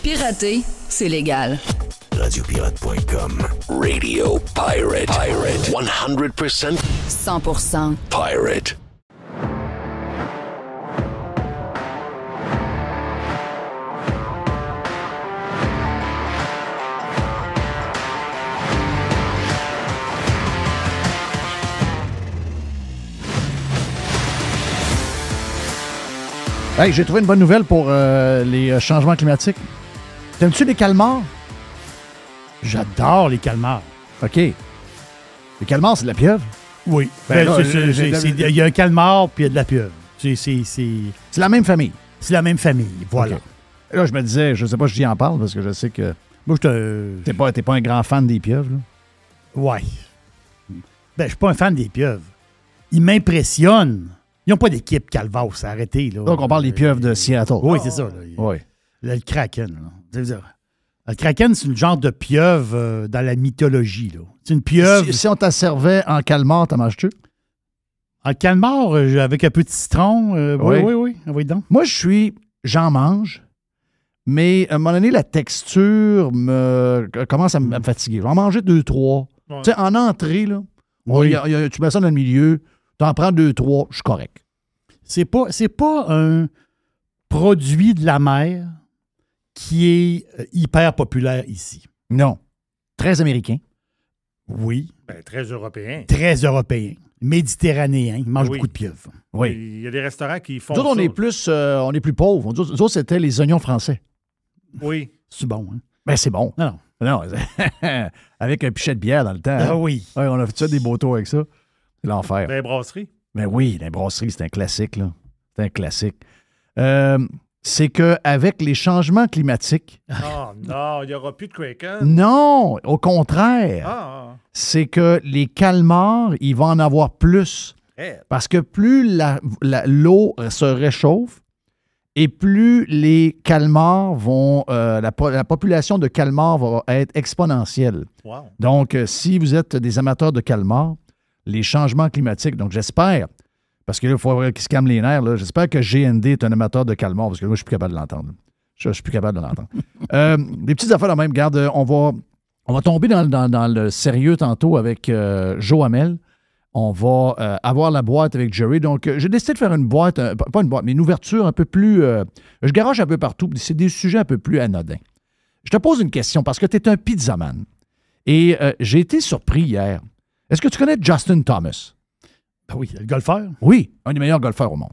Pirater, c'est légal. Radiopirate.com. Radio Pirate. 100% 100% Pirate. Hey, j'ai trouvé une bonne nouvelle pour les changements climatiques. T'aimes-tu les calmars? J'adore les calmars. OK. Les calmars, c'est de la pieuvre? Oui. Ben là, Il y a un calmar puis il y a de la pieuvre. C'est la même famille. C'est la même famille, voilà. OK. Là, je me disais, je sais pas si j'y en parle parce que je sais que Moi, je t'es pas un grand fan des pieuvres, là. Ouais. Ben, je suis pas un fan des pieuvres. Ils m'impressionnent. Ils n'ont pas d'équipe Calvas, arrêtez, là. Donc, on parle des pieuvres de Seattle. Oui, c'est ça. Là. Oui. Le Kraken, là. Le Kraken, c'est une genre de pieuvre dans la mythologie, là. C'est une pieuvre... Si on t'a servait en calmar, t'en manges-tu? En calmar, avec un peu de citron, oui. Oui, donc. Moi, j'en mange, mais à un moment donné, la texture commence à me fatiguer. Je vais en manger 2-3. Ouais. Tu sais, en entrée, là, Oui. tu mets ça dans le milieu, tu en prends 2-3, je suis correct. C'est pas un produit de la mer qui est hyper populaire ici. Non. Très américain. Oui. Ben, très européen. Très européen. Méditerranéen. Ils mangent Oui. beaucoup de pieuvres. Oui. Il y a des restaurants qui font Nous autres, ça. on est plus pauvres. Nous autres, c'était les oignons français. Oui. C'est bon, hein? Ben, c'est bon. Non. Non, avec un pichet de bière dans le temps. hein. Ah oui. Ouais, on a fait ça des beaux tours avec ça. C'est l'enfer. Ben, brasserie. Ben oui, la brasserie, c'est un classique, là. C'est un classique. C'est qu'avec les changements climatiques, Oh non, il n'y aura plus de Kraken. non, au contraire, Ah, c'est que les calmars, il va en avoir plus. Parce que plus l'eau se réchauffe et plus les calmars vont... la population de calmars va être exponentielle. wow. Donc, si vous êtes des amateurs de calmars, les changements climatiques, donc j'espère, parce que là, il faut qu'ils se calment les nerfs, là, j'espère que GND est un amateur de calmars, parce que moi, je suis plus capable de l'entendre. Je suis plus capable de l'entendre. Des petites affaires de même. Regarde, on va tomber dans le sérieux tantôt avec Joe Hamel. On va avoir la boîte avec Jerry. Donc, j'ai décidé de faire une boîte, pas une boîte, mais une ouverture un peu plus... je garoche un peu partout. C'est des sujets un peu plus anodins. Je te pose une question parce que tu es un pizzaman. Et j'ai été surpris hier. Est-ce que tu connais Justin Thomas? Ben oui, le golfeur. Oui, un des meilleurs golfeurs au monde.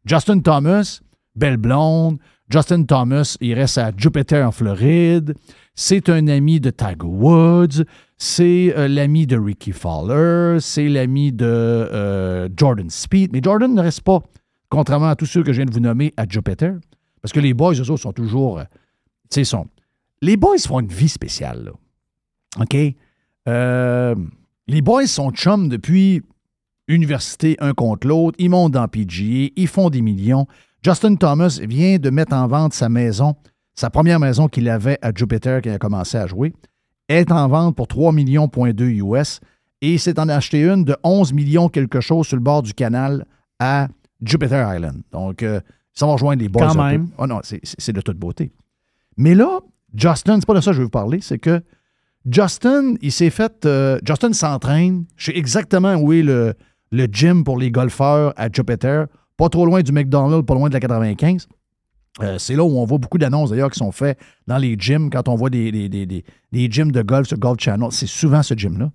Justin Thomas, belle blonde. Justin Thomas, il reste à Jupiter en Floride. C'est un ami de Tiger Woods. C'est l'ami de Ricky Fowler. C'est l'ami de Jordan Spieth. Mais Jordan ne reste pas, contrairement à tous ceux que je viens de vous nommer, à Jupiter. Parce que les boys, eux autres, sont toujours... Les boys font une vie spéciale, là. OK? Les boys sont chums depuis université un contre l'autre. Ils montent dans PGA. Ils font des millions. Justin Thomas vient de mettre en vente sa maison, sa première maison qu'il avait à Jupiter quand il a commencé à jouer, est en vente pour 3,2 millions US et s'est en acheté une de 11 millions quelque chose sur le bord du canal à Jupiter Island. Donc, ça va rejoindre les boys. Quand même. Oh non, c'est de toute beauté. Mais là, Justin, c'est pas de ça que je veux vous parler, c'est que Justin, il s'est fait... Justin s'entraîne. Je sais exactement où est le gym pour les golfeurs à Jupiter. Pas trop loin du McDonald's, pas loin de la 95. C'est là où on voit beaucoup d'annonces, d'ailleurs, qui sont faites dans les gyms, quand on voit des gyms de golf sur Golf Channel. C'est souvent ce gym-là.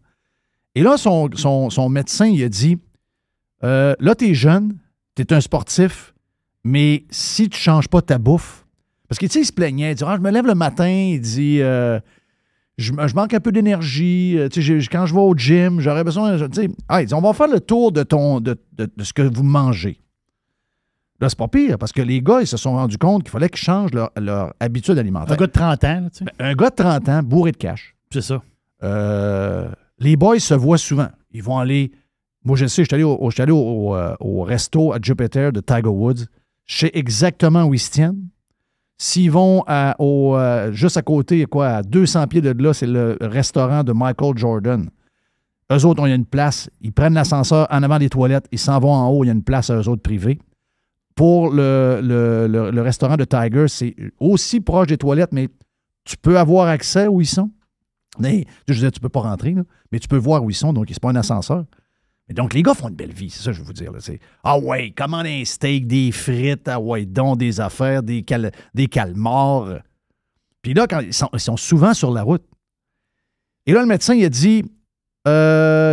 Et là, son médecin, il a dit, là, t'es jeune, t'es un sportif, mais si tu changes pas ta bouffe... Parce qu'il il se plaignait, il dit, je me lève le matin, il dit... Je manque un peu d'énergie. Quand je vais au gym, j'aurais besoin... Il dit, on va faire le tour de ce que vous mangez. Là, c'est pas pire, parce que les gars, ils se sont rendus compte qu'il fallait qu'ils changent leur habitude alimentaire. Un gars de 30 ans, là, tu sais. Un gars de 30 ans, bourré de cash. C'est ça. Les boys se voient souvent. Ils vont aller... Moi, je sais, je suis allé au resto à Jupiter de Tiger Woods. Je sais exactement où ils se tiennent. S'ils vont juste à côté, à 200 pieds de là, c'est le restaurant de Michael Jordan. Eux autres, il y a une place. Ils prennent l'ascenseur en avant des toilettes. Ils s'en vont en haut. Il y a une place à eux autres privée. Pour le restaurant de Tiger, c'est aussi proche des toilettes, mais Tu peux avoir accès où ils sont. Mais, je veux dire, tu peux pas rentrer, là, mais tu peux voir où ils sont, donc c'est pas un ascenseur. Mais donc, les gars font une belle vie, c'est ça que je veux vous dire. Là, ah ouais, commande un steak, des frites, ah ouais, donc des affaires, des calmars. Puis là, quand ils sont souvent sur la route. Et là, le médecin, il a dit,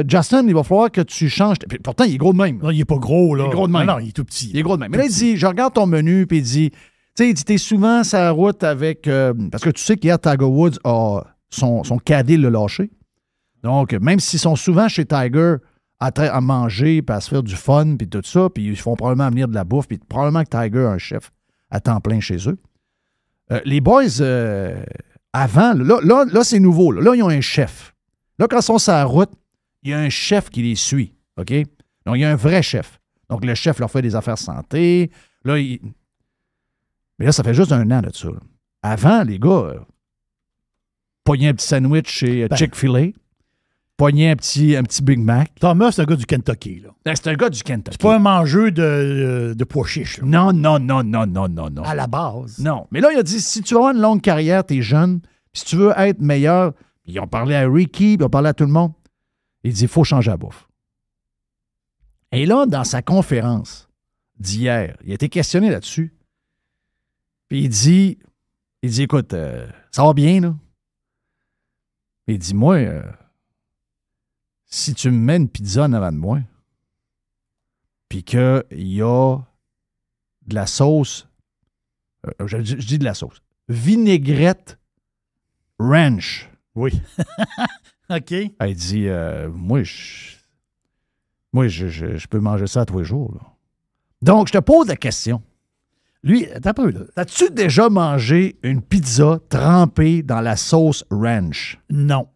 Justin, il va falloir que tu changes. Puis pourtant, il est gros de même. Non, il est pas gros, là. Il est gros de même. Non, il est tout petit. Il est gros de même. Mais là, il dit, je regarde ton menu, puis il dit, tu sais, il dit, t'es souvent sur la route avec... parce que tu sais qu'hier, Tiger Woods a son cadet l'a lâché. Donc, même s'ils sont souvent chez Tiger à manger, puis à se faire du fun, puis tout ça, puis ils font probablement venir de la bouffe, puis probablement que Tiger a un chef à temps plein chez eux. Les boys, avant, là c'est nouveau. Là, ils ont un chef. Là, quand ils sont sur la route, il y a un chef qui les suit. OK? Donc, il y a un vrai chef. Donc, le chef leur fait des affaires santé. Là, mais là, ça fait juste 1 an de ça. Là. Avant, les gars, pognaient un petit sandwich chez Chick-fil-A, pognaient un petit Big Mac. Thomas, c'est un gars du Kentucky, là. C'est un gars du Kentucky. C'est pas un mangeur de pois chiches, là. Non. À la base. Non. Mais là, il a dit, si tu veux avoir une longue carrière, t'es jeune, puis si tu veux être meilleur, ils ont parlé à Ricky, ils ont parlé à tout le monde. Il dit, il faut changer la bouffe. Et là, dans sa conférence d'hier, il a été questionné là-dessus. Puis il dit, écoute, ça va bien, là? Il dit, moi, si tu me mets une pizza en avant de moi, puis qu'il y a de la sauce, je dis de la sauce, vinaigrette ranch. Oui. OK. Il dit, moi, je peux manger ça tous les jours. Là. Donc, je te pose la question. Lui, attends un peu, là. As-tu déjà mangé une pizza trempée dans la sauce ranch? Non.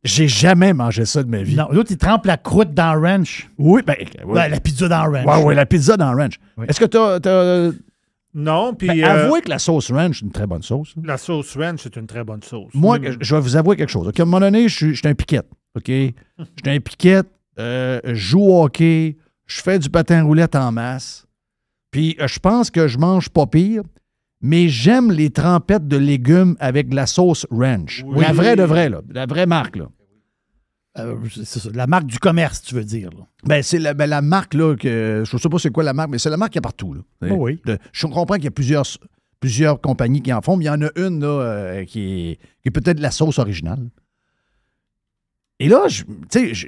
J'ai jamais mangé ça de ma vie. Non. L'autre, il trempe la croûte dans le ranch. Oui, ben, Ben, la pizza dans le ranch. Oui, la pizza dans le ranch. Oui. Est-ce que t'as... Non, puis avouez que la sauce ranch, c'est une très bonne sauce. Là. la sauce ranch, c'est une très bonne sauce. Moi, je vais vous avouer quelque chose. Okay? À un moment donné, je suis un piquette. OK? Je suis un piquette, je joue au hockey, je fais du patin roulette en masse. Puis je pense que je mange pas pire, mais j'aime les trempettes de légumes avec de la sauce ranch. Oui. La vraie de vraie, là. La vraie marque, là. C'est ça. La marque du commerce, tu veux dire. Là. Ben, c'est la marque, là, que je ne sais pas c'est quoi la marque, mais c'est la marque qu'il y a partout. Là. Oh oui. Je comprends qu'il y a plusieurs compagnies qui en font, mais il y en a une là, qui est peut-être la sauce originale. Et là, je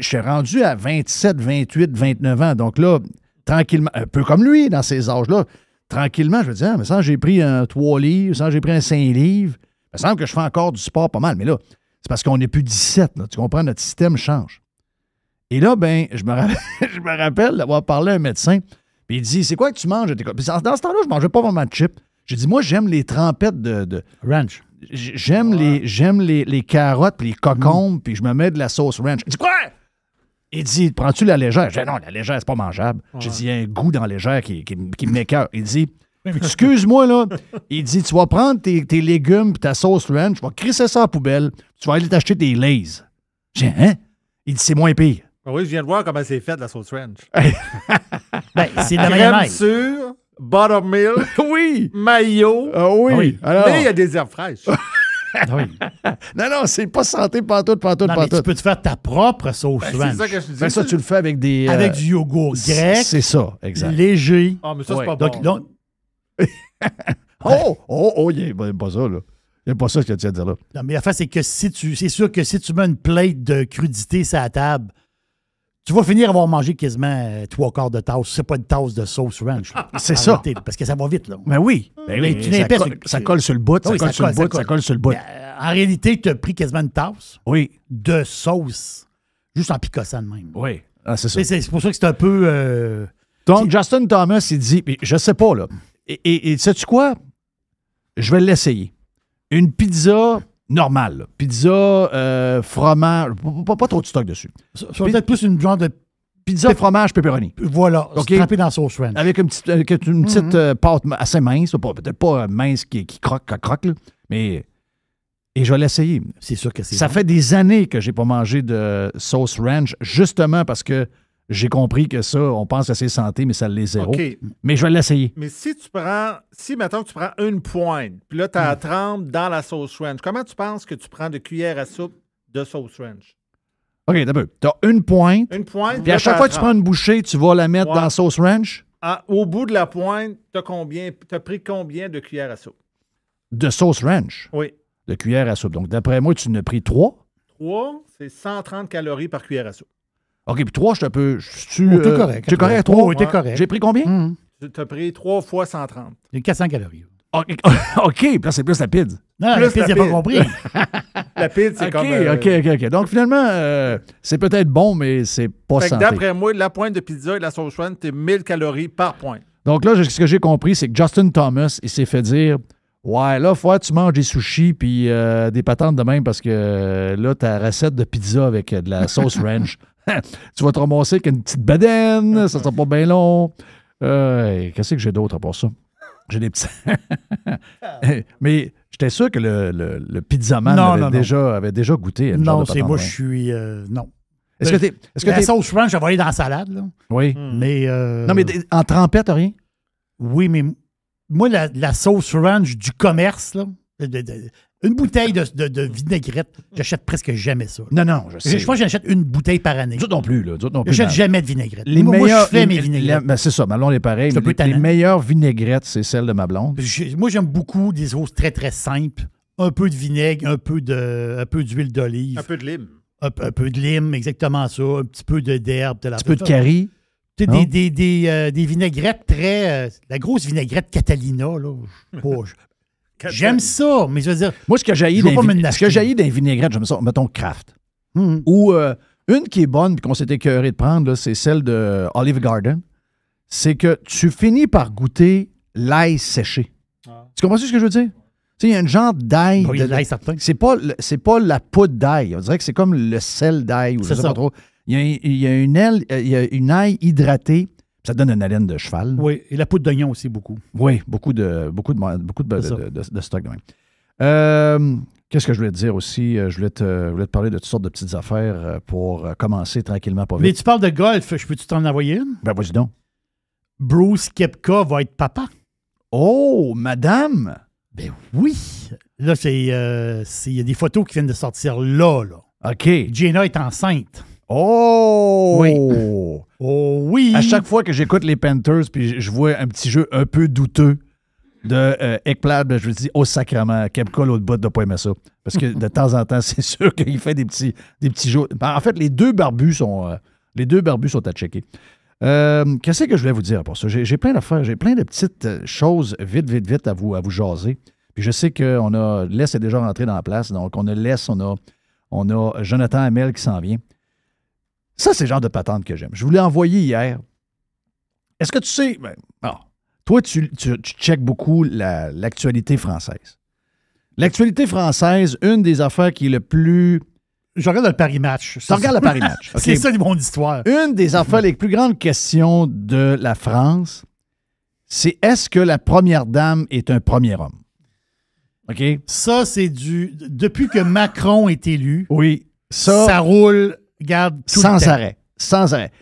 suis rendu à 27, 28, 29 ans. Donc là, tranquillement, un peu comme lui, dans ces âges-là, tranquillement, je me dis, mais ça, j'ai pris un 3 livres, ça, j'ai pris un 5 livres. Il me semble que je fais encore du sport pas mal, mais là, c'est parce qu'on n'est plus 17. Là, tu comprends? Notre système change. Et là, ben, je me rappelle d'avoir parlé à un médecin. Puis il dit, c'est quoi que tu manges? Puis dans ce temps-là, je ne mangeais pas vraiment de chips. J'ai dit, moi, j'aime les trempettes de ranch. J'aime les carottes puis les cocombes, puis je me mets de la sauce ranch. Il dit, quoi? Il dit, prends-tu la légère? J'ai dit, non, la légère, c'est pas mangeable. J'ai dit, il y a un goût dans la légère qui m'écoeure. Il dit, excuse-moi, là. Il dit, tu vas prendre tes légumes et ta sauce ranch, tu vas crisser ça à la poubelle, tu vas aller t'acheter des Lay's. J'ai dit, hein? Il dit, c'est moins pire. Ah oui, je viens de voir comment c'est fait, la sauce ranch. Ben, c'est de la Crème mayonnaise. sûre, buttermilk, Oui! mayo. Ah oui! Ah oui. Alors, Mais il y a des herbes fraîches. Oui. non, c'est pas santé pantoute. Non, mais tu peux te faire ta propre sauce Ben, ranch. c'est ça que je dis. Ben, ça, tu le fais avec des... Avec du yogourt grec, C'est ça, exact. léger. Ah, mais ça, Ouais. c'est pas Donc, bon. Il n'aime pas ça, là. Il n'aime pas ça ce que tu as dit là. non, mais la face, c'est que c'est sûr que si tu mets une plate de crudité sur la table, tu vas finir à avoir mangé quasiment 3/4 de tasse. C'est pas une tasse de sauce ranch. là. C'est ça. Arrêtez, parce que ça va vite, là. Ben oui. Mais tu ça, l'impèses, ça colle sur le bout, Oui, ça colle sur le bout. Mais, en réalité, tu as pris quasiment une tasse Oui, de sauce juste en picossant de même. oui. Ah, c'est ça. C'est pour ça que c'est un peu... Donc, Justin Thomas, il dit, mais je sais pas, là. Et sais-tu quoi? Je vais l'essayer. Une pizza normale, là. Pizza, fromage, pas trop de stock dessus. Ça va peut-être plus une genre de... Pizza, fromage, pepperoni. Voilà, OK. trempé dans la sauce ranch. Avec une petite pâte assez mince, peut-être pas mince qui croque, là, mais... Et je vais l'essayer. C'est sûr que c'est Ça bon. fait des années que j'ai pas mangé de sauce ranch, justement parce que j'ai compris que ça, on pense que c'est santé, mais ça l'est zéro. OK. Mais je vais l'essayer. Mais si mettons que tu prends une pointe, puis là, tu la trempes dans la sauce ranch, comment tu penses que tu prends de cuillère à soupe de sauce ranch? OK, t'as peu. T'as une pointe, Une pointe, puis à chaque fois que tu prends une bouchée, tu vas la mettre Ouais. dans la sauce ranch Au bout de la pointe, t'as pris combien de cuillères à soupe? de sauce ranch, Oui. de cuillère à soupe. Donc, d'après moi, tu en as pris 3. 3, c'est 130 calories par cuillère à soupe. OK, puis 3, je te peux... T'es correct. Tu es correct à Oh, 3? oui, t'es Ouais. correct. J'ai pris combien? Tu as pris 3 fois 130. Il y a 400 calories. OK, puis là, c'est plus rapide. Non, Plus la pizza, il n'a pas rapide. compris. La pizza, c'est OK, comme... OK. Donc, finalement, c'est peut-être bon, mais c'est pas Fait que santé. d'après moi, la pointe de pizza et la sauce ranch, c'est 1000 calories par pointe. Donc là, ce que j'ai compris, c'est que Justin Thomas, il s'est fait dire ouais, là, faut que tu manges des sushis puis des patentes de même parce que là, ta recette de pizza avec de la sauce ranch, tu vas te ramasser avec une petite bedaine, ça sera pas bien long. Qu'est-ce que j'ai d'autre à part ça? J'ai des petits. Mais j'étais sûr que le pizzaman avait déjà goûté. à une genre Non, de c'est patente moi, de je suis... non. Est-ce que t'es. La sauce ranch, ça va aller dans la salade, là. Oui. Mais... Non, mais en trempette, rien? Oui, mais moi, la sauce ranch du commerce, là, une bouteille de vinaigrette, j'achète presque jamais ça. Non, je sais. Je pense que j'achète une bouteille par année. Nous autres non plus, là. Nous autres non plus. J'achète jamais de vinaigrette. Les moi, meilleurs, je fais mes vinaigrettes. Ben c'est ça, Malon est pareil. C'est un peu Les tannant. meilleures vinaigrettes, c'est celles de ma blonde. Moi, j'aime beaucoup des sauces très, très simples. Un peu de vinaigre, un peu d'huile d'olive. Un peu de lime. Un peu de lime, exactement ça. Un petit peu d'herbe. Un petit peu de curry. Tu sais, Non? des vinaigrettes très... la grosse vinaigrette Catalina, là. J'aime ça, mais je veux dire... Moi, ce que j'haïs Je veux pas me d'un l'acheter. vinaigrette, j'aime ça, mettons Kraft. Hum. Ou une qui est bonne, puis qu'on s'est écœuré de prendre, là, c'est celle de Olive Garden. C'est que tu finis par goûter l'ail séché. Tu comprends ce que je veux dire? Tu sais, il y a un genre d'ail. Bon, il y a de l'ail certain. C'est pas la poudre d'ail. On dirait que c'est comme le sel d'ail, ou je C'est sais ça. pas trop. Il y a une ail hydratée. Ça donne une haleine de cheval. Oui, et la poudre d'oignon aussi, beaucoup. Oui, beaucoup de C'est ça. stock de même. Qu'est-ce que je voulais te dire aussi? Je voulais te parler de toutes sortes de petites affaires pour commencer tranquillement, pas Mais vite. tu parles de golf, je peux-tu t'en envoyer une? Ben, vas-y donc. Bruce Koepka va être papa. Oh, madame! Ben oui! Là, il y a des photos qui viennent de sortir là. OK. Jenna est enceinte. Oh! Oui. Oh oui! À chaque fois que j'écoute les Panthers, puis je vois un petit jeu un peu douteux de Ekblad, ben, je me dis, oh sacrement, Koepka, l'autre bout, doit pas aimer ça. Parce que de temps en temps, c'est sûr qu'il fait des petits jeux. En fait, les deux barbus sont à checker. Qu'est-ce que je voulais vous dire pour ça? J'ai plein d'affaires, j'ai plein de petites choses vite à vous jaser. Puis je sais qu'on a Les est déjà rentré dans la place, donc on a Les, on a Jonathan Hamel qui s'en vient. Ça, c'est le genre de patente que j'aime. Je vous l'ai envoyé hier. Est-ce que tu sais... toi, tu checkes beaucoup l'actualité française. L'actualité française, une des affaires qui est le plus... Je regarde le Paris Match. Tu regardes le Paris Match. OK? C'est ça, mon histoire. Une des affaires les plus grandes questions de la France, c'est est-ce que la première dame est un premier homme? OK? Ça, c'est depuis que Macron est élu, Oui. ça roule, regarde, tout le temps. Sans arrêt.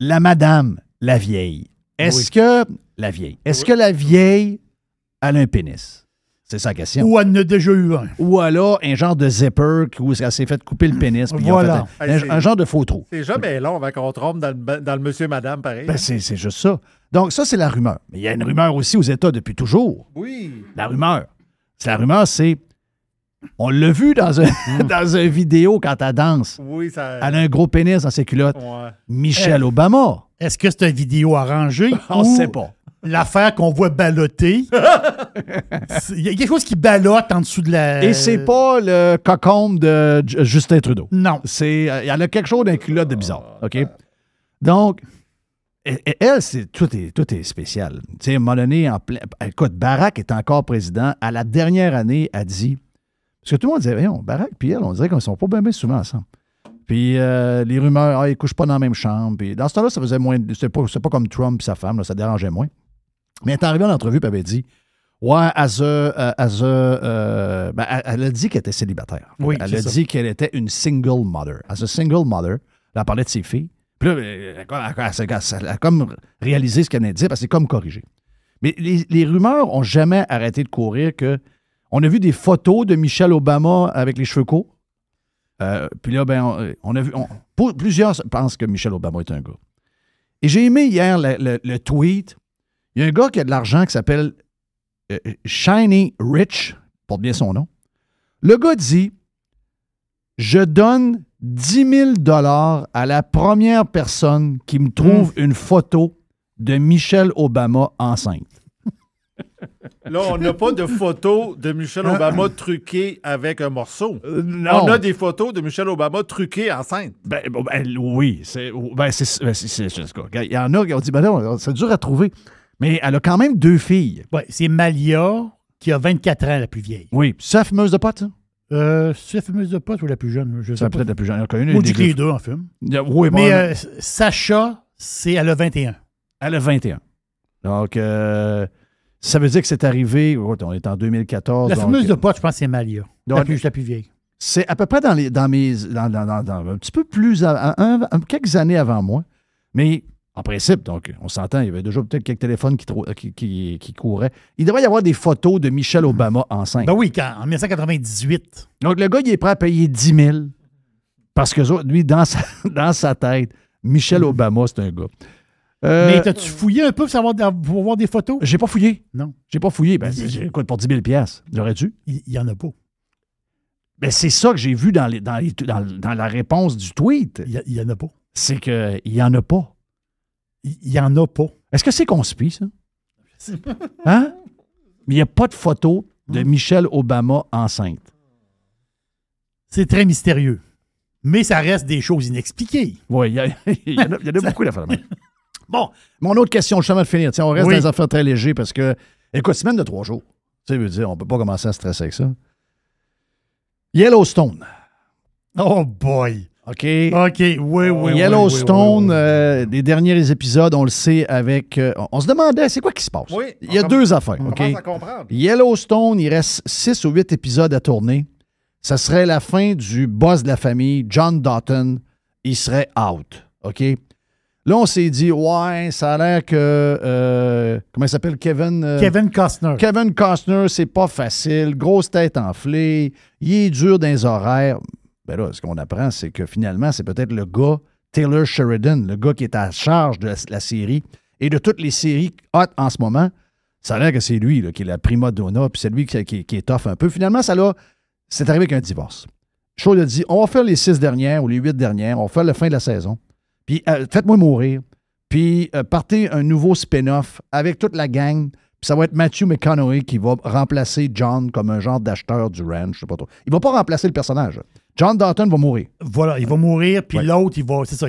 La madame, la vieille. Est-ce que la vieille, elle a un pénis? C'est sa question. Ou elle en a déjà eu un. Ou elle a un genre de zipper où elle s'est fait couper le pénis. Puis ils ont Voilà. fait un genre de faux trou. C'est jamais long avant qu'on trompe dans le monsieur-madame, pareil. Ben, c'est juste ça. Donc, ça, c'est la rumeur. Mais il y a une rumeur aussi aux États depuis toujours. Oui. La rumeur, c'est... On l'a vu dans une vidéo quand elle danse. Oui, ça... Elle a un gros pénis dans ses culottes. Ouais. Michelle Obama. Est-ce que c'est une vidéo arrangée? On ou ne sait pas. L'affaire qu'on voit balloter. Il y a quelque chose qui ballotte en dessous de la... Et c'est pas le cocombe de Justin Trudeau. Non. Elle a quelque chose d'un culotte de bizarre. OK? Donc, elle, tout est spécial. Tu sais, à un moment donné, écoute, Barack est encore président. À la dernière année, a dit... Parce que tout le monde disait, voyons, Barack puis elle, on dirait qu'ils ne sont pas bien souvent ensemble. Puis les rumeurs, ils ne couchent pas dans la même chambre. Puis dans ce temps-là, ça faisait moins... C'est pas comme Trump et sa femme, là, ça dérangeait moins. Mais elle est arrivée en entrevue et elle avait dit, ouais, elle a dit qu'elle était célibataire. Oui, Elle c'est a ça. dit qu'elle était une single mother. As a single mother, elle parlait de ses filles, Puis là, elle a comme réalisé ce qu'elle venait de dire, parce que c'est comme corrigé. Mais les rumeurs n'ont jamais arrêté de courir que on a vu des photos de Michelle Obama avec les cheveux courts. Puis là, ben, on a vu... plusieurs pensent que Michelle Obama est un gars. Et j'ai aimé hier le tweet. Il y a un gars qui a de l'argent qui s'appelle Shiny Rich, porte bien son nom. Le gars dit « Je donne 10 000 $ à la première personne qui me trouve une photo de Michelle Obama enceinte. » Là, on n'a pas de photo de Michelle Obama truquée avec un morceau. Non. On a des photos de Michelle Obama truquée enceinte. Oui. Il y en a qui ont dit, non, c'est dur à trouver. Mais elle a quand même 2 filles. Ouais, c'est Malia qui a 24 ans, la plus vieille. Oui. C'est la fumeuse de potes, ça? C'est la fameuse de pote ou la plus jeune? Je sais C'est pas. peut-être la plus jeune. Moi, je dis que les deux en film. Oui, Mais Sacha, elle a 21. Elle a 21. Donc, ça veut dire que c'est arrivé, on est en 2014. La donc, fameuse de pote, je pense que c'est Malia. donc, La plus vieille. c'est à peu près dans un petit peu plus, quelques années avant moi. Mais en principe, donc, on s'entend, il y avait déjà peut-être quelques téléphones qui couraient. Il devrait y avoir des photos de Michelle Obama enceinte. Ben oui, en 1998. Donc, le gars, il est prêt à payer 10 000 parce que lui, dans sa tête, Michelle Obama, c'est un gars. Mais t'as-tu fouillé un peu pour voir des photos? J'ai pas fouillé. Non. J'ai pas fouillé. Ben, écoute, pour 10 000 $, j'aurais dû. Il y en a pas. Ben, c'est ça que j'ai vu dans la réponse du tweet. Il y en a pas. C'est qu'il y en a pas. Il y en a pas. Est-ce que c'est conspi, ça? Hein? Mais il n'y a pas de photo de Michelle Obama enceinte. C'est très mystérieux. Mais ça reste des choses inexpliquées. Oui, il y en a beaucoup d'affaires. Bon, mon autre question, justement, de finir. Tiens, on reste dans les affaires très légères parce que, écoute, semaine de 3 jours. Tu sais, veut dire, on ne peut pas commencer à stresser avec ça. Yellowstone. Oh boy. OK. Oui. Yellowstone, les derniers épisodes, on le sait, avec... on se demandait, c'est quoi qui se passe? Oui, il y a 2 affaires. On OK? commence à comprendre. Yellowstone, il reste 6 ou 8 épisodes à tourner. Ça serait la fin du boss de la famille, John Dutton. Il serait out. OK? Là, on s'est dit, ouais, ça a l'air que... comment il s'appelle? Kevin Costner. Kevin Costner, c'est pas facile. Grosse tête enflée. Il est dur dans les horaires. Ben là, ce qu'on apprend, c'est que finalement, c'est peut-être le gars, Taylor Sheridan, le gars qui est à charge de la série et de toutes les séries hot en ce moment. Ça a l'air que c'est lui là, qui est la prima donna, puis c'est lui qui est tough un peu. Finalement, c'est arrivé avec un divorce. Shaw a dit, on va faire les 6 dernières ou les 8 dernières, on va faire la fin de la saison. Puis faites-moi mourir. Puis partez un nouveau spin-off avec toute la gang. Puis ça va être Matthew McConaughey qui va remplacer John comme un genre d'acheteur du ranch. Je sais pas trop. Il va pas remplacer le personnage. John Dutton va mourir. Voilà, il va mourir, puis l'autre, il va... C'est ça.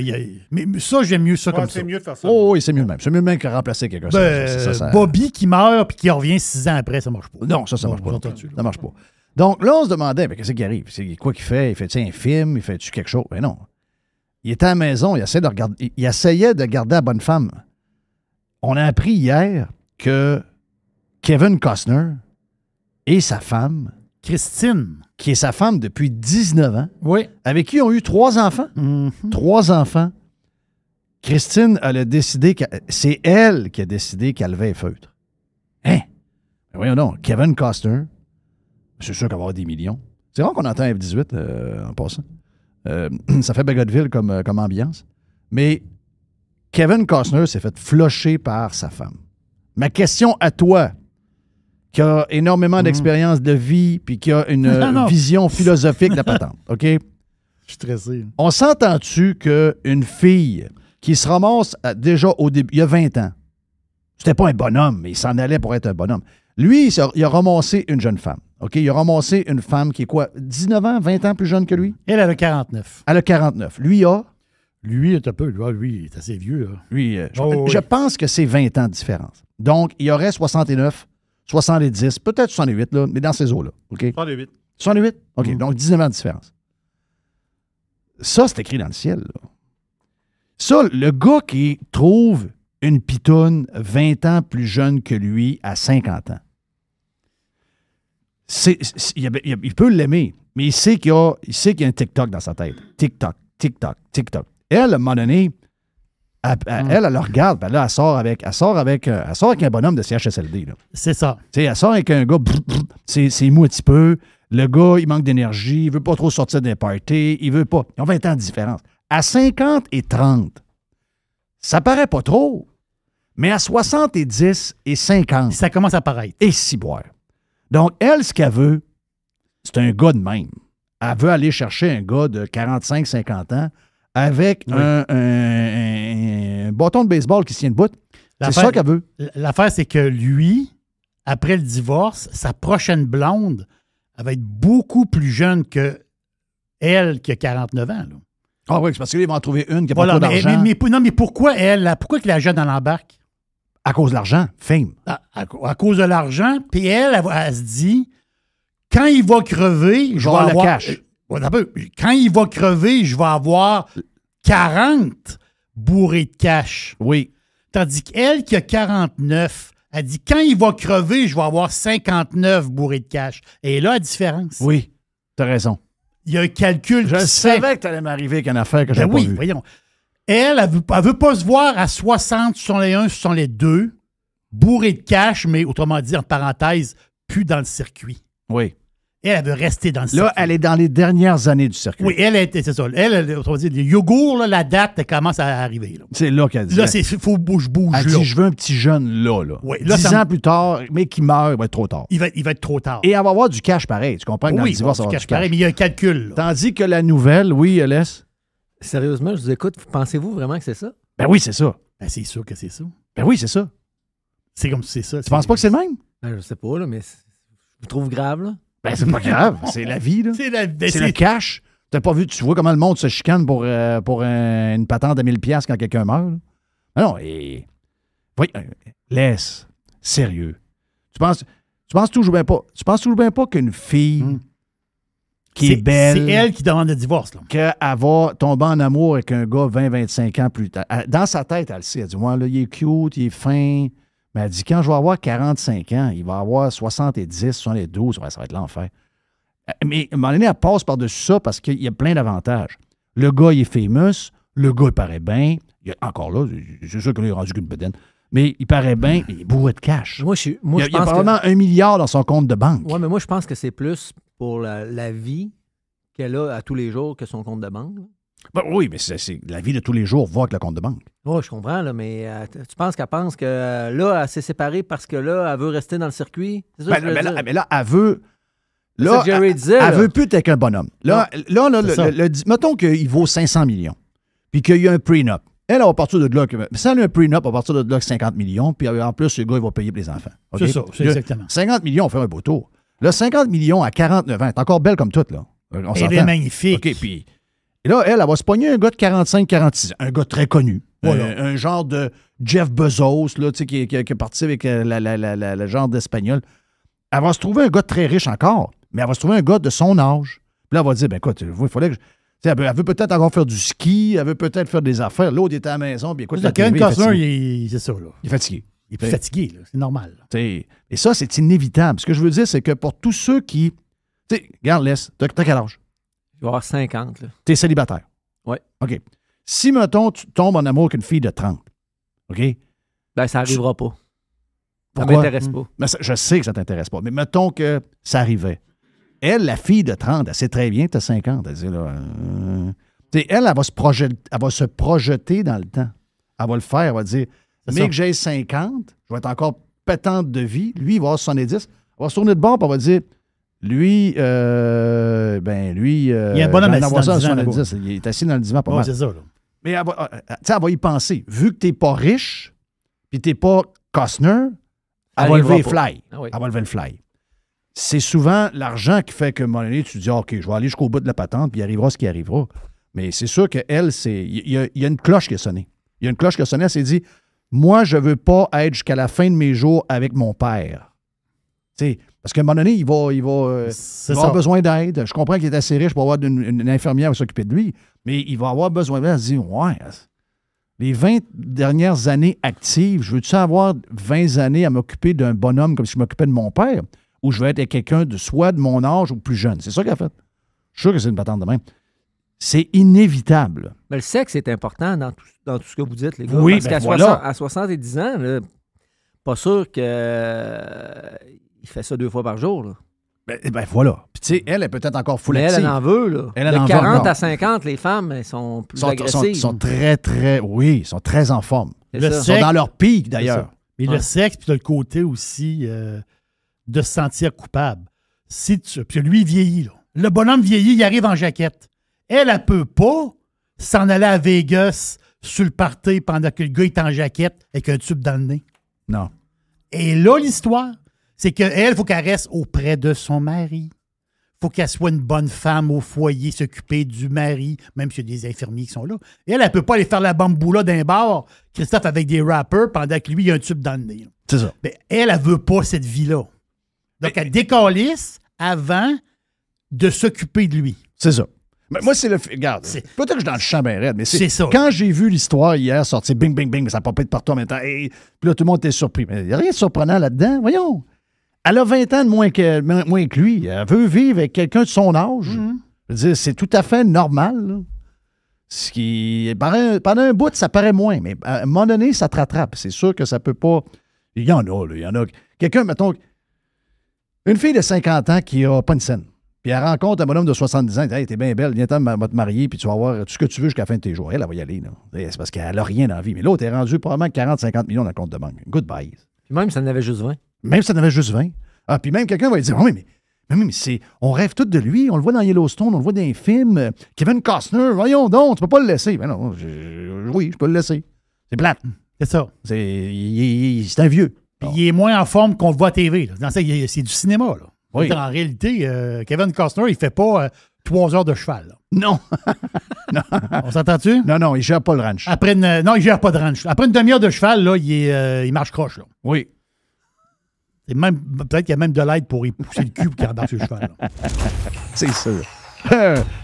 Mais ça, j'aime mieux ça comme ça. C'est mieux de faire ça. Oh oui, c'est mieux de même. C'est mieux de même que remplacer quelqu'un. Bobby qui meurt puis qui revient 6 ans après, ça marche pas. Non, ça marche pas. Ça marche pas. Donc là, on se demandait, mais qu'est-ce qui arrive? C'est quoi qu'il fait? Il fait-tu un film? Il fait-tu quelque chose? Mais non. Il était à la maison, il essayait de garder la bonne femme. On a appris hier que Kevin Costner et sa femme, Christine, qui est sa femme depuis 19 ans, oui, avec qui ils ont eu 3 enfants. 3 enfants. Christine, elle a décidé c'est elle qui a décidé qu'elle levait les feutres. Hein? Ben voyons donc, Kevin Costner, c'est sûr qu'il va avoir des millions. C'est rare qu'on entend F-18 en passant. Ça fait Bagotville comme ambiance. Mais Kevin Costner s'est fait flusher par sa femme. Ma question à toi, qui a énormément d'expérience de vie puis qui a une vision philosophique de la patente, OK? Je suis stressé. On s'entend-tu qu'une fille qui se ramasse déjà au début, il y a 20 ans, c'était pas un bonhomme, mais il s'en allait pour être un bonhomme. Lui, il a ramassé une jeune femme. OK? Il a ramassé une femme qui est quoi? 19 ans, 20 ans plus jeune que lui? Elle a 49. Elle a 49. Lui a? Lui, est un peu. Lui, il est assez vieux. Là. Lui, je pense que c'est 20 ans de différence. Donc, il y aurait 69, 70, peut-être 68, là, mais dans ces eaux-là. OK? 68. 68? OK. Donc, 19 ans de différence. Ça, c'est écrit dans le ciel. Là. Ça, le gars qui trouve une pitoune 20 ans plus jeune que lui à 50 ans, il peut l'aimer, mais il sait qu'il y a un TikTok dans sa tête. TikTok. Elle, à un moment donné, Elle le regarde, puis là, elle sort avec un bonhomme de CHSLD. Là. C'est ça. Tu sais, elle sort avec un gars, c'est mou un petit peu. Le gars, il manque d'énergie, il veut pas trop sortir des parties, il veut pas. Ils ont 20 ans de différence. À 50 et 30, ça paraît pas trop, mais à 70 et 50, Ça commence à paraître. et ciboire. Donc, elle, ce qu'elle veut, c'est un gars de même. Elle veut aller chercher un gars de 45-50 ans avec un bâton de baseball qui se tient debout. C'est ça qu'elle veut. L'affaire, c'est que lui, après le divorce, sa prochaine blonde, elle va être beaucoup plus jeune que elle qui a 49 ans. Là. Ah oui, c'est parce qu'il va en trouver une qui n'a pas Voilà, trop d'argent. mais pourquoi elle? Pourquoi que la jeune, elle embarque? À cause de l'argent, fame. À cause de l'argent. Puis elle se dit, quand il va crever, je vais avoir le avoir... cash. Quand il va crever, je vais avoir 40 bourrés de cash. Oui. Tandis qu'elle qui a 49, elle dit, quand il va crever, je vais avoir 59 bourrés de cash. Et là, la différence. Oui, t'as raison. Il y a un calcul Je qui se fait. savais que t'allais m'arriver avec une affaire que Ben j'avais oui, pas vue. voyons. Elle veut pas se voir à 60, 61, 62, bourré de cash, mais autrement dit, en parenthèse, plus dans le circuit. Oui. Elle veut rester dans le circuit. Là, elle est dans les dernières années du circuit. Oui, c'est ça. Elle, autrement dit, le yogourt, là, la date, elle commence à arriver. Là, C'est là qu'elle dit. là il faut bouge. Elle dit, je veux un petit jeune là. Oui, là, 10 ça ans plus tard, mais qui meurt, il va être trop tard. Il va être trop tard. Et elle va avoir du cash pareil. Tu comprends que dans le oui, divorce, bon, elle va du avoir cash du cash. pareil, mais il y a un calcul. Là. Tandis que la nouvelle, oui, laisse. Sérieusement, je vous écoute. Pensez-vous vraiment que c'est ça? Ben oui, c'est ça. Ben, c'est sûr que c'est ça. Ben oui, c'est ça. C'est comme si c'est ça. Tu penses pas que c'est le même? Ben, je sais pas, là, mais je vous trouve grave, là. Ben c'est pas grave. C'est la vie, là. C'est C'est le cash. T'as pas vu, tu vois comment le monde se chicane pour une patente de 1000$ quand quelqu'un meurt? Là? Non, et... Oui, laisse. Sérieux. Tu penses toujours bien pas. Tu penses toujours bien pas qu'une fille qui est belle. C'est elle qui demande le divorce. Là. Qu'elle va tomber en amour avec un gars 20-25 ans plus tard. Dans sa tête, elle le sait. Elle dit, moi, là, il est cute, il est fin. Mais elle dit, quand je vais avoir 45 ans, il va avoir 70, 72, ouais, ça va être l'enfer. Mais à un moment donné, elle passe par-dessus ça parce qu'il y a plein d'avantages. Le gars, il est famous. Le gars, il paraît bien. Encore là, c'est sûr qu'il est rendu qu'une bedaine. Mais il paraît bien, il est bourré de cash. Moi, je il y a pense probablement 1 milliard dans son compte de banque. Oui, mais moi, je pense que c'est plus pour la vie qu'elle a à tous les jours que son compte de banque. Ben oui, mais c'est la vie de tous les jours va avec le compte de banque. Oui, je comprends, là, mais tu penses qu'elle pense que là, elle s'est séparée parce que là, elle veut rester dans le circuit? C'est ça que je veux dire. Mais là, elle veut... C'est Là, ça que Jerry disait, elle là. veut plus être avec un bonhomme. Là, mettons qu'il vaut 500 millions, puis qu'il y a un prenup. Elle va partir de là. Si elle a un prenup, elle va partir de là avec 50 millions, puis en plus, le gars, il va payer pour les enfants. Okay? C'est ça, c'est exactement. 50 millions, on fait un beau tour. Là, 50 millions à 49 ans, elle est encore belle comme toute, là. On Elle est s'entend. magnifique. OK, puis... Et là, elle va se pogner un gars de 45-46 ans, un gars très connu. Voilà. Un genre de Jeff Bezos, là, tu sais, qui est parti avec le genre d'Espagnol. Elle va se trouver un gars très riche encore, mais elle va se trouver un gars de son âge. Puis là, elle va dire, ben écoute, il fallait que... Elle veut peut-être encore faire du ski, elle veut peut-être faire des affaires. L'autre était à la maison, puis écoute, Kevin Costner, c'est ça, là. il est fatigué. Il est plus fatigué, là. C'est normal. Et ça, c'est inévitable. Ce que je veux dire, c'est que pour tous ceux qui... Tu sais, regarde, laisse, t'as quel âge? Il va avoir 50, là. T'es célibataire. Oui. OK. Si, mettons, tu tombes en amour avec une fille de 30, OK? Ben, ça n'arrivera pas. Ça Pourquoi? m'intéresse pas. Mais je sais que ça t'intéresse pas, mais mettons que ça arrivait. Elle, la fille de 30, elle sait très bien que t'as 50. Elle dit, là... elle va se projeter dans le temps. Elle va le faire, elle va dire, mais que j'ai 50, je vais être encore pétante de vie. Lui, il va avoir 70. Elle va se tourner de bord, puis elle va dire, lui, il y a un bonhomme assis avoir dans le ça à divan, 70. Il est assis dans le divan pas Ouais, mal. c'est ça, là. Mais elle va y penser. Vu que t'es pas riche, puis t'es pas Costner, elle va lever le fly. Ah oui. Elle va lever le fly. C'est souvent l'argent qui fait qu'à un moment donné, tu dis, OK, je vais aller jusqu'au bout de la patente, puis il arrivera ce qui arrivera. Mais c'est sûr qu'elle, il y a une cloche qui a sonné. Il y a une cloche qui a sonné, elle s'est dit, moi, je veux pas être jusqu'à la fin de mes jours avec mon père. T'sais, parce qu'à un moment donné, il va avoir besoin d'aide. Je comprends qu'il est assez riche pour avoir une infirmière qui va s'occuper de lui, mais il va avoir besoin d'aide. Elle se dit, ouais, les 20 dernières années actives, je veux-tu avoir 20 années à m'occuper d'un bonhomme comme si je m'occupais de mon père, ou je veux être avec quelqu'un de soit de mon âge ou plus jeune? C'est ça qu'elle a fait. Je suis sûr que c'est une patente de même. C'est inévitable. Mais le sexe est important dans tout ce que vous dites, les gars. Oui, parce ben qu'à voilà. à 70 ans, là, pas sûr qu'il fait ça 2 fois par jour. Là. Ben voilà. Puis tu sais, elle est peut-être encore full Mais active. elle en veut. Là. Elle de en veut 40 encore. à 50, les femmes, elles sont plus agressives. Sont très, très... Oui, ils sont très en forme. C'est Le ça. Ils sont dans leur pic, d'ailleurs. Mais le sexe, puis tu as le côté aussi de se sentir coupable. Puis lui, il vieillit. Là. Le bonhomme vieillit, il arrive en jaquette. Elle peut pas s'en aller à Vegas sur le party pendant que le gars est en jaquette avec un tube dans le nez. Non. Et là, l'histoire, c'est qu'elle, il faut qu'elle reste auprès de son mari. Il faut qu'elle soit une bonne femme au foyer, s'occuper du mari, même s'il y a des infirmiers qui sont là. Et elle ne peut pas aller faire la bamboula d'un bar, Christophe, avec des rappers, pendant que lui, il a un tube dans le nez. C'est ça. Mais elle ne veut pas cette vie-là. Donc, elle décalisse avant de s'occuper de lui. C'est ça. Mais moi, c'est le... Regarde, peut-être que je suis dans le champ bien raide, mais C'est ça. Quand j'ai vu l'histoire hier sortir, bing, bing, bing, ça popait de partout en même temps, et puis là, tout le monde était surpris. Mais il n'y a rien de surprenant là-dedans. Voyons. Elle a 20 ans de moins que lui. Elle veut vivre avec quelqu'un de son âge. Je veux dire, c'est tout à fait normal. Là. Ce qui, pendant un bout, ça paraît moins, mais à un moment donné, ça te rattrape. C'est sûr que ça peut pas... Il y en a, là. Il y en a. Quelqu'un, mettons, une fille de 50 ans qui n'a pas une scène. Puis elle rencontre un bonhomme de 70 ans, elle dit « Hey, t'es bien belle, viens-t'en, va te marier, puis tu vas avoir tout ce que tu veux jusqu'à la fin de tes jours. » Elle va y aller, là. C'est parce qu'elle n'a rien dans la vie. Mais l'autre est rendu probablement 40-50 millions dans le compte de banque. Goodbye. Puis même si ça en avait juste 20. Même si ça en avait juste 20. Ah, puis même quelqu'un va lui dire « Oui, mais c'est, on rêve tous de lui, on le voit dans Yellowstone, on le voit dans les films. Kevin Costner, voyons donc, tu peux pas le laisser. » Ben non, oui, je peux le laisser. C'est plate. C'est ça. C'est un vieux. Puis il est moins en forme qu'on le voit à TV. Là. Dans ça, c'est du cinéma. Là. Oui. En réalité, Kevin Costner, il fait pas 3 heures de cheval. Là. Non. On s'entend-tu? Non, il gère pas le ranch. Non, il gère pas de ranch. Après une demi-heure de cheval, là, il marche croche. Là. Oui. Et même, peut-être qu'il y a même de l'aide pour y pousser le cul pour qu'il embarque sur le cheval. Là. C'est sûr.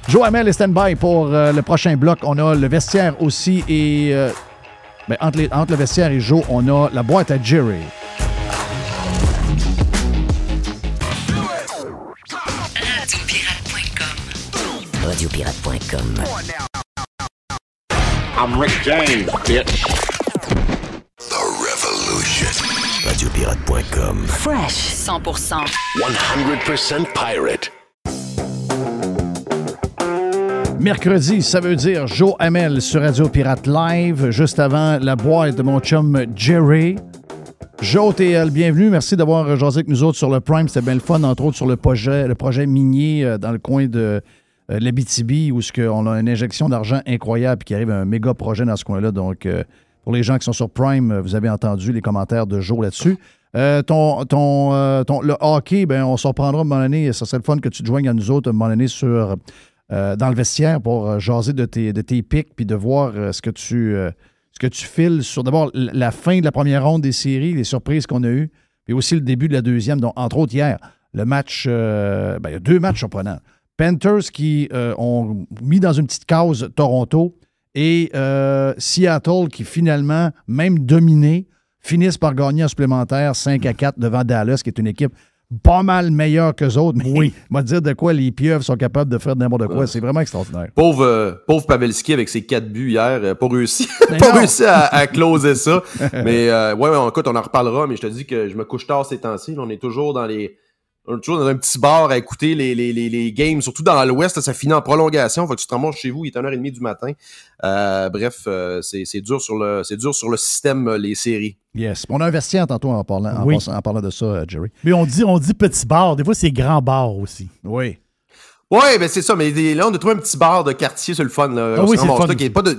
Joe Hamel est stand-by pour le prochain bloc. On a le vestiaire aussi et... entre le vestiaire et Joe, on a la boîte à Jerry. Radiopirate.com. I'm Rick James, bitch. The Revolution. Radiopirate.com. Fresh 100%. 100% pirate. Mercredi, ça veut dire Joe Hamel sur Radio Pirate Live, juste avant la boîte de mon chum Jerry. Joe, t'es le bienvenu. Merci d'avoir jasé avec nous autres sur le Prime. C'était bien le fun, entre autres sur le projet minier dans le coin de l'Abitibi, où on a une injection d'argent incroyable et qui arrive un méga projet dans ce coin-là. Donc, pour les gens qui sont sur Prime, vous avez entendu les commentaires de Joe là-dessus. Le hockey, ben, on s'en reprendra à un moment donné. Ça serait le fun que tu te joignes à nous autres à un moment donné dans le vestiaire pour jaser de tes pics puis de voir ce que tu files sur d'abord la fin de la première ronde des séries, les surprises qu'on a eues, puis aussi le début de la deuxième. Donc, entre autres, hier, le match, il y a 2 matchs surprenants. Panthers qui ont mis dans une petite case Toronto et Seattle qui finalement, même dominé, finissent par gagner en supplémentaire 5-4 devant Dallas, qui est une équipe pas mal meilleure qu'eux autres. Mais oui, on va te dire de quoi les pieuvres sont capables de faire n'importe quoi. C'est vraiment extraordinaire. Pauvre Pavelski avec ses 4 buts hier, pas réussi à closer ça. Mais écoute, on en reparlera, mais je te dis que je me couche tard ces temps-ci. On est toujours dans un petit bar à écouter les games, surtout dans l'Ouest, ça finit en prolongation. Faut que tu te remontes chez vous, il est 1h30 du matin. C'est dur sur le système, les séries. Yes. On a un vestiaire tantôt en parlant de ça, Jerry. Mais on dit petit bar. Des fois, c'est grand bar aussi. Oui. Ouais, ben c'est ça. Mais là, on a trouvé un petit bar de quartier sur le fun. Là. Oui, c'est le fun.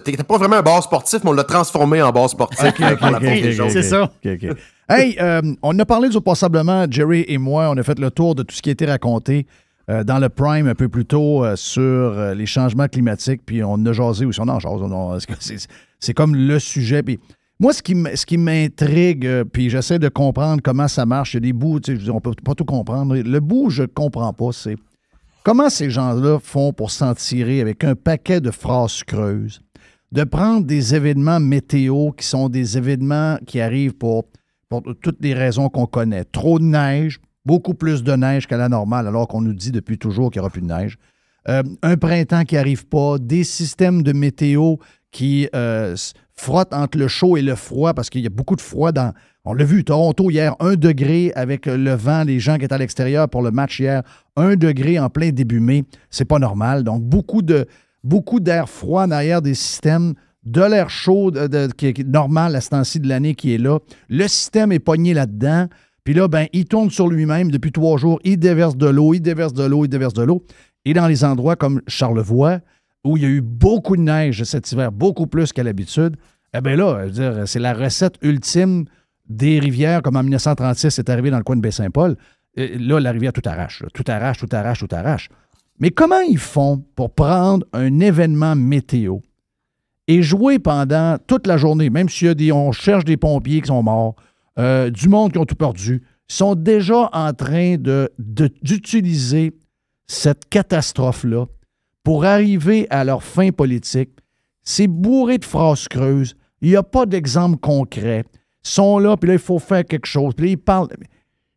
T'étais pas vraiment un bar sportif, mais on l'a transformé en bar sportif. C'est ça. Okay. Hey, on a parlé du passablement, Jerry et moi. On a fait le tour de tout ce qui a été raconté dans le Prime un peu plus tôt sur les changements climatiques. Puis on a jasé aussi. On en jase. C'est comme le sujet. Puis moi, ce qui m'intrigue, puis j'essaie de comprendre comment ça marche. Il y a des bouts, on peut pas tout comprendre. Le bout, je comprends pas, c'est comment ces gens-là font pour s'en tirer avec un paquet de phrases creuses, de prendre des événements météo qui sont des événements qui arrivent pour toutes les raisons qu'on connaît. Trop de neige, beaucoup plus de neige qu'à la normale, alors qu'on nous dit depuis toujours qu'il n'y aura plus de neige. un printemps qui n'arrive pas, des systèmes de météo qui frottent entre le chaud et le froid parce qu'il y a beaucoup de froid dans... On l'a vu, Toronto hier, 1 degré avec le vent, les gens qui étaient à l'extérieur pour le match hier, 1 degré en plein début mai, c'est pas normal. Donc, beaucoup d'air froid en arrière des systèmes, de l'air chaud qui est normal à ce temps-ci de l'année qui est là. Le système est pogné là-dedans. Puis là, ben, il tourne sur lui-même depuis 3 jours. Il déverse de l'eau, il déverse de l'eau, il déverse de l'eau. Et dans les endroits comme Charlevoix, où il y a eu beaucoup de neige cet hiver, beaucoup plus qu'à l'habitude, eh bien là, je veux dire, c'est la recette ultime des rivières, comme en 1936, c'est arrivé dans le coin de Baie-Saint-Paul. Là, la rivière tout arrache. Tout arrache, tout arrache, tout arrache. Mais comment ils font pour prendre un événement météo et jouer pendant toute la journée, même si on cherche des pompiers qui sont morts, du monde qui ont tout perdu, sont déjà en train d'utiliser cette catastrophe-là pour arriver à leur fin politique. C'est bourré de phrases creuses. Il n'y a pas d'exemple concret. Ils sont là, puis là, il faut faire quelque chose. Puis là, ils parlent.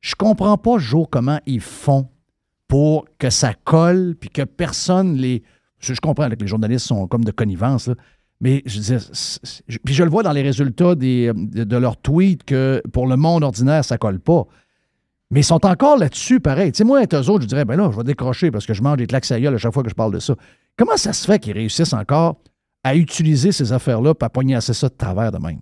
Je comprends pas, Joe, comment ils font pour que ça colle, puis que personne les... Je comprends que les journalistes sont comme de connivence, là, mais je veux dire, puis je le vois dans les résultats de leurs tweets que pour le monde ordinaire, ça colle pas. Mais ils sont encore là-dessus, pareil. Tu sais, moi, être eux autres, je dirais, ben là, je vais décrocher parce que je mange des claques à gueule à chaque fois que je parle de ça. Comment ça se fait qu'ils réussissent encore à utiliser ces affaires-là pour poignasser ça de travers de même?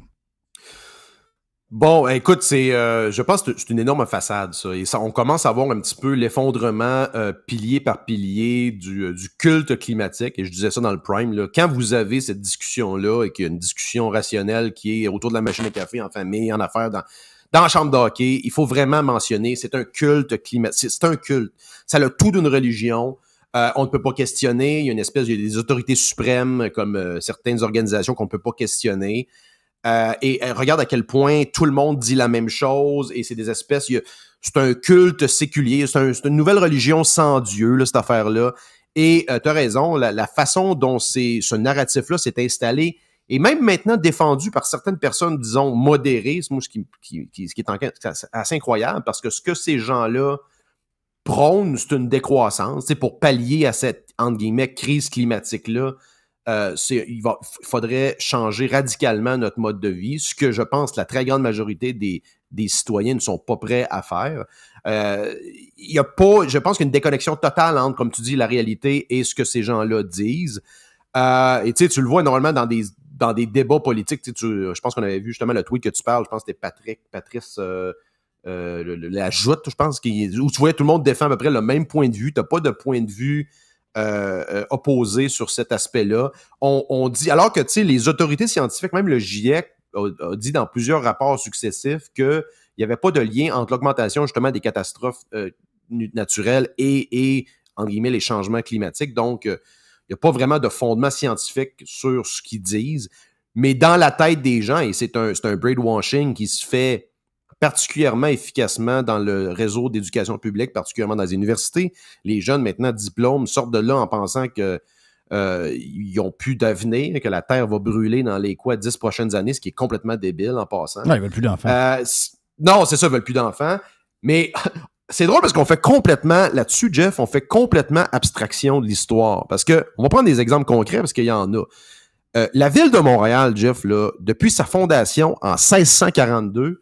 Bon, écoute, je pense que c'est une énorme façade, ça. Et ça, on commence à voir un petit peu l'effondrement pilier par pilier du culte climatique. Et je disais ça dans le Prime, là. Quand vous avez cette discussion-là et qu'il y a une discussion rationnelle qui est autour de la machine à café, en famille, en affaires, dans la chambre de hockey, il faut vraiment mentionner, c'est un culte climatique. C'est un culte. Ça a tout d'une religion. On ne peut pas questionner. Il y a des autorités suprêmes comme certaines organisations qu'on ne peut pas questionner. Et regarde à quel point tout le monde dit la même chose et c'est des espèces... c'est un culte séculier, c'est une nouvelle religion sans Dieu, là, cette affaire-là. Et tu as raison, la façon dont ce narratif-là s'est installé et même maintenant défendu par certaines personnes, disons, modérées, c'est moi ce qui est assez incroyable parce que ce que ces gens-là prônent, c'est une décroissance, c'est pour pallier à cette, entre guillemets, crise climatique-là. Il faudrait changer radicalement notre mode de vie, ce que je pense la très grande majorité des citoyens ne sont pas prêts à faire. Je pense qu'il y a une déconnexion totale entre, comme tu dis, la réalité et ce que ces gens-là disent. Et tu le vois normalement dans des débats politiques. Je pense qu'on avait vu justement le tweet que tu parles, je pense que c'était Patrice la joute, je pense, où tu voyais tout le monde défend à peu près le même point de vue. Tu n'as pas de point de vue opposé sur cet aspect-là. On dit, alors que, tu sais, les autorités scientifiques, même le GIEC a dit dans plusieurs rapports successifs qu'il n'y avait pas de lien entre l'augmentation, justement, des catastrophes naturelles et, entre guillemets, les changements climatiques. Donc, il n'y a pas vraiment de fondement scientifique sur ce qu'ils disent. Mais dans la tête des gens, et c'est un brainwashing qui se fait particulièrement efficacement dans le réseau d'éducation publique, particulièrement dans les universités. Les jeunes, maintenant, diplômes, sortent de là en pensant que ils n'ont plus d'avenir, que la Terre va brûler dans les 10 prochaines années, ce qui est complètement débile en passant. Non, ils veulent plus d'enfants. Non, c'est ça, ils veulent plus d'enfants. Mais c'est drôle parce qu'on fait complètement, là-dessus, Jeff, on fait complètement abstraction de l'histoire. Parce que, on va prendre des exemples concrets parce qu'il y en a. La ville de Montréal, Jeff, là, depuis sa fondation en 1642,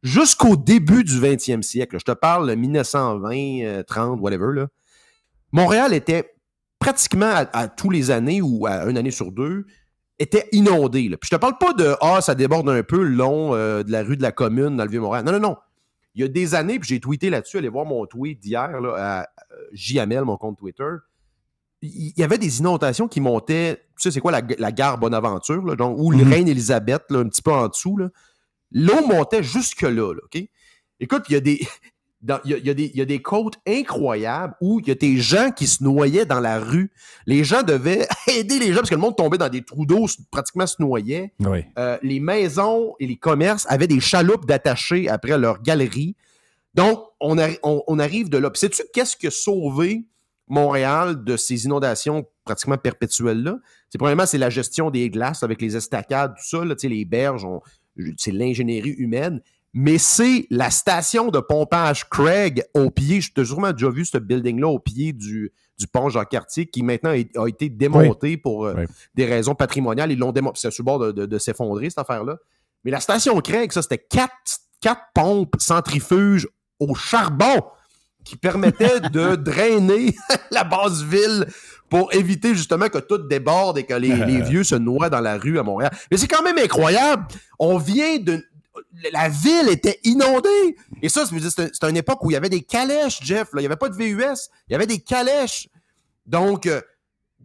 jusqu'au début du 20e siècle, je te parle de 1920, 30, whatever, là, Montréal était pratiquement à tous les années ou à une année sur deux, était inondé. Là. Puis je te parle pas de « ça déborde un peu le long de la rue de la Commune dans le Vieux-Montréal ». Non. Il y a des années, puis j'ai tweeté là-dessus, allez voir mon tweet d'hier là, à JML, mon compte Twitter. Il y avait des inondations qui montaient, tu sais c'est quoi la gare Bonaventure, là, donc, ou le Reine-Élisabeth, là, un petit peu en dessous, là. L'eau montait jusque-là, là, OK? Écoute, il y a des côtes incroyables où il y a des gens qui se noyaient dans la rue. Les gens devaient aider les gens parce que le monde tombait dans des trous d'eau, pratiquement se noyait. Oui. Les maisons et les commerces avaient des chaloupes d'attachés après leur galerie. Donc, on arrive de là. Puis sais-tu qu'est-ce qui a sauvé Montréal de ces inondations pratiquement perpétuelles-là? Premièrement, c'est la gestion des glaces avec les estacades, tout ça, là, les berges, c'est l'ingénierie humaine. mais c'est la station de pompage Craig au pied. Je t'ai sûrement déjà vu ce building-là au pied du pont Jacques-Cartier qui maintenant a été démonté pour des raisons patrimoniales. Ils l'ont démonté. C'est sur le bord de s'effondrer, cette affaire-là. Mais la station Craig, ça, c'était quatre pompes centrifuges au charbon qui permettaient de drainer la basse ville pour éviter justement que tout déborde et que les vieux se noient dans la rue à Montréal. Mais c'est quand même incroyable. On vient de... La ville était inondée. Et ça, c'est une époque où il y avait des calèches, Jeff. Là. Il n'y avait pas de VUS. Il y avait des calèches. Donc,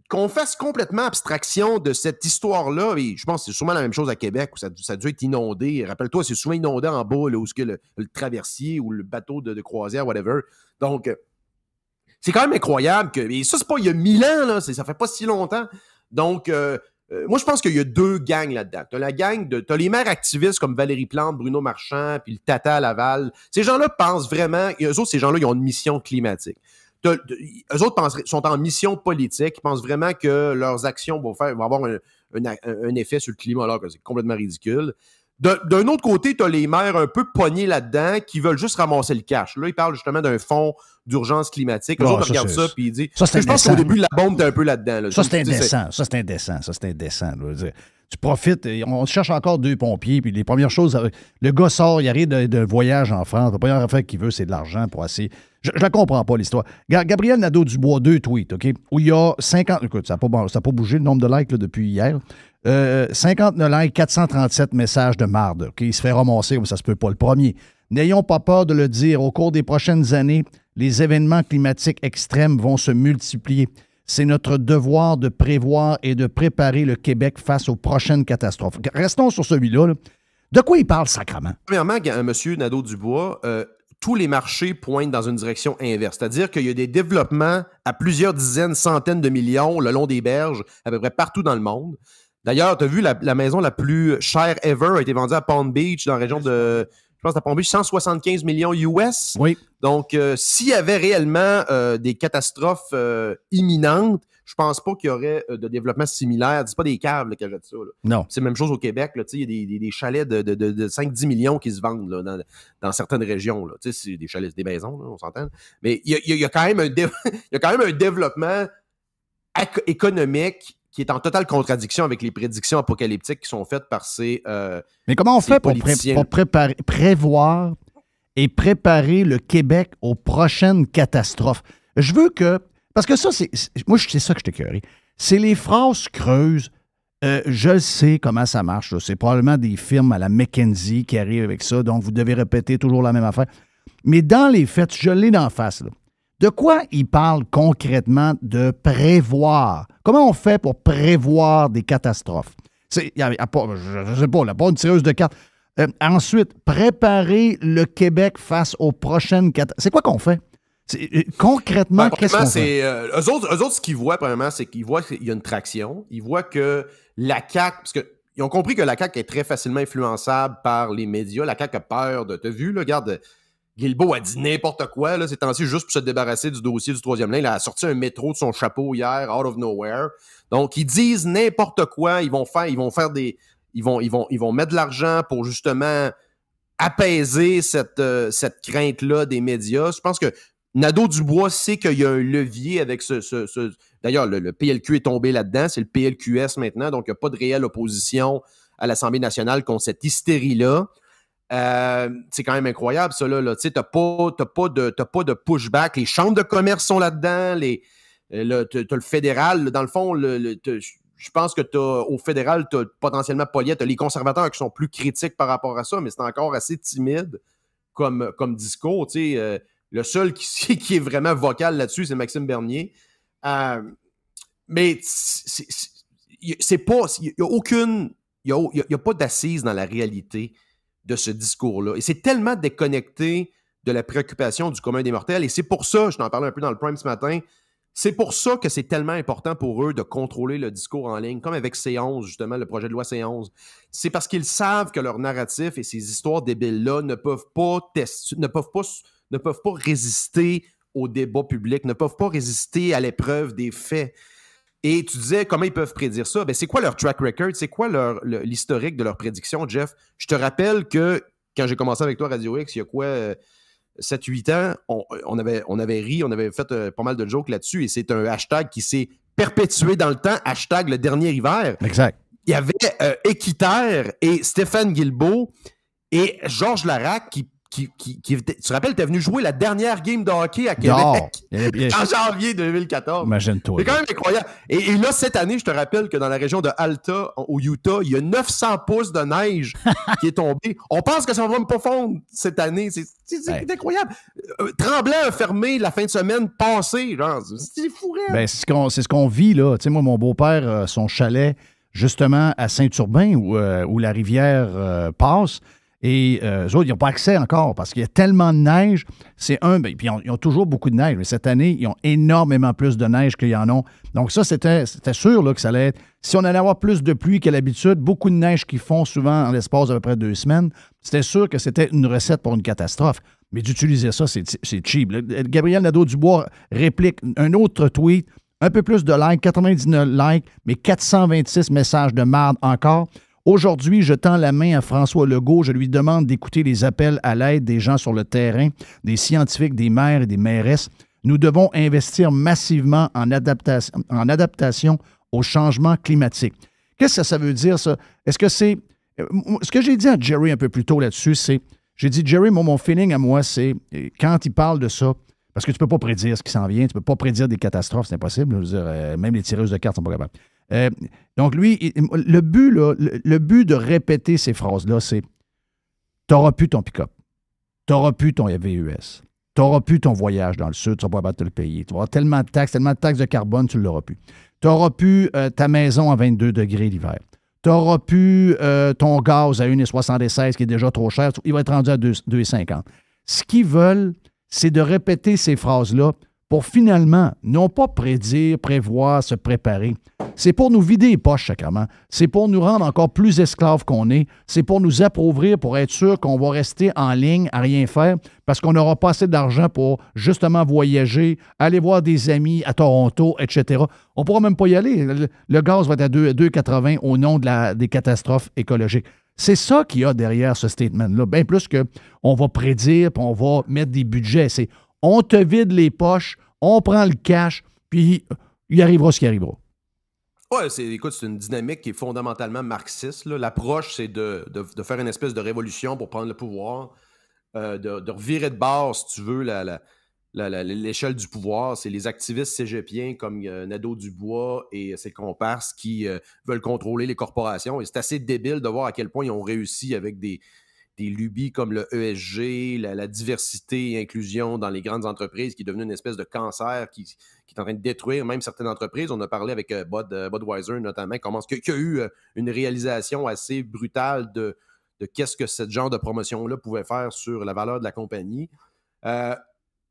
qu'on fasse complètement abstraction de cette histoire-là, et je pense que c'est sûrement la même chose à Québec, où ça a dû être inondé. Rappelle-toi, c'est souvent inondé en bas, là, où c'est le traversier ou le bateau de croisière, whatever. Donc, c'est quand même incroyable que... Et ça, c'est pas il y a 1000 ans, là. Ça fait pas si longtemps. Donc... moi, je pense qu'il y a deux gangs là-dedans. T'as la gang t'as les maires activistes comme Valérie Plante, Bruno Marchand, puis le Tata à Laval. Ces gens-là pensent vraiment... Eux autres, ces gens-là, ils ont une mission climatique. Eux autres sont en mission politique. Ils pensent vraiment que leurs actions vont avoir un effet sur le climat, alors que c'est complètement ridicule. D'un autre côté, tu as les maires un peu pognés là-dedans qui veulent juste ramasser le cash. Là, ils parlent justement d'un fonds d'urgence climatique. Eux autres regardent ça puis ils disent... Je pense qu'au début, la bombe était un peu là-dedans. Là. Ça, c'est indécent. Ça, c'est indécent. Tu profites. On cherche encore 2 pompiers, puis les premières choses... Le gars sort, il arrive d'un voyage en France. La première affaire qu'il veut, c'est de l'argent pour essayer... Je la comprends pas, l'histoire. Gabriel Nadeau-Dubois, 2 tweets, OK? Où il y a 50... Écoute, ça n'a pas bougé le nombre de likes là, depuis hier. 59 likes, 437 messages de marde. OK? Il se fait ramasser, mais ça se peut pas. Le premier. N'ayons pas peur de le dire. Au cours des prochaines années, les événements climatiques extrêmes vont se multiplier. C'est notre devoir de prévoir et de préparer le Québec face aux prochaines catastrophes. Restons sur celui-là. Là. De quoi il parle, sacrément? Premièrement, M. Nadeau-Dubois, tous les marchés pointent dans une direction inverse. C'est-à-dire qu'il y a des développements à plusieurs dizaines, centaines de millions le long des berges, à peu près partout dans le monde. D'ailleurs, tu as vu la maison la plus chère ever a été vendue à Palm Beach, dans la région de... Je pense à Palm Beach, 175 millions US. Oui. Donc, s'il y avait réellement des catastrophes imminentes, je pense pas qu'il y aurait de développement similaire. C'est pas des câbles qui achètent ça. Là. Non. C'est la même chose au Québec. Il y a des chalets de 5-10 millions qui se vendent là, dans certaines régions. Là. C'est des chalets, des maisons, là, on s'entend. Mais il y a quand même un développement économique qui est en totale contradiction avec les prédictions apocalyptiques qui sont faites par ces Mais comment on fait pour prévoir et préparer le Québec aux prochaines catastrophes? Je veux que... Parce que ça, moi, c'est ça que je t'écœurais. C'est les phrases creuses. Je sais comment ça marche. Là. C'est probablement des firmes à la McKinsey qui arrivent avec ça, donc vous devez répéter toujours la même affaire. Mais dans les faits, je l'ai d'en face, là. De quoi il parle concrètement de prévoir? Comment on fait pour prévoir des catastrophes? Je ne sais pas, on n'a pas une tireuse de cartes. Ensuite, préparer le Québec face aux prochaines catastrophes. C'est quoi qu'on fait? Concrètement, qu'est-ce qu'on fait? Eux autres, ce qu'ils voient, premièrement, c'est qu'ils voient qu'il y a une traction. Ils voient que la CAQ... Parce qu'ils ont compris que la CAQ est très facilement influençable par les médias. La CAQ a peur de... T'as vu, là, regarde... Guilbeault a dit n'importe quoi, là, ces temps-ci, juste pour se débarrasser du dossier du 3e lien. Il a sorti un métro de son chapeau hier, out of nowhere. Donc, ils disent n'importe quoi. Ils vont mettre de l'argent pour justement apaiser cette crainte-là des médias. Je pense que Nadeau-Dubois sait qu'il y a un levier avec ce... D'ailleurs, le PLQ est tombé là-dedans. C'est le PLQS maintenant. Donc, il n'y a pas de réelle opposition à l'Assemblée nationale contre cette hystérie-là. C'est quand même incroyable, ça, là. Tu sais, t'as pas de pushback. Les chambres de commerce sont là-dedans. T'as le fédéral. Dans le fond, je pense que au fédéral, t'as potentiellement Pauliette. T'as les conservateurs qui sont plus critiques par rapport à ça, mais c'est encore assez timide comme discours. Tu sais, le seul qui est vraiment vocal là-dessus, c'est Maxime Bernier. Mais c'est pas... Il n'y a pas d'assise dans la réalité de ce discours-là. Et c'est tellement déconnecté de la préoccupation du commun des mortels. Et c'est pour ça, je t'en parlais un peu dans le Prime ce matin, c'est pour ça que c'est tellement important pour eux de contrôler le discours en ligne, comme avec C11, justement, le projet de loi C11. C'est parce qu'ils savent que leur narratif et ces histoires débiles-là ne peuvent pas résister au débat public, ne peuvent pas résister à l'épreuve des faits. Et tu disais, comment ils peuvent prédire ça? Ben, c'est quoi leur track record? C'est quoi l'historique de leur prédiction, Jeff? Je te rappelle que quand j'ai commencé avec toi, Radio X, il y a quoi, 7-8 ans, on avait ri, on avait fait pas mal de jokes là-dessus, et c'est un hashtag qui s'est perpétué dans le temps, hashtag le dernier hiver. Exact. Il y avait Équiterre et Stéphane Guilbeault et Georges Larac qui tu te rappelles, t'es venu jouer la dernière game de hockey à Québec en janvier 2014. Imagine-toi. C'est quand même incroyable. Et là, cette année, je te rappelle que dans la région de Alta, au Utah, il y a 900 pouces de neige qui est tombée. On pense que ça va même pas fondre cette année. C'est incroyable. Tremblant a fermé la fin de semaine passée. Genre, c'est fou. Ben, c'est ce qu'on vit, là. Tu sais, moi, mon beau-père, son chalet, justement, à Saint-Urbain, où la rivière passe. Et eux autres, ils n'ont pas accès encore parce qu'il y a tellement de neige. Puis ils ont toujours beaucoup de neige, mais cette année, ils ont énormément plus de neige qu'ils en ont. Donc ça, c'était sûr là, que ça allait être... Si on allait avoir plus de pluie qu'à l'habitude, beaucoup de neige qu'ils font souvent en l'espace d'à peu près 2 semaines, c'était sûr que c'était une recette pour une catastrophe. Mais d'utiliser ça, c'est cheap. Gabriel Nadeau-Dubois réplique un autre tweet, un peu plus de likes, 99 likes, mais 426 messages de marde encore. Aujourd'hui, je tends la main à François Legault. Je lui demande d'écouter les appels à l'aide des gens sur le terrain, des scientifiques, des maires et des mairesses. Nous devons investir massivement en adaptation au changement climatique. Qu'est-ce que ça veut dire, ça? Est-ce que c'est... Ce que j'ai dit à Jerry un peu plus tôt là-dessus, c'est... J'ai dit, Jerry, mon feeling à moi, c'est quand il parle de ça, parce que tu ne peux pas prédire ce qui s'en vient, tu ne peux pas prédire des catastrophes, c'est impossible. Je veux dire, même les tireuses de cartes ne sont pas capables. Donc, lui, le but de répéter ces phrases-là, c'est t'auras plus ton pick-up, t'auras plus ton VUS, t'auras plus ton voyage dans le sud, tu ne vas pas te le payer. Tu vas avoir tellement de taxes de carbone, tu ne l'auras plus. Tu n'auras plus ta maison à 22 degrés l'hiver. Tu n'auras plus ton gaz à 1,76 qui est déjà trop cher. Il va être rendu à 2,50. Ce qu'ils veulent, c'est de répéter ces phrases-là pour finalement, non pas prédire, prévoir, se préparer. C'est pour nous vider les poches, sacrément. C'est pour nous rendre encore plus esclaves qu'on est. C'est pour nous appauvrir, pour être sûr qu'on va rester en ligne à rien faire parce qu'on n'aura pas assez d'argent pour justement voyager, aller voir des amis à Toronto, etc. On ne pourra même pas y aller. Le gaz va être à 2,80 au nom des catastrophes écologiques. C'est ça qu'il y a derrière ce statement-là. Bien plus qu'on va prédire puis on va mettre des budgets. C'est on te vide les poches, on prend le cash, puis il arrivera ce qui arrivera. Ouais, écoute, c'est une dynamique qui est fondamentalement marxiste. Là. L'approche, c'est de faire une espèce de révolution pour prendre le pouvoir, de revirer de bord, si tu veux, l'échelle du pouvoir. C'est les activistes cégepiens comme Nadeau-Dubois et ses comparses qui veulent contrôler les corporations. Et c'est assez débile de voir à quel point ils ont réussi avec des lubies comme le ESG, la diversité et inclusion dans les grandes entreprises qui est devenu une espèce de cancer qui est en train de détruire même certaines entreprises. On a parlé avec Budweiser notamment, qu'il y a eu une réalisation assez brutale de qu'est-ce que ce genre de promotion-là pouvait faire sur la valeur de la compagnie.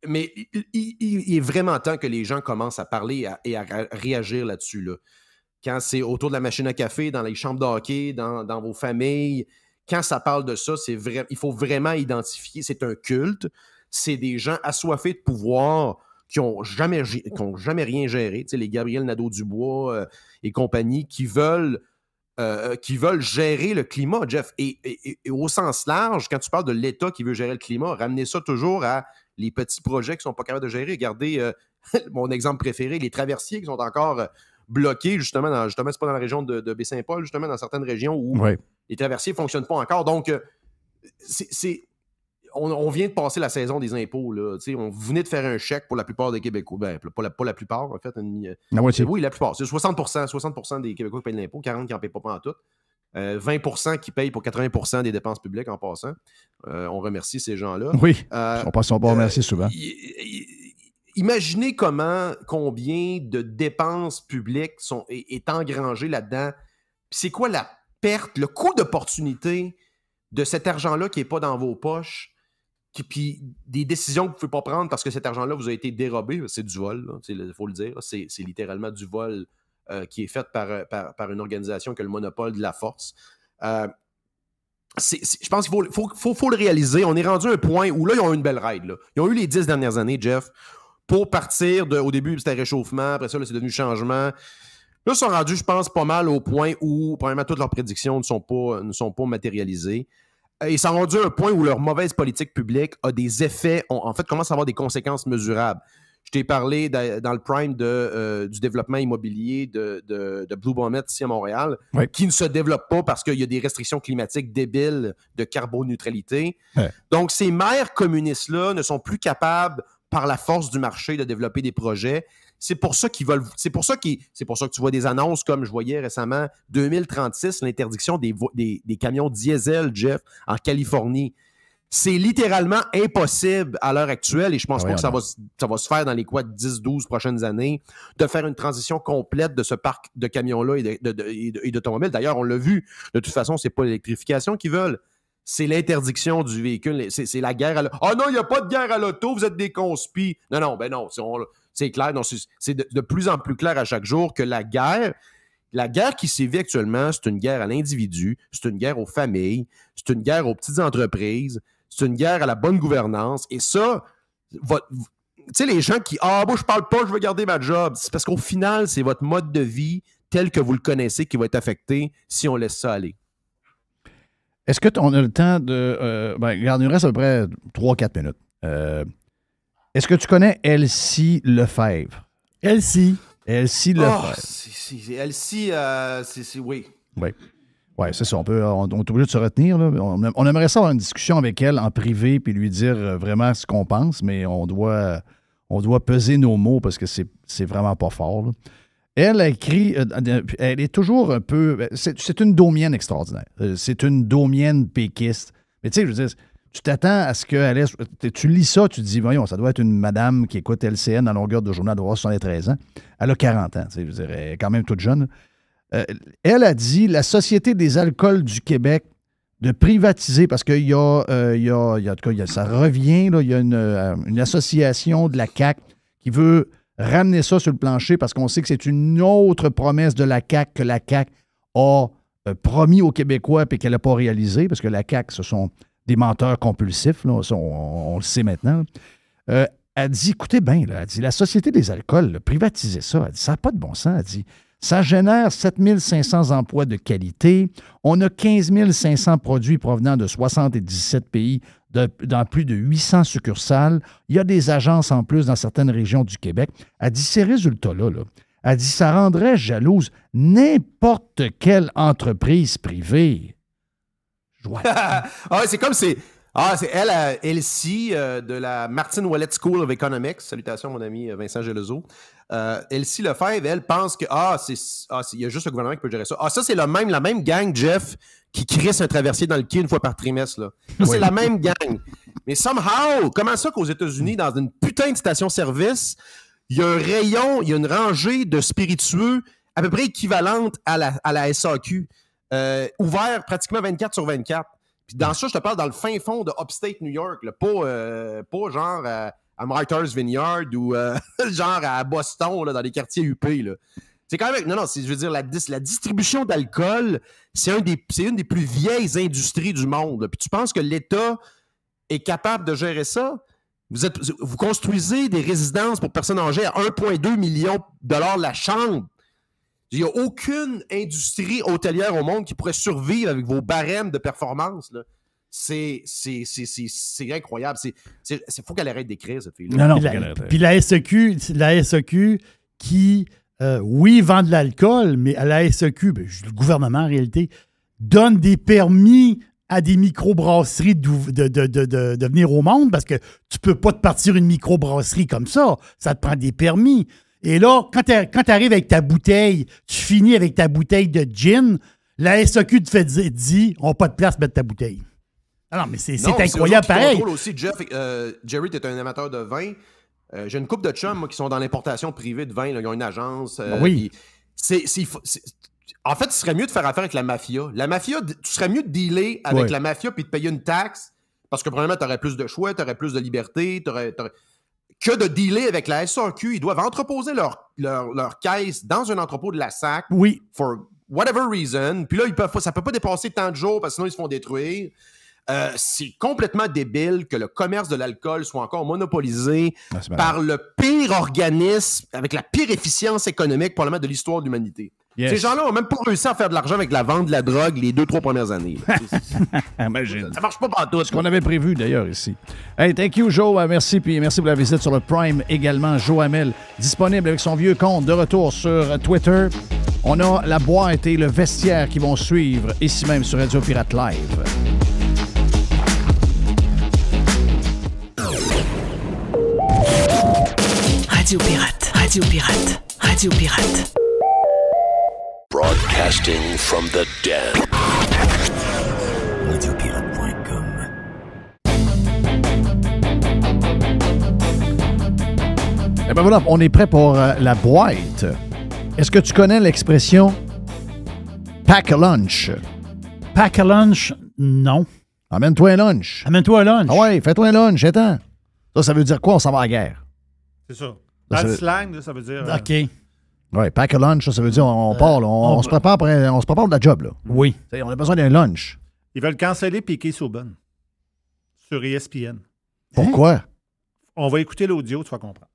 Mais il est vraiment temps que les gens commencent à parler et à réagir là-dessus. Là. Quand c'est autour de la machine à café, dans les chambres de hockey, dans vos familles... Quand ça parle de ça, il faut vraiment identifier, c'est un culte, c'est des gens assoiffés de pouvoir qui n'ont jamais rien géré, tu sais, les Gabriel Nadeau-Dubois et compagnie, qui veulent gérer le climat, Jeff. Et au sens large, quand tu parles de l'État qui veut gérer le climat, ramener ça toujours à les petits projets qui ne sont pas capables de gérer. Regardez mon exemple préféré, les traversiers qui sont encore... bloqués, justement, c'est pas dans la région de Baie-Saint-Paul, justement, dans certaines régions où les traversiers ne fonctionnent pas encore. Donc, on vient de passer la saison des impôts. Là. On venait de faire un chèque pour la plupart des Québécois. Ben, pas la plupart, en fait. Oui, la plupart. C'est 60% des Québécois qui payent l'impôt, 40% qui n'en payent pas en tout. 20% qui payent pour 80% des dépenses publiques en passant. On remercie ces gens-là. Oui, on ne sont pas remerciés souvent. Imaginez combien de dépenses publiques est engrangé là-dedans. C'est quoi la perte, le coût d'opportunité de cet argent-là qui n'est pas dans vos poches, puis des décisions que vous ne pouvez pas prendre parce que cet argent-là vous a été dérobé. C'est du vol, il faut le dire. C'est littéralement du vol qui est fait par une organisation qui a le monopole de la force. Je pense qu'il faut le réaliser. On est rendu à un point où là, ils ont eu une belle ride. Là. Ils ont eu les 10 dernières années, Jeff, pour partir au début, c'était réchauffement. Après ça, là, c'est devenu changement. Là, ils sont rendus, je pense, pas mal au point où, probablement, toutes leurs prédictions ne sont pas matérialisées. ils s'en rendus à un point où leur mauvaise politique publique a des effets, commence à avoir des conséquences mesurables. Je t'ai parlé dans le prime du développement immobilier de Blue Bonnet ici à Montréal, qui ne se développe pas parce qu'il y a des restrictions climatiques débiles de carboneutralité. Ouais. Donc, ces maires communistes-là ne sont plus capables, par la force du marché, de développer des projets. C'est pour ça qu'ils veulent. C'est pour ça que tu vois des annonces comme je voyais récemment, 2036, l'interdiction des camions diesel, Jeff, en Californie. C'est littéralement impossible à l'heure actuelle, et je pense pas que ça va se faire dans les 10-12 prochaines années, de faire une transition complète de ce parc de camions-là et d'automobiles. D'ailleurs, on l'a vu, de toute façon, c'est pas l'électrification qu'ils veulent, c'est l'interdiction du véhicule, c'est la guerre à l'auto. Ah non, il n'y a pas de guerre à l'auto, vous êtes des conspis. Non, c'est clair, non, c'est de plus en plus clair à chaque jour que la guerre qui sévit actuellement, c'est une guerre à l'individu, c'est une guerre aux familles, c'est une guerre aux petites entreprises, c'est une guerre à la bonne gouvernance. Et ça, tu sais, les gens qui « Ah, moi, je parle pas, je veux garder ma job », c'est parce qu'au final, c'est votre mode de vie tel que vous le connaissez qui va être affecté si on laisse ça aller. Est-ce que on a le temps de... regarde, il nous reste à peu près 3-4 minutes. Est-ce que tu connais Elsie Lefebvre? Elsie Lefebvre. Elsie, oui. Oui. Oui, c'est ça. On est obligé de se retenir. Là. On aimerait ça avoir une discussion avec elle en privé puis lui dire vraiment ce qu'on pense, mais on doit peser nos mots parce que c'est vraiment pas fort. Là. Elle a écrit, elle est toujours un peu... C'est une domienne extraordinaire. C'est une domienne péquiste. Mais tu sais, je veux dire, tu t'attends à ce qu'elle ait... Tu lis ça, tu te dis, voyons, ça doit être une madame qui écoute LCN à longueur de journée, elle doit avoir 73 ans. Elle a 40 ans, tu sais, je veux dire, elle est quand même toute jeune. Elle a dit, la Société des alcools du Québec, de privatiser, parce qu'il y a, en tout cas, ça revient, là, il y a une association de la CAQ qui veut ramener ça sur le plancher parce qu'on sait que c'est une autre promesse de la CAQ que la CAQ a promis aux Québécois et qu'elle n'a pas réalisé, parce que la CAQ, ce sont des menteurs compulsifs, là, on le sait maintenant. Elle dit, écoutez bien, elle dit, la Société des alcools, privatiser ça, elle dit, ça n'a pas de bon sens, elle dit, ça génère 7 500 emplois de qualité. On a 15 500 produits provenant de 77 pays, dans plus de 800 succursales. Il y a des agences en plus dans certaines régions du Québec. Elle dit, ces résultats-là, elle dit, ça rendrait jalouse n'importe quelle entreprise privée. C'est comme c'est elle, Elsie, de la Martin Ouellet School of Economics. Salutations, mon ami Vincent Gelozo. Elsie Lefebvre, elle pense que il y a juste le gouvernement qui peut gérer ça. Ça, c'est la même gang, Jeff, qui crisse un traversier dans le quai une fois par trimestre. Là. Ça, c'est la même gang. Mais somehow, comment ça qu'aux États-Unis, dans une putain de station-service, il y a un rayon, il y a une rangée de spiritueux à peu près équivalente à la SAQ, ouvert pratiquement 24/24. Puis dans ça, je te parle dans le fin fond de Upstate New York, là, pas genre à Martha's Vineyard ou genre à Boston, là, dans les quartiers UP. Là. C'est quand même... Non, je veux dire, la distribution d'alcool, c'est une des plus vieilles industries du monde. Là. Puis tu penses que l'État est capable de gérer ça? Vous construisez des résidences pour personnes âgées à 1,2 million de $ la chambre. Il n'y a aucune industrie hôtelière au monde qui pourrait survivre avec vos barèmes de performance. Là. C'est incroyable. Il faut qu'elle arrête d'écrire, cette fille-là. Non, puis la SEQ qui, oui, vend de l'alcool, mais à la SEQ, le gouvernement, en réalité, donne des permis à des microbrasseries de venir au monde parce que tu peux pas te partir une microbrasserie comme ça. Ça te prend des permis. Et là, quand tu arrives avec ta bouteille, tu finis avec ta bouteille de gin, la SAQ te fait dire « on n'a pas de place pour mettre ta bouteille ». Non, mais c'est incroyable pareil. C'est aussi, Jeff, Jerry, tu es un amateur de vin. J'ai une couple de chums, moi, qui sont dans l'importation privée de vin. Là, ils ont une agence. Oui. En fait, ce serait mieux de faire affaire avec la mafia. La mafia, tu serais mieux de dealer avec la mafia puis de payer une taxe parce que, probablement, tu aurais plus de choix, tu aurais plus de liberté, que de dealer avec la SAQ. Ils doivent entreposer leur caisse dans un entrepôt de la SAC. Oui. For whatever reason. Puis là, ça ne peut pas dépasser tant de jours parce que sinon, ils se font détruire. C'est complètement débile que le commerce de l'alcool soit encore monopolisé par le pire organisme avec la pire efficience économique probablement de l'histoire de l'humanité. Yes. Ces gens-là ont même pas réussi à faire de l'argent avec la vente de la drogue les 2-3 premières années. Imagine. Ça marche pas partout. Ce qu'on avait prévu d'ailleurs ici. Hey, thank you, Joe. Merci, puis merci pour la visite sur le Prime également. Joe Hamel, disponible avec son vieux compte de retour sur Twitter. On a la boîte et le vestiaire qui vont suivre ici même sur Radio Pirate Live. Radio Pirate, Radio Pirate, Radio Pirate. Broadcasting from the den. Radiopirate.com. Eh bien voilà, on est prêt pour la boîte. Est-ce que tu connais l'expression pack a lunch? Pack a lunch, non. Amène-toi un lunch. Amène-toi un lunch. Ah ouais, fais-toi un lunch, attends. Ça veut dire quoi? On s'en va à la guerre. C'est ça. Ça Dans le veut- slang, là, ça veut dire... OK. Ouais, pack a lunch, ça veut dire on part, là, on se prépare on se prépare de la job, là. Oui. T'sais, on a besoin d'un lunch. Ils veulent canceller Piqué Souban sur ESPN. Pourquoi? On va écouter l'audio, tu vas comprendre.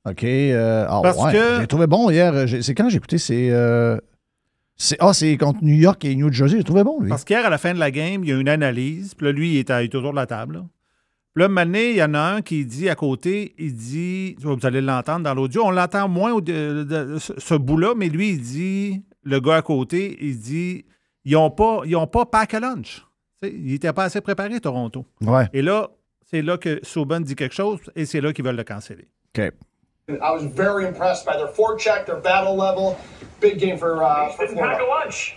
OK. Parce ouais. que- J'ai trouvé bon hier. C'est quand j'ai écouté, c'est contre New York et New Jersey. J'ai trouvé bon, lui. Parce qu'hier, à la fin de la game, il y a une analyse. Puis là, lui, il est autour de la table. Là. Puis là, maintenant, il y en a un qui dit à côté, il dit, vous allez l'entendre dans l'audio, on l'entend moins de ce bout-là, mais lui, il dit, le gars à côté, il dit, ils n'ont pas pack a lunch. Tu sais, ils n'étaient pas assez préparés, Toronto. Ouais. Et là, c'est là que Souban dit quelque chose et c'est là qu'ils veulent le canceller. OK. I was very impressed by their forecheck, their battle level. Big game for Didn't pack Florida. a lunch.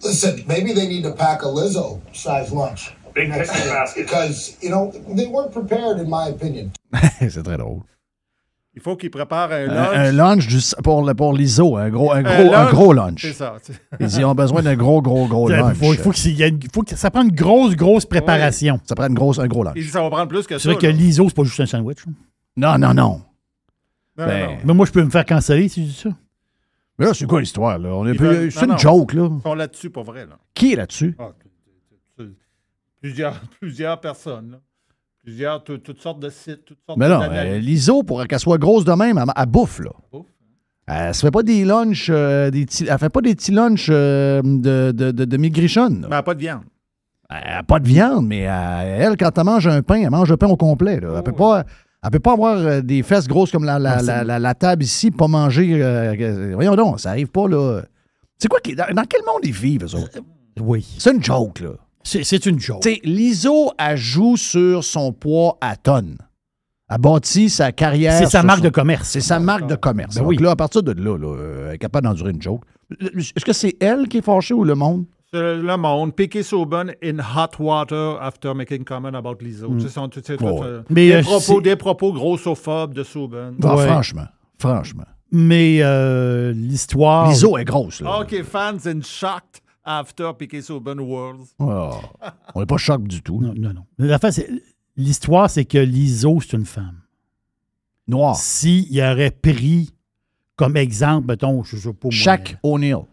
Listen, maybe they need to pack a Lizzo-sized lunch. Big next picnic year. basket. Because, you know, they weren't prepared, in my opinion. C'est très drôle. Il faut qu'ils préparent un Un lunch. lunch pour l'ISO, un gros lunch, lunch. C'est ça. tu sais. Ils ont besoin d'un gros lunch. Il faut que ça prenne une grosse préparation. Ça prend un gros Il lunch. dit, ça va prendre plus que C'est ça. vrai que là. l'ISO, c'est pas juste un sandwich. Non. Non, non, Ben, non. Mais moi, je peux me faire canceller si je dis ça. Mais là, c'est quoi l'histoire, là? Ils veulent- C'est non, une non. joke, là. Ils sont là-dessus, pas vrai. Là. Qui est là-dessus? Ah, plusieurs personnes. Là. Toutes sortes de sites, toutes sortes Mais non, d'analyses. l'ISO, pour qu'elle soit grosse de même, elle bouffe, là. Bouffe. Elle se fait pas des lunchs, elle fait pas des petits lunchs de migrichonne. Mais elle n'a pas de viande. Elle n'a pas de viande, mais elle, quand elle mange un pain, elle mange le pain au complet. Là. Elle peut pas avoir des fesses grosses comme la table ici, pas manger. Voyons donc, ça arrive pas, là. C'est quoi, dans quel monde ils vivent, eux autres? Oui. C'est une joke, là. C'est une joke. Tu sais, l'ISO, elle joue sur son poids à tonnes. Elle bâtit sa carrière. C'est sa sur marque son- de commerce. C'est sa marque de commerce. Ben Donc oui. là, à partir de là, elle est capable d'endurer une joke. Est-ce que c'est elle qui est fâchée ou le monde? C'est le monde. Piqué Souban in hot water after making comment about l'ISO. Tu sais, Oh, ouais. Mais, des propos grossophobes de Souban. Ah, Ouais. Franchement. Mais l'histoire... L'ISO est grosse, là. OK, fans in shocked after Piqué Souban Worlds. Oh, on n'est pas choqué du tout. Non. L'affaire, l'histoire, c'est que l'ISO, c'est une femme. Noir. S'il aurait pris comme exemple, mettons, je sais pas moi... Shaq O'Neal.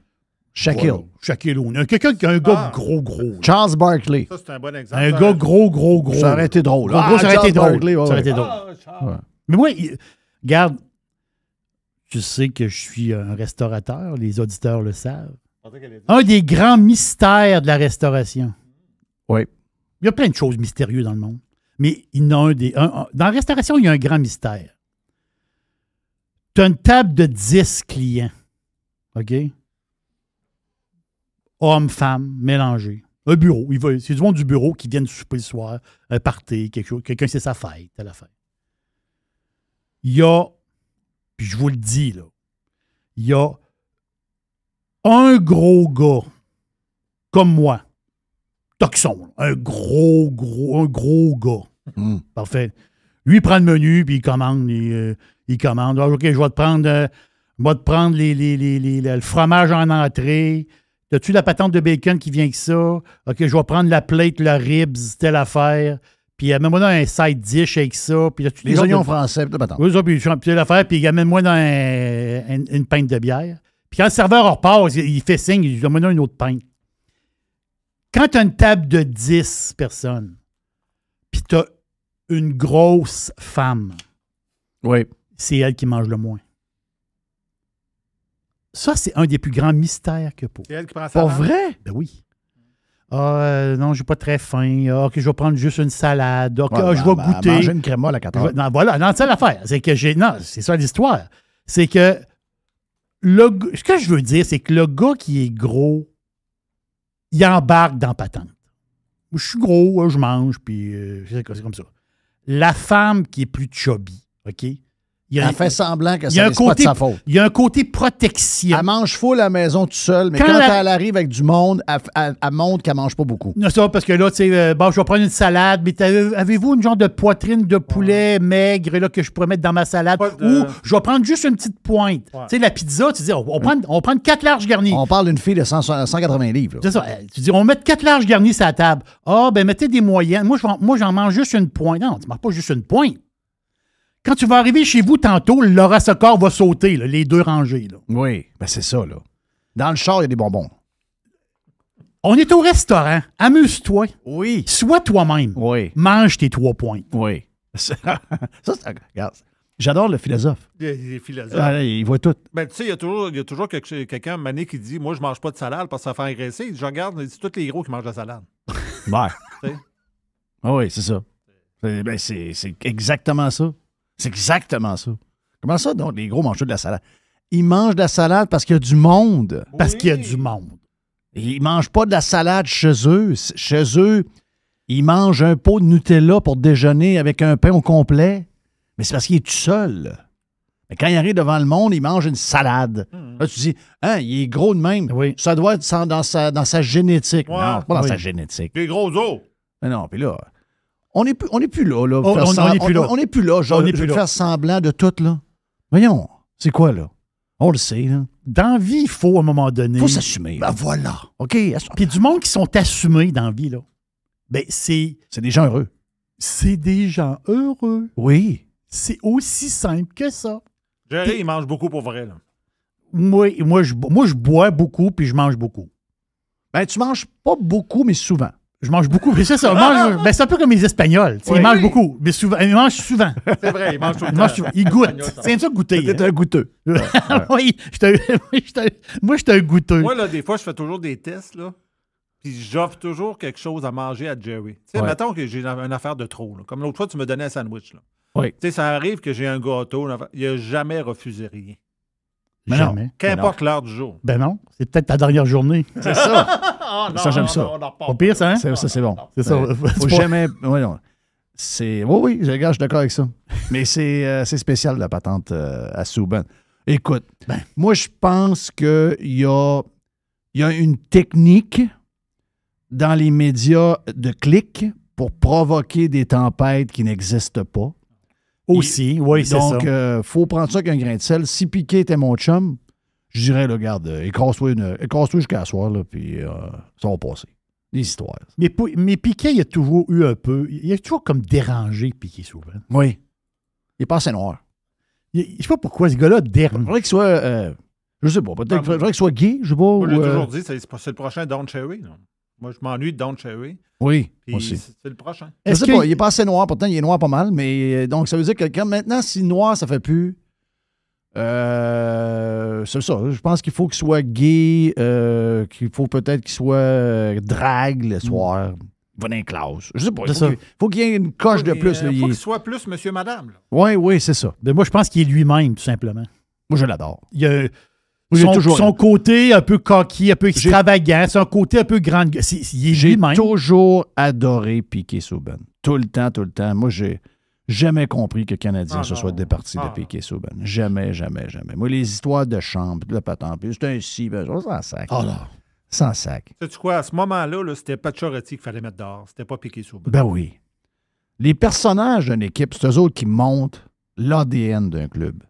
Shaquille. Voilà. Shaquille O'Neal. Quelqu'un qui a un gars gros. Charles Barkley. Ça, c'est un bon exemple. Un gars gros. Ça aurait été drôle. Gros, ça aurait Charles été drôle. Barkley, ouais, Ça aurait été ouais. drôle. Ah, Charles. Ouais. Mais moi, regarde, tu sais que je suis un restaurateur, les auditeurs le savent. Je pensais qu'elle était- Un des grands mystères de la restauration. Oui. Il y a plein de choses mystérieuses dans le monde. Mais il y en a dans la restauration, il y a un grand mystère. Tu as une table de 10 clients. OK? Hommes, femmes, mélangés. Un bureau. C'est du monde du bureau qui viennent souper le soir, un party, quelque chose. Quelqu'un, c'est sa fête, telle affaire. Il y a, puis je vous le dis, là, il y a un gros gars, comme moi, toxon, un gros gars. Mm. Parfait. Lui, il prend le menu, puis il commande. Il commande. Ah, OK, je vais te prendre, le fromage en entrée. As-tu la patente de bacon qui vient avec ça? OK, je vais prendre la plate, le ribs, telle affaire. Puis amène-moi dans un side dish avec ça. Puis as-tu Les oignons français, peut-être pas tant. Oui, ça, puis telle affaire, puis amène-moi dans une pinte de bière. Puis quand le serveur repart, il fait signe, il dit, donne-moi une autre pinte. Quand tu as une table de 10 personnes, puis tu as une grosse femme, Oui. c'est elle qui mange le moins. Ça, c'est un des plus grands mystères que pour. C'est elle qui prend ça. Pas vrai? Ben oui. Non, j'ai pas très faim. OK, je vais prendre juste une salade. OK, Ouais, je vais goûter. Manger une crémole à 4 heures. Non, voilà, non, c'est ça l'affaire. C'est que non, c'est ça l'histoire. C'est que ce que je veux dire, c'est que le gars qui est gros, il embarque dans patente. Je suis gros, je mange, puis c'est comme ça. La femme qui est plus chubby, OK? Elle fait semblant que il y a ça un n'est pas de côté, sa faute. il y a un côté protection. Elle mange full à la maison tout seul, mais Quand quand la- elle arrive avec du monde, elle montre qu'elle mange pas beaucoup. Non, ça, parce que là, tu sais, bon, je vais prendre une salade, mais avez-vous une genre de poitrine de poulet maigre là, que je pourrais mettre dans ma salade? Pas de- Ou je vais prendre juste une petite pointe. Ouais. Tu sais, la pizza, tu dis, on prend 4 larges garnis. On parle d'une fille de 180 livres. là. C'est ça. Tu dis, on va mettre 4 larges garnis sur la table. Ah, ben mettez des moyennes. Moi, j'en mange juste une pointe. Non, tu ne manges pas juste une pointe. Quand tu vas arriver chez vous tantôt, Laura Socor va sauter, là, les deux rangées. Là. Oui, ben c'est ça, là. Dans le char, il y a des bonbons. On est au restaurant. Amuse-toi. Oui. Sois toi-même. Oui. Mange tes 3 pointes. Oui. Ça, regarde. J'adore le philosophe. Les philosophes. Ah, il voit tout. Ben, tu sais, il y a toujours quelqu'un, Mané, qui dit moi, je mange pas de salade parce que ça fait engraisser. Je regarde, c'est tous les gros qui mangent de la salade. Ouais. Tu sais? Ah oui, c'est ça. Ben, c'est exactement ça. C'est exactement ça. Comment ça, donc, les gros mangent de la salade? Ils mangent de la salade parce qu'il y a du monde. Parce qu'il y a du monde. Ils ne mangent pas de la salade chez eux. Chez eux, ils mangent un pot de Nutella pour déjeuner avec un pain au complet. Mais c'est parce qu'il est tout seul. Mais quand il arrive devant le monde, il mange une salade. Là, tu dis, hein, il est gros de même. Oui. Ça doit être dans sa génétique. Ouais. Non, c'est pas dans Oui. sa génétique. Les gros os. Mais non, puis là, on n'est plus là. Là Oh, faire on n'est plus là. On n'est plus là. Genre, On n'est plus je vais là. faire semblant de tout, là. Voyons, c'est quoi, là? On le sait, là. Dans la vie, il faut, à un moment donné... Il faut s'assumer. Ben là. voilà. OK, Puis du monde qui sont assumés dans la vie, là. Ben, c'est c'est des gens heureux. des gens heureux. Oui. C'est aussi simple que ça. Jerry, il mange beaucoup pour vrai. Là. Moi, je bois beaucoup puis je mange beaucoup. Ben, tu manges pas beaucoup, mais souvent. Je mange beaucoup. Mais c'est ça. Ben, c'est un peu comme les Espagnols. Tu sais, Oui. ils mangent beaucoup, mais souvent. Ils mangent souvent. C'est vrai, il mange tout le Ils temps. mangent souvent. Ils goûtent. C'est ça goûter. T'es un goûteux. Oui, moi, je suis un goûteux. Moi, là, des fois, je fais toujours des tests, là. Puis j'offre toujours quelque chose à manger à Jerry. Tu sais, Ouais. mettons que j'ai une affaire de trop. Là. Comme l'autre fois, tu me donnais un sandwich. Là. Oui. Tu sais, ça arrive que j'ai un gâteau. Il n'a jamais refusé rien. Mais non. Jamais. Qu'importe l'heure du jour. Ben non, c'est peut-être ta dernière journée. C'est ça. non, Ça, j'aime ça. Pas pire, ça, hein? Ça, c'est bon. C'est ça. Faut jamais. Oui, non. Oui, je suis d'accord avec ça. Mais c'est spécial, la patente à Souban. Écoute, moi, je pense qu'il y a une technique dans les médias de clics pour provoquer des tempêtes qui n'existent pas. Aussi, oui, c'est ça. Donc, faut prendre ça avec un grain de sel. Si Piqué était mon chum, je dirais, là, regarde, écrase-toi jusqu'à la soir, là, puis ça va passer. Des histoires. Mais Piquet, il a toujours eu un peu... Il a toujours comme dérangé, Piquet, souvent. Oui. Il est pas assez noir. Je sais pas pourquoi ce gars-là Il dérange. faudrait qu'il soit... je sais pas. Peut-être qu'il faudrait qu'il soit gay, je sais pas. Moi, j'ai ou, toujours dit, c'est le prochain Don Cherry. là. Moi, je m'ennuie de Don Cherry. Oui, Puis moi aussi. c'est le prochain. Je Est-ce sais que- pas, il est pas assez noir. Pourtant, il est noir pas mal. Mais donc, ça veut dire que quelqu'un... Maintenant, si noir, ça fait plus... c'est ça. Je pense qu'il faut qu'il soit gay, qu'il faut peut-être qu'il soit drague le soir. Va dans les classes. Je sais pas. C'est ça. Faut qu'il y ait une coche de plus. là, Il il faut est- qu'il soit plus monsieur-madame. là. Oui, c'est ça. Ben, moi, je pense qu'il est lui-même, tout simplement. Moi, je l'adore. Il y a Moi, j'ai toujours- son côté un peu coquille, un peu extravagant, son côté un peu grand. Il est J'ai lui-même. toujours adoré Piqué Souban. Tout le temps, tout le temps. Moi, j'ai jamais compris que le Canadien se soit départi de Piqué Souban. Jamais, jamais, jamais. Moi, les histoires de chambre, de patente, puis c'est un si, ben, on s'en sac. Ah là. Sans sac. Sais-tu quoi? À ce moment-là, là, c'était Pacioretty qu'il fallait mettre dehors. C'était pas Piqué Souban. Ben oui. Les personnages d'une équipe, c'est eux autres qui montent l'ADN d'un club.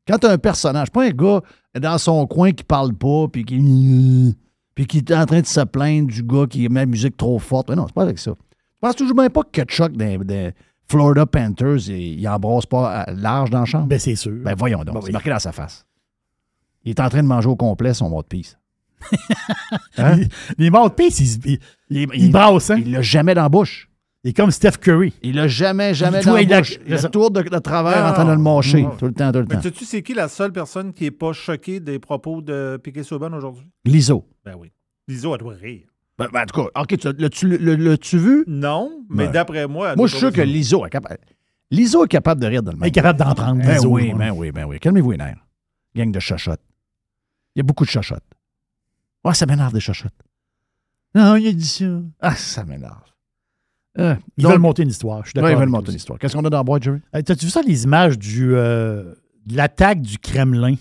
Quand tu as un personnage, pas un gars dans son coin qui parle pas, puis qui est en train de se plaindre du gars qui met la musique trop forte. Mais non, c'est pas avec ça. Je pense toujours même pas que Kachuk des Florida Panthers, il embrasse pas large dans la chambre. Ben, c'est sûr. Ben voyons donc, Ben c'est oui. marqué dans sa face. Il est en train de manger au complet son mot de pisse. Hein? Les mouthpiece, ils brassent, hein? Il l'a jamais dans la bouche. Il est comme Steph Curry. Il l'a jamais tout, dans la bouche. il a- Il tourne de travers Non, en train de le mâcher. non. Tout le temps. Mais sais-tu, c'est qui la seule personne qui n'est pas choquée des propos de Piquet Souban aujourd'hui? L'ISO. Ben oui. L'ISO, elle doit rire. Ben, en tout cas, OK, l'as-tu vu? Non, mais Ben. d'après moi... elle Moi, doit je suis sûr que trouver ça. l'ISO est capable. L'ISO est capable de rire dans le Il même. est capable d'en prendre. Ben des oui, autres, ben oui. Calmez-vous les nerfs. Gang de chachottes. Il y a beaucoup de chachottes. Ah, ça m'énerve des chachottes. Non, il a dit ça. Ah, ça m'énerve. Ils veulent monter une histoire. Je suis d'accord. Ils veulent avec monter toi une histoire. Qu'est-ce qu'on a dans la boîte, Jerry? aussi. T'as-tu vu ça, les images de l'attaque du Kremlin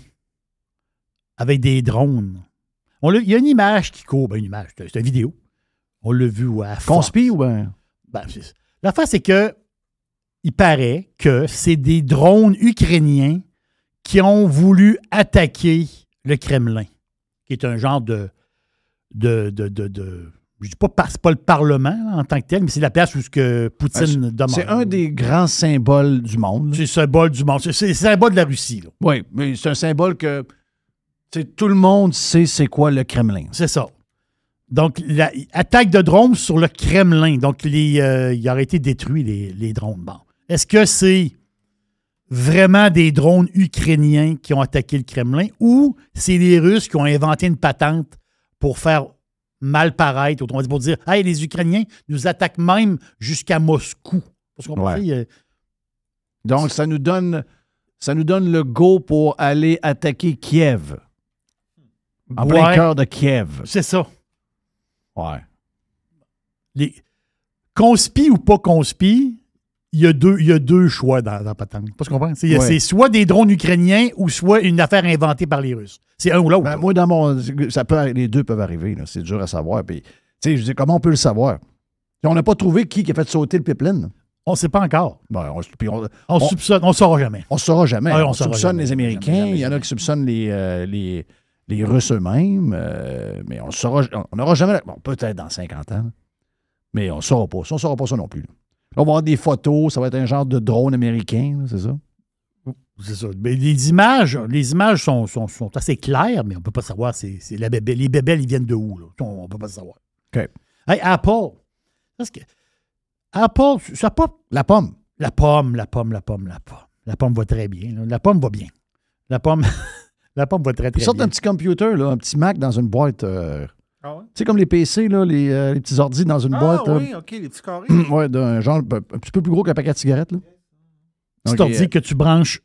avec des drones? Il y a une image qui court. Ben, une image, c'est une vidéo. On l'a vu à Fox. Conspi ou ben? L'affaire, c'est que il paraît que c'est des drones ukrainiens qui ont voulu attaquer le Kremlin, qui est un genre de je dis pas, c'est pas le Parlement là, en tant que tel, mais c'est la place où ce que Poutine demeure. C'est un des grands symboles du monde. C'est le symbole du monde. C'est le symbole de la Russie. Là. Oui, mais c'est un symbole que tout le monde sait c'est quoi le Kremlin. C'est ça. Donc, l'attaque de drones sur le Kremlin. Donc, il aurait été détruit, les drones. Bon. Est-ce que c'est vraiment des drones ukrainiens qui ont attaqué le Kremlin ou c'est les Russes qui ont inventé une patente pour faire mal paraître, autrement dit, pour dire « Hey, les Ukrainiens nous attaquent même jusqu'à Moscou. » Parce qu'on Ouais. Donc, ça nous donne le go pour aller attaquer Kiev. En plein Ouais. cœur de Kiev. C'est ça. Ouais. Conspi ou pas conspi, il y a deux choix dans la patente. Pas ce qu'on comprend? C'est Ouais. c'est soit des drones ukrainiens ou soit une affaire inventée par les Russes. C'est un ou l'autre. Ben, moi, les deux peuvent arriver. Là. C'est dur à savoir. Puis, je dis, comment on peut le savoir? On n'a pas trouvé qui a fait sauter le pipeline. On ne sait pas encore. Ben, On soupçonne, on ne saura jamais. on ne saura jamais. Ouais, on saura soupçonne jamais. les Américains. Jamais. Il y en a qui soupçonnent les Russes eux-mêmes. Mais on n'aura jamais... Bon, peut-être dans 50 ans. Mais on ne saura pas. On ne saura pas ça non plus. Là, on va avoir des photos. Ça va être un genre de drone américain. Là, c'est ça? C'est ça. Mais les images sont assez claires, mais on ne peut pas savoir. C'est la bébelle. Les bébelles, ils viennent de où? Là? On ne peut pas savoir. OK. Hey, Apple. Parce que Apple, ça pas. La pomme. La pomme va très bien. Là. La pomme va bien. La pomme va très, très Ils sortent bien. un petit computer, là, un petit Mac dans une boîte. Ah ouais? Tu sais, comme les PC, là, les petits ordis dans une boîte. Ah oui, OK, les petits carrés. Ouais, d'un genre un petit peu plus gros qu'un paquet de cigarettes. Là. Petit Ok, ordi que tu branches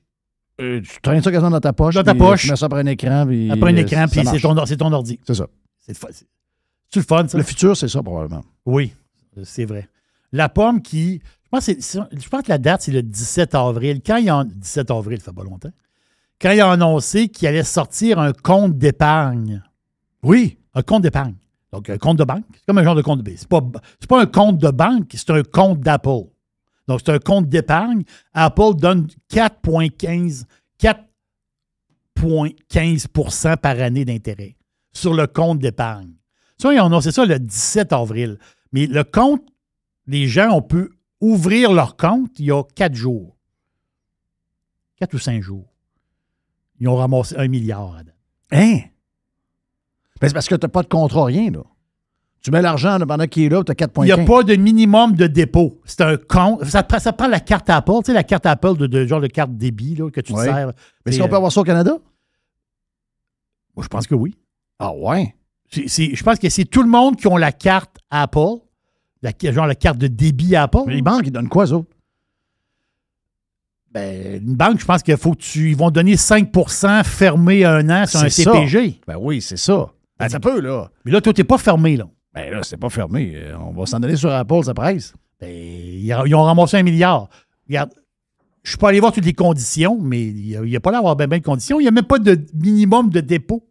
tu traînes ça quasiment dans ta poche. Dans ta puis, poche. Tu mets ça après un écran. Puis, après un écran, ça puis marche. c'est ton ordi. C'est ça. C'est le fun, ça? Le futur, c'est ça, probablement. Oui, c'est vrai. La pomme qui... Je pense que la date, c'est le 17 avril. 17 avril, ça fait pas longtemps. Quand ils ont annoncé qu'il allait sortir un compte d'épargne. Oui. Un compte d'épargne. Donc, un compte de banque. C'est comme un genre de compte de banque. C'est pas un compte de banque, c'est un compte d'Apple. Donc, c'est un compte d'épargne. Apple donne 4,15% par année d'intérêt sur le compte d'épargne. Ça, ils ont annoncé ça le 17 avril. Mais le compte, les gens, on peut ouvrir leur compte il y a 4 jours. 4 ou 5 jours. Ils ont ramassé 1 milliard. Hein? Ben, c'est parce que tu n'as pas de contrat, rien, là. Tu mets l'argent pendant qu'il est là, tu as 4,15. Il n'y a pas de minimum de dépôt. C'est un compte. Ça prend la carte Apple. Tu sais, la carte Apple genre de carte débit là, que tu te Ouais. sers. Mais est-ce qu'on peut avoir ça au Canada? Moi, je pense que oui. Ah ouais? Je pense que c'est tout le monde qui ont la carte Apple, genre la carte de débit Apple. Mais les banques, ils donnent quoi, ça? Ben, une banque, je pense qu'il faut ils vont donner 5% fermé 1 an sur un C'est ça. CPG. Ben oui, c'est ça. Ben, ça peut, là. Mais là, toi, tu n'es pas fermé, là. Ben là, c'est pas fermé. On va s'en aller sur Apple, ça presse. Ben, ils ont ramassé 1 milliard. Regarde, je ne suis pas allé voir toutes les conditions, mais il n'y a pas l'air d'avoir bien de conditions. Il n'y a même pas de minimum de dépôt.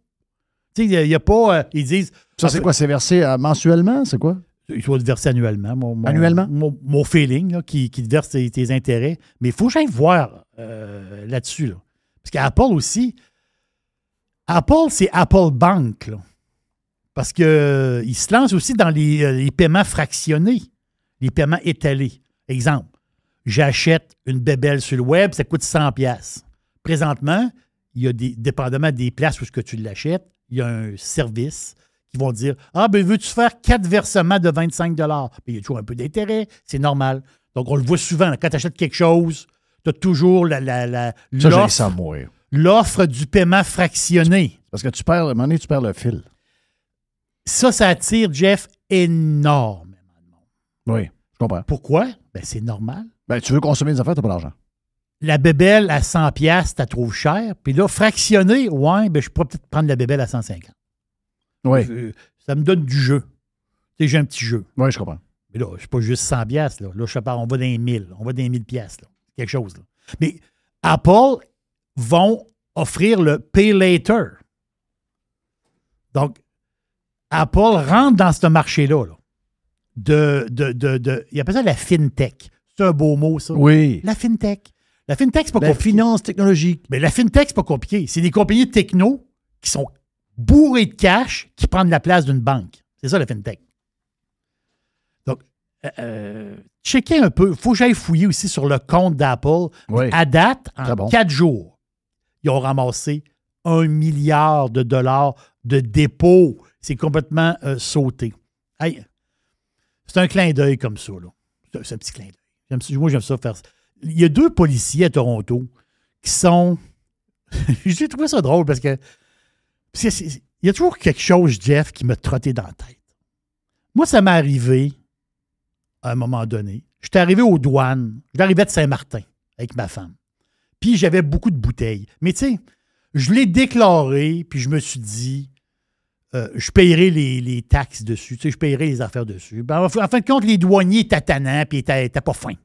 Tu sais, il n'y a pas... ils disent... Ça, c'est quoi? C'est versé mensuellement? C'est quoi? Il faut te verser annuellement. Annuellement? Mon feeling, là, qui te verse tes intérêts. Mais il faut que j'aille voir là-dessus. Là. Parce qu'Apple aussi... Apple, c'est Apple Bank, là. Parce qu'il se lance aussi dans les paiements fractionnés, les paiements étalés. Exemple, j'achète une bébelle sur le web, ça coûte 100$. Présentement, il y a dépendamment des places où ce que tu l'achètes, il y a un service qui vont dire « Ah, ben veux-tu faire 4 versements de 25 $? » Il y a toujours un peu d'intérêt, c'est normal. Donc, on le voit souvent. Là, quand tu achètes quelque chose, tu as toujours l'offre du paiement fractionné. Parce que à un moment donné, tu perds le fil. Ça attire, Jeff, énormément de monde. Oui, je comprends. Pourquoi? Ben, c'est normal. Ben, tu veux consommer des affaires, tu n'as pas d'argent. La bébelle à 100$, tu la trouves cher. Puis là, fractionné, ouais, ben, je pourrais peut-être prendre la bébelle à 150$. Oui. Ça me donne du jeu. Tu sais, j'ai un petit jeu. Oui, je comprends. Mais là, c'est pas juste 100$. Là, je parle, on va dans les 1000. On va dans les 1000$. Là. Quelque chose. Là. Mais Apple vont offrir le Pay Later. Donc, Apple rentre dans ce marché-là. Il appelle ça la FinTech. C'est un beau mot, ça. Oui. La FinTech. La FinTech, c'est pas compliqué. La finance technologique. Mais la FinTech, c'est pas compliqué. C'est des compagnies de techno qui sont bourrées de cash qui prennent la place d'une banque. C'est ça, la FinTech. Donc, checker un peu. Il faut que j'aille fouiller aussi sur le compte d'Apple. Oui. À date, en 4 jours, ils ont ramassé $1 milliard de dépôts. C'est complètement sauté. Hey, c'est un clin d'œil comme ça. Là. C'est un petit clin d'œil. Moi, j'aime ça faire ça. Il y a 2 policiers à Toronto qui sont... J'ai trouvé ça drôle parce que... il y a toujours quelque chose, Jeff, qui m'a trotté dans la tête. Moi, ça m'est arrivé à un moment donné. J'étais arrivé aux douanes. J'arrivais de Saint-Martin avec ma femme. Puis j'avais beaucoup de bouteilles. Mais tu sais, je l'ai déclaré, puis je me suis dit... je payerai les taxes dessus. Tu sais, je payerai les affaires dessus. Ben, en fin de compte, les douaniers étaient tannants et étaient pas fins.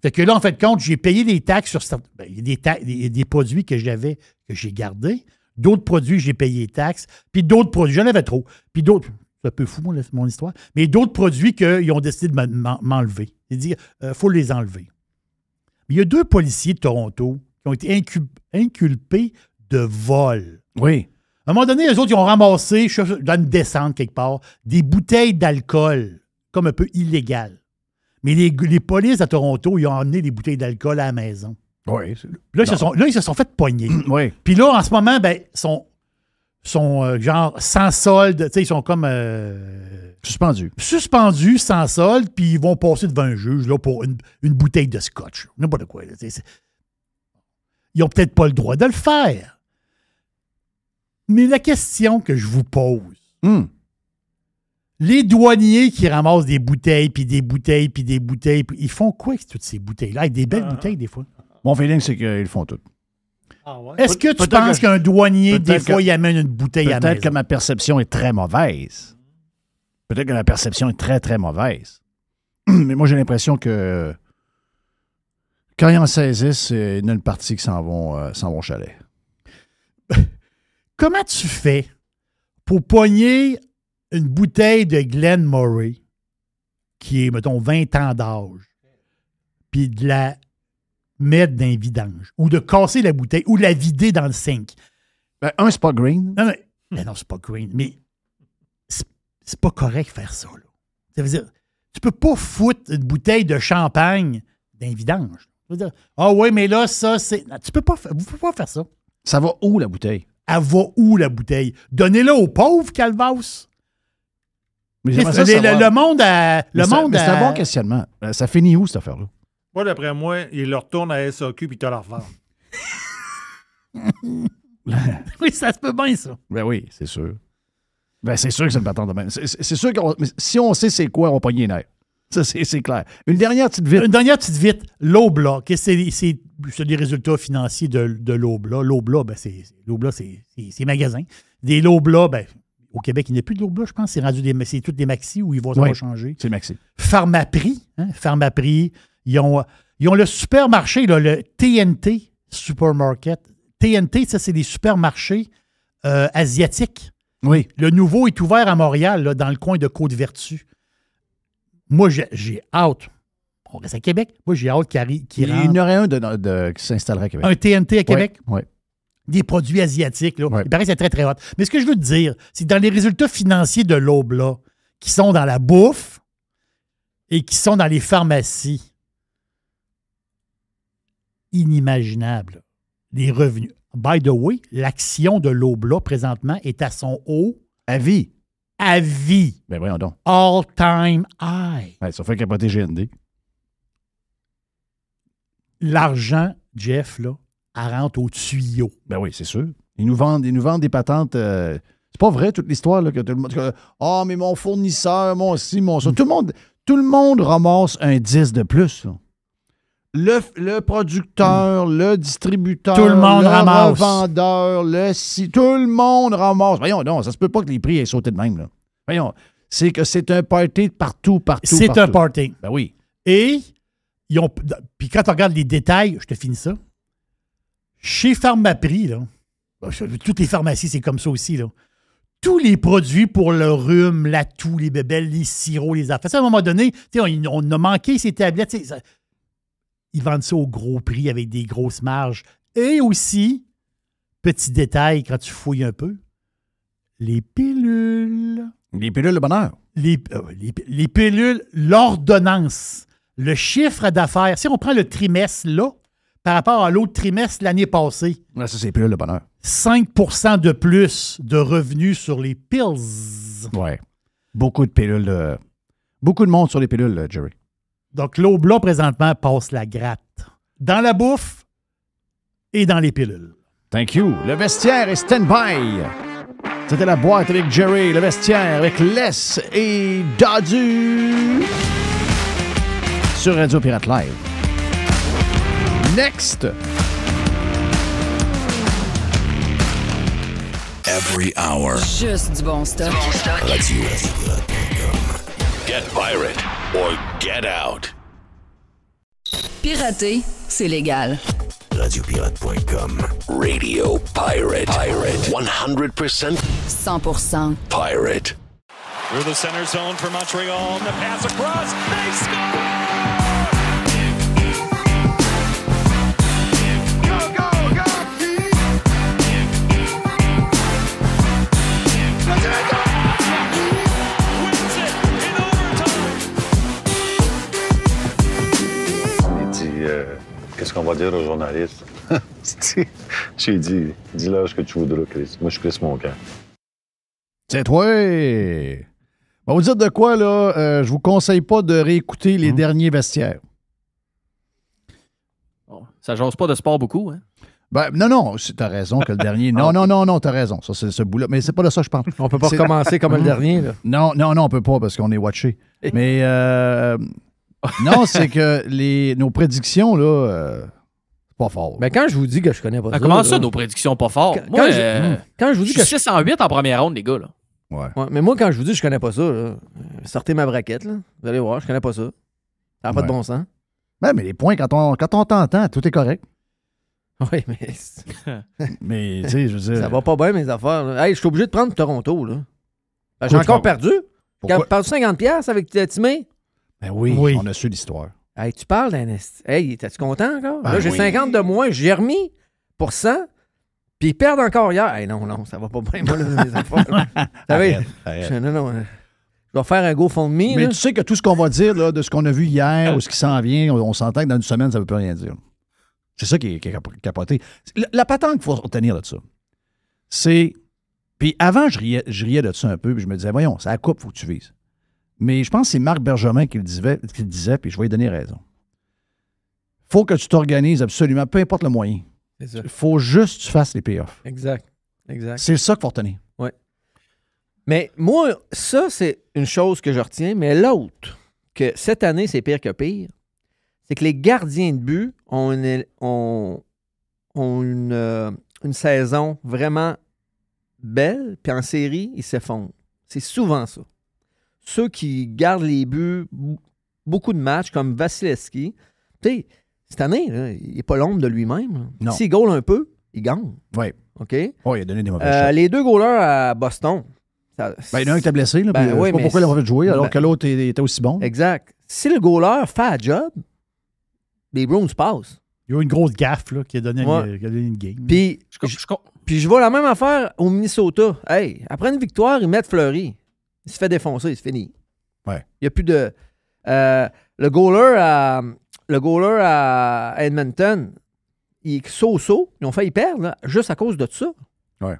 Fait que là, en fin de compte, j'ai payé des taxes sur certains. Ben, il y a des produits que j'avais, que j'ai gardés. D'autres produits, j'ai payé les taxes. Puis d'autres produits, j'en avais trop. Puis d'autres, c'est un peu fou, mon histoire. Mais d'autres produits qu'ils ont décidé de m'enlever. C'est-à-dire, il faut les enlever. Mais il y a 2 policiers de Toronto qui ont été inculpés de vol. Oui. À un moment donné, les autres, ils ont ramassé, dans une descente quelque part, des bouteilles d'alcool, comme un peu illégales. Mais les polices à Toronto, ils ont emmené des bouteilles d'alcool à la maison. Oui. Là, ils se sont fait pogner. Oui. Puis là, en ce moment, ben, sont genre sans solde. Tu sais, ils sont comme... Suspendus, sans solde, puis ils vont passer devant un juge là, pour une bouteille de scotch. N'importe quoi. Là, ils n'ont peut-être pas le droit de le faire. Mais la question que je vous pose, les douaniers qui ramassent des bouteilles, puis des bouteilles, puis des bouteilles, ils font quoi avec toutes ces bouteilles-là? Avec des belles bouteilles, des fois. Mon feeling, c'est qu'ils le font tout. Ah ouais? Est-ce que tu penses qu'un douanier, des fois, il amène une bouteille à la maison? Peut-être que ma perception est très mauvaise. Peut-être que ma perception est très, très mauvaise. Mais moi, j'ai l'impression que quand ils en saisissent, il y en a une partie qui s'en vont au chalet. Comment tu fais pour pogner une bouteille de Glen Murray qui est, mettons, 20 ans d'âge, puis de la mettre dans un vidange, ou de casser la bouteille, ou de la vider dans le sink? Ben, c'est pas green. Non, c'est pas green, mais c'est pas correct de faire ça. Là. Ça veut dire, tu peux pas foutre une bouteille de champagne dans un vidange. Ça veut dire, oui, mais là, ça, c'est... Vous pouvez pas faire ça. Ça va où, la bouteille? Elle va où, la bouteille? Donnez-la aux pauvres, Calvas. Mais le monde a... C'est un bon questionnement. Ça finit où, cette affaire-là? Moi, d'après moi, il leur retourne à SAQ puis il te la revend. Oui, ça se peut bien, ça. Ben oui, c'est sûr. Ben c'est sûr que c'est une patente de même. C'est sûr que si on sait c'est quoi, on va pogner les nerfs. Ça, c'est clair. Une dernière petite vite. L'Obla. C'est des résultats financiers de l'Obla. L'Obla, ben, c'est magasin. Des Lobla, ben, au Québec, il n'y a plus de Lobla, je pense. C'est toutes des Maxi où ils vont changer. C'est Maxi. Pharmaprix. Pharmaprix. Ils ont le supermarché, là, le TNT Supermarket. TNT, ça, c'est des supermarchés asiatiques. Oui. Le nouveau est ouvert à Montréal, là, dans le coin de Côte-Vertu. Moi, j'ai hâte. On reste à Québec. Moi, j'ai hâte qu'il Il y en aurait un qui s'installerait à Québec. Un TNT à Québec? Oui. Des produits asiatiques. Là. Ouais. Il paraît que c'est très, très hot. Mais ce que je veux te dire, c'est que dans les résultats financiers de l'Obla, qui sont dans la bouffe et qui sont dans les pharmacies, inimaginables, les revenus. By the way, l'action de l'Obla, présentement, est à son haut à vie. à vie. Ben voyons donc. All-time high. Ouais, ça fait capoter GND. L'argent, Jeff, là, elle rentre au tuyau. Ben oui, c'est sûr. Ils nous vendent des patentes. C'est pas vrai, toute l'histoire, là, que tout le monde. Ah, mais mon fournisseur, mon ci, mon ça. Tout le monde ramasse un 10 de plus, là. Le producteur, le distributeur, Tout le monde ramasse. revendeur, tout le monde ramasse. Voyons, non, ça se peut pas que les prix aient sauté de même, là. Voyons, c'est que c'est un party partout. C'est un party. Ben oui. Et, puis quand tu regardes les détails, je te finis ça. Chez Pharmaprix, là, toutes les pharmacies, c'est comme ça aussi, là. Tous les produits pour le rhume, la toux, les bébelles, les sirops, les affaires. Ça, à un moment donné, on a manqué ces tablettes. Ils vendent ça au gros prix avec des grosses marges. Et aussi, petit détail, quand tu fouilles un peu, les pilules. Les pilules de bonheur. Les pilules, l'ordonnance, le chiffre d'affaires. Si on prend le trimestre là, par rapport à l'autre trimestre l'année passée, Là, ça, c'est les pilules de bonheur. 5 de plus de revenus sur les pills. Ouais. Beaucoup de pilules. Beaucoup de monde sur les pilules, Jerry. Donc, l'Oblat, présentement, passe la gratte dans la bouffe et dans les pilules. Thank you. Le vestiaire est stand-by. C'était la boîte avec Jerry. Le vestiaire avec Les et Dadu. Sur Radio Pirate Live. Next. Every hour. Juste du bon stock. Radio. Get pirate or get out. Pirater, c'est légal. Radiopirate.com. Radio Pirate. 100% 100% pirate. Through the center zone for Montreal. The pass across. They score! Qu'est-ce qu'on va dire aux journalistes? J'ai dit, dis-leur ce que tu voudras, Chris. Moi, je Chris mon camp. C'est toi! On va vous dire de quoi, là. Je vous conseille pas de réécouter les derniers vestiaires. Bon, ça jase pas de sport beaucoup, hein? Ben, non, t'as raison que le dernier. Non, t'as raison. Ça, c'est ce bout-là. Mais c'est pas de ça que je parle. On peut pas recommencer comme le dernier, là. Non, on peut pas parce qu'on est watché. Mais non, c'est que nos prédictions, là, c'est pas fort. Ben, quand je vous dis que je connais pas ça. Comment ça, nos prédictions pas fortes? Moi, quand je vous dis je suis 6 en 8 en première ronde, les gars, là. Ouais. Mais moi, quand je vous dis que je connais pas ça, là, sortez ma braquette, là. Vous allez voir, je connais pas ça. Ça n'a pas de bon sens. Ben, mais les points, quand on t'entend, tout est correct. Oui, mais. Mais, tu sais, je veux dire. Ça va pas bien, mes affaires. Là. Hey, je suis obligé de prendre Toronto, là. Ben, j'ai encore perdu. J'ai perdu 50$ avec Timé. Ben oui, on a su l'histoire. Hey, tu parles d'un... Hey, t'es-tu content encore? Ben là, j'ai oui. 50 de moins. J'ai remis pour 100. Puis ils perdent encore hier. Hey, non, ça va pas bien, moi, là, mes affaires. Vous savez, non. Je vais faire un GoFundMe. Mais là. tu sais que tout ce qu'on va dire, là, de ce qu'on a vu hier ou ce qui s'en vient, on s'entend que dans une semaine, ça ne veut plus rien dire. C'est ça qui est capoté. La patente qu'il faut retenir de ça, c'est... Puis avant, je riais de ça un peu, puis je me disais, voyons, c'est la coupe, il faut que tu vises. Mais je pense que c'est Marc Bergevin qui le disait, puis je vais lui donner raison. Il faut que tu t'organises absolument, peu importe le moyen. Il faut juste que tu fasses les payoffs. Exact. C'est ça qu'il faut retenir. Oui. Mais moi, ça, c'est une chose que je retiens. Mais l'autre, que cette année, c'est pire que pire, c'est que les gardiens de but ont une saison vraiment belle, puis en série, ils s'effondrent. C'est souvent ça. Ceux qui gardent les buts beaucoup de matchs, comme Vasilevski, tu sais, cette année, là, il n'est pas l'ombre de lui-même. S'il goal un peu, il gagne. Oui. OK? Oui, il a donné des mauvais shots. Les deux goalers à Boston. Il y en a un qui était blessé, là, Ben puis oui, je sais pas mais pourquoi il l'a pas fait jouer, alors que l'autre était aussi bon. Exact. Si le goaler fait un job, les Bruins passent. Il y a eu une grosse gaffe là, qui a donné une game. Puis je vois la même affaire au Minnesota. Hey, après une victoire, ils mettent Fleury. Il se fait défoncer, c'est fini. Ouais. Il n'y a plus de... le goaler à Edmonton, il est so-so. Ils ont failli perdre, là, juste à cause de ça. Ouais.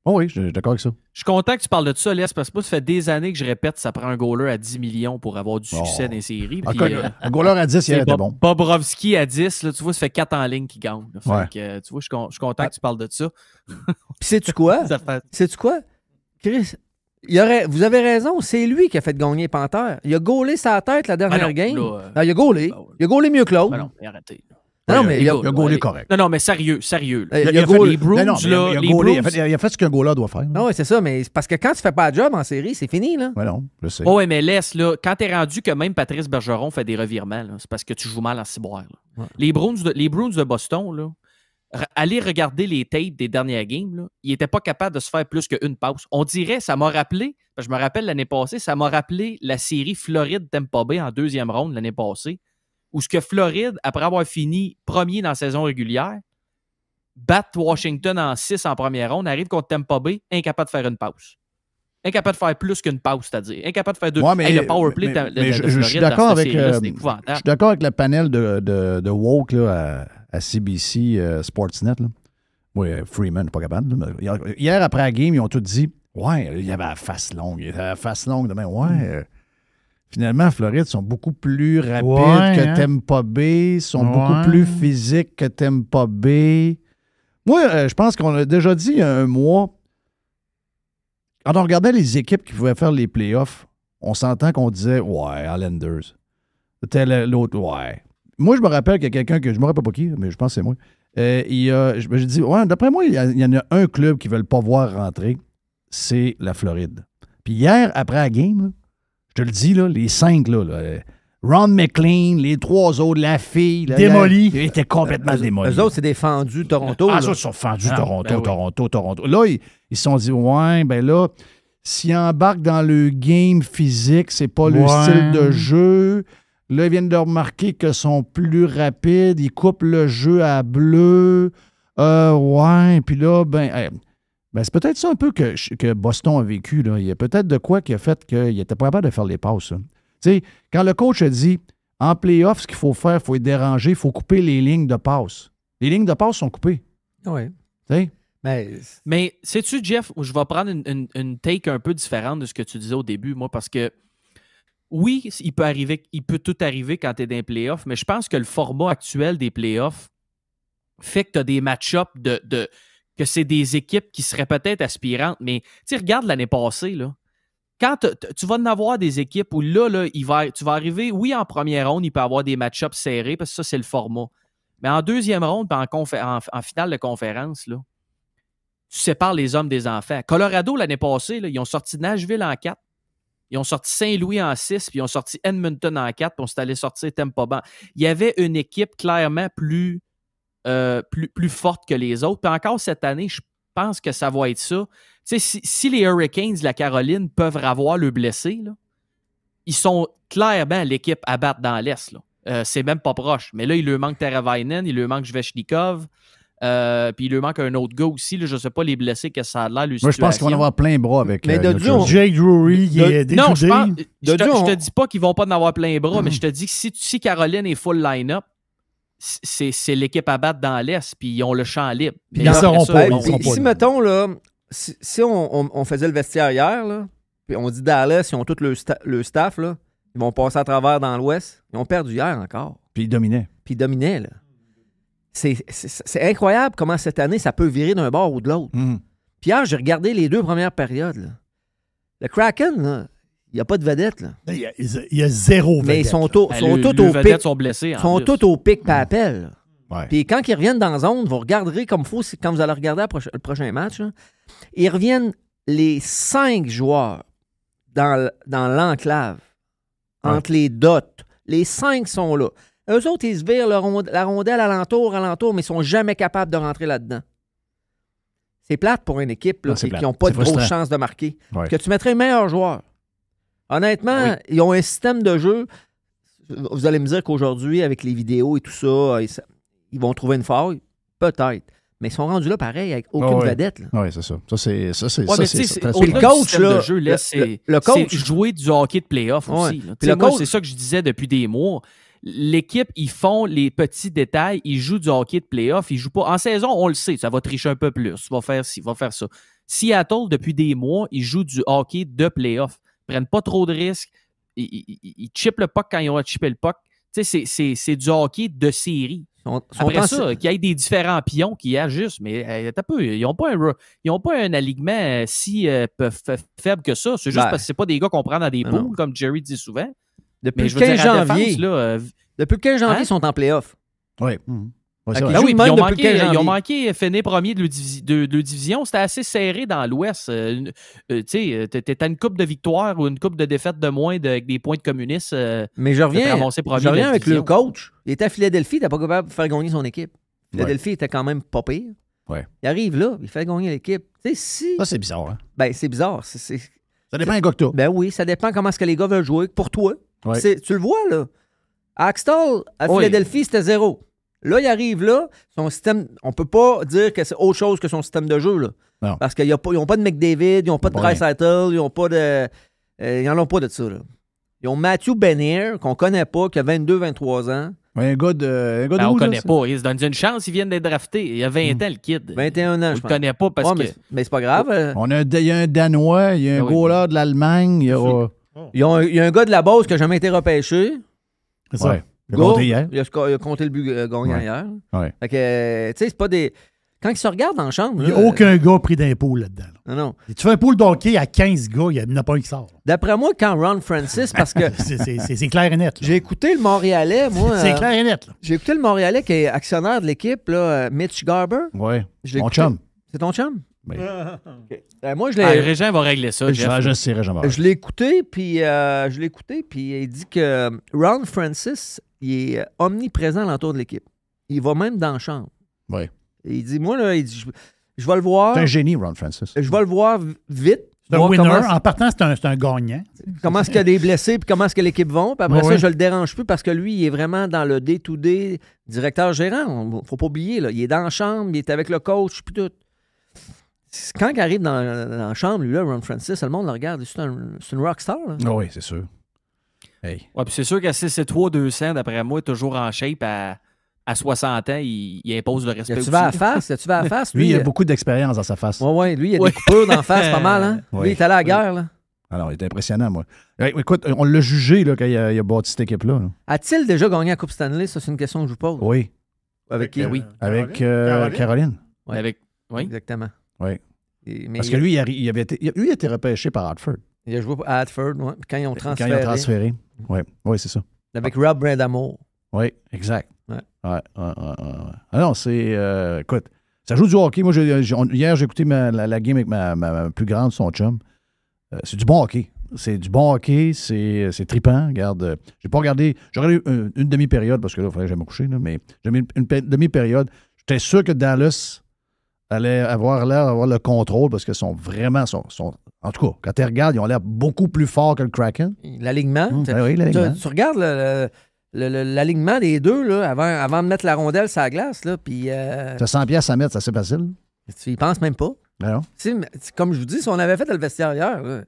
Oh oui, je suis d'accord avec ça. Je suis content que tu parles de ça, Les, parce que moi, ça fait des années que je répète que ça prend un goaler à 10 millions pour avoir du succès dans les séries. Puis, un goaler à 10, il était bon. Bobrovski à 10, là, tu vois, ça fait 4 en ligne qui gagne. Tu vois, je suis content que tu parles de ça. Puis sais-tu quoi? Sais-tu quoi? Chris, vous avez raison, c'est lui qui a fait gagner les Panthers. Il a gaulé sa tête la dernière game. Là, il a gaulé. Il a gaulé mieux que l'autre. Non, arrêtez. Non, mais il a gaulé correct. Non, mais sérieux. Il a gaulé. Les Bruins, il a fait ce qu'un goaler doit faire. Non, c'est ça, mais c'est parce que quand tu fais pas le job en série, c'est fini, là. Ouais, non, je sais. Oh, mais laisse, là, quand t'es rendu que même Patrice Bergeron fait des revirements, là, c'est parce que tu joues mal en ciboire. Ouais. Les Bruins de Boston, là, allez regarder les tapes des dernières games, là, il n'était pas capable de se faire plus qu'une passe. On dirait, ça m'a rappelé, je me rappelle l'année passée, ça m'a rappelé la série Floride-Tampa Bay en deuxième ronde l'année passée, où ce que Floride, après avoir fini premier dans la saison régulière, bat Washington en 6 en première ronde, arrive contre Tampa Bay, incapable de faire une pause. Incapable de faire plus qu'une pause, c'est-à-dire. Incapable de faire deux. Ouais, mais, le powerplay de Floride, je suis d'accord avec, c'est épouvantable. je suis d'accord avec le panel de Woke là, à CBC Sportsnet. Là. Oui, Freeman n'est pas capable. Là, mais hier, après la game, ils ont tous dit ouais, il y avait la face longue. Il y avait la face longue demain. Ouais. Finalement, Floride sont beaucoup plus rapides que Tampa Bay, sont beaucoup plus physiques que Tampa Bay. Moi, je pense qu'on a déjà dit il y a un mois, quand on regardait les équipes qui pouvaient faire les playoffs, on s'entend qu'on disait ouais, Islanders. C'était l'autre, ouais. Moi, je me rappelle qu'il y a quelqu'un que je ne me rappelle pas qui, mais je pense que c'est moi. Je dis ouais, d'après moi, il y en a un club qui ne veut pas voir rentrer, c'est la Floride. Puis hier, après la game, là, je te le dis, là, les 5, là, Ron McLean, les 3 autres, la fille. Démolis. Ils étaient complètement démolis. Eux autres, c'est des fendus Toronto. Ah, ça, ils sont fendus Toronto. Là, ils se sont dit, ouais, ben là, s'ils embarquent dans le game physique, c'est pas le style de jeu. Là, ils viennent de remarquer qu'ils sont plus rapides. Ils coupent le jeu à bleu. Puis là, ben, c'est peut-être ça un peu que Boston a vécu. Là. Il y a peut-être de quoi qui a fait qu'il n'était pas capable de faire les passes. Tu sais, quand le coach a dit en playoff, ce qu'il faut faire, il faut être dérangé, il faut couper les lignes de passe. Les lignes de passe sont coupées. Oui. Tu sais? Mais sais-tu, Jeff, je vais prendre une take un peu différente de ce que tu disais au début, moi, parce que oui, il peut tout arriver quand tu es dans les playoffs, mais je pense que le format actuel des playoffs fait que tu as des match-ups que c'est des équipes qui seraient peut-être aspirantes, mais tu regarde l'année passée, là. Quand tu vas en avoir des équipes où là tu vas arriver, oui, en première ronde, il peut y avoir des match-ups serrés, parce que ça, c'est le format. Mais en deuxième ronde, puis en finale de conférence, là, tu sépares les hommes des enfants. Colorado, l'année passée, là, ils ont sorti Nashville en 4, ils ont sorti Saint-Louis en 6, puis ils ont sorti Edmonton en 4, puis on s'est allé sortir Tampa Bay. Il y avait une équipe clairement plus forte que les autres. Puis encore cette année, je pense que ça va être ça. Tu sais, si les Hurricanes de la Caroline peuvent avoir le blessé, là, ils sont clairement l'équipe à battre dans l'Est. C'est même pas proche. Mais là, il leur manque Teravainen, il leur manque Svechnikov, puis il leur manque un autre gars aussi. Là, je ne sais pas les blessés, que ça a l'air. Moi, je pense qu'ils vont avoir plein bras avec Jake Drury qui est découdé. Non, je te dis pas qu'ils vont pas en avoir plein bras, mais je te dis que si Caroline est full line-up, c'est l'équipe à battre dans l'Est, puis ils ont le champ libre. Puis ils seront pas. Si, mettons, là, si on faisait le vestiaire hier, là, puis on dit Dallas, ils ont tout le staff, là, ils vont passer à travers dans l'Ouest. Ils ont perdu hier encore. Puis ils dominaient. Là. C'est incroyable comment cette année, ça peut virer d'un bord ou de l'autre. Puis hier, j'ai regardé les 2 premières périodes. Là. Le Kraken, là, il n'y a pas de vedette. Là. Il y a 0 vedette. Mais ils sont tous au pic. Sont blessés. Ils sont tous au pic par appel. Ouais. Puis quand ils reviennent dans la zone, vous regarderez comme il faut quand vous allez regarder le prochain match. Là, ils reviennent les 5 joueurs dans l'enclave, entre les dots. Les 5 sont là. Eux autres, ils se virent la rondelle alentour, mais ils sont jamais capables de rentrer là-dedans. C'est plate pour une équipe là, qui n'ont pas de grosse chance de marquer. Ouais. Que tu mettrais les meilleurs joueurs. Honnêtement, ils ont un système de jeu. Vous allez me dire qu'aujourd'hui, avec les vidéos et tout ça, ils vont trouver une faille. Peut-être. Mais ils sont rendus là pareil, avec aucune vedette. Oui, c'est ça. Ça, c'est le coach, là, jeu, là, le coach, c'est jouer du hockey de playoff aussi. Moi, c'est ça que je disais depuis des mois. L'équipe, ils font les petits détails. Ils jouent du hockey de playoff. Ils jouent pas. En saison, on le sait. Ça va tricher un peu plus. Tu vas faire ci, va faire ça. Seattle, depuis des mois, ils jouent du hockey de playoff. Ils prennent pas trop de risques. Ils chippent le puck quand ils ont à chipper le puck. Tu sais, c'est du hockey de série. Après ça, qu'il y ait des différents pions qui ajustent, mais t'as peu, ils n'ont pas un alignement si faible que ça. C'est juste parce que c'est pas des gars qu'on prend dans des poules, comme Jerry dit souvent. Depuis le 15 janvier, depuis le 15 janvier, ils sont en playoff. Oui. Ils ont manqué finir premier de leur division. C'était assez serré dans l'Ouest. Tu sais, t'as une coupe de victoire ou une coupe de défaite de moins avec des points de communistes. Mais je reviens avec le coach. Il était à Philadelphie, il n'était pas capable de faire gagner son équipe. Philadelphie était quand même pas pire. Ouais. Il arrive là, il fait gagner l'équipe. Ça, c'est bizarre. Hein? Ben, c'est bizarre. Ça dépend des gars que t'as. Ben oui, ça dépend comment est-ce que les gars veulent jouer. Pour toi, tu le vois, là. À Axtell, à Philadelphie, c'était 0. Là, il arrive là, son système, on peut pas dire que c'est autre chose que son système de jeu, là. Non. Parce qu'ils n'ont pas de McDavid, ils n'ont pas de Draisaitl, ils n'ont pas de... ils n'en ont pas de ça, là. Ils ont Matthew Benier, qu'on connaît pas, qui a 22-23 ans. Un gars de on ne connaît pas. Il se donne une chance, ils viennent d'être draftés. Il a 20 ans, le kid. 21 ans, je pense. On le connaît pas parce que... Mais c'est pas grave. Il y a un Danois, il y a un goaler de l'Allemagne. Il y a un gars de la Beauce qui n'a jamais été repêché. C'est ça. Il a compté le but gagnant hier. Ouais. Fait que, tu sais, c'est pas des... Quand ils se regardent en chambre... Il n'y a aucun gars pris d'un pool là-dedans. Là. Non. Et tu fais un pool d'hockey à 15 gars, il n'y en a pas un qui sort. D'après moi, quand Ron Francis, parce que... c'est clair et net. Là. J'ai écouté le Montréalais, moi... C'est clair et net. Là. J'ai écouté le Montréalais qui est actionnaire de l'équipe, là, Mitch Garber. Oui. Mon chum. C'est ton chum? Oui. Okay. Moi, Régent va régler ça. Je sais, Régent. Je l'ai écouté, puis il dit que Ron Francis, il est omniprésent l'entour de l'équipe. Il va même dans la chambre. Oui. Et il dit, moi, là, je vais le voir. C'est un génie, Ron Francis. Je vais le voir vite. C'est un winner. En partant, c'est un gagnant. Comment est-ce qu'il y a des blessés, puis comment est-ce que l'équipe va. Puis après ça, je le dérange plus parce que lui, il est vraiment dans le day-to-day directeur-gérant. Faut pas oublier, là. Il est dans la chambre, il est avec le coach, puis tout. Quand il arrive dans la chambre, lui, là, Ron Francis, le monde le regarde. C'est une rockstar. Oh oui, c'est sûr. Hey. Ouais, puis c'est sûr qu'à 6'3", 200, d'après moi, toujours en shape à 60 ans, il impose le respect. Tu vas à la face? Lui, il a beaucoup d'expérience dans sa face. Oui, lui, il a des coupures dans la face, pas mal. Hein? Lui, il est allé à la guerre. Là. Alors, il est impressionnant, moi. Écoute, on l'a jugé là, quand il a bâti cette équipe-là. Là. A-t-il déjà gagné la Coupe Stanley? Ça, c'est une question que je vous pose. Oui. Avec qui? Oui. Avec Caroline. Ouais. Oui. Exactement. Oui. Parce que lui, il a été repêché par Hartford. Il a joué à Hartford, oui. Quand ils ont transféré. Oui, c'est ça. Avec Rob Brindamour. Oui, exact. Ouais. Ah non, c'est... écoute, ça joue du hockey. Moi, hier, j'ai écouté la game avec ma plus grande, son chum. C'est du bon hockey. C'est du bon hockey, c'est trippant. Regarde, j'ai pas regardé... J'ai regardé une demi-période, parce que là, il fallait que j'aille me coucher, là, mais j'ai mis une demi-période. J'étais sûr que Dallas allait avoir l'air d'avoir le contrôle, parce qu'ils sont vraiment... En tout cas, quand tu regardes, ils ont l'air beaucoup plus forts que le Kraken. L'alignement. Oui, l'alignement. Tu regardes l'alignement des deux là, avant de mettre la rondelle sur la glace. Là, puis, tu as 100$ à mettre, c'est assez facile. Tu y penses même pas. Non. Comme je vous dis, si on avait fait le vestiaire hier, là,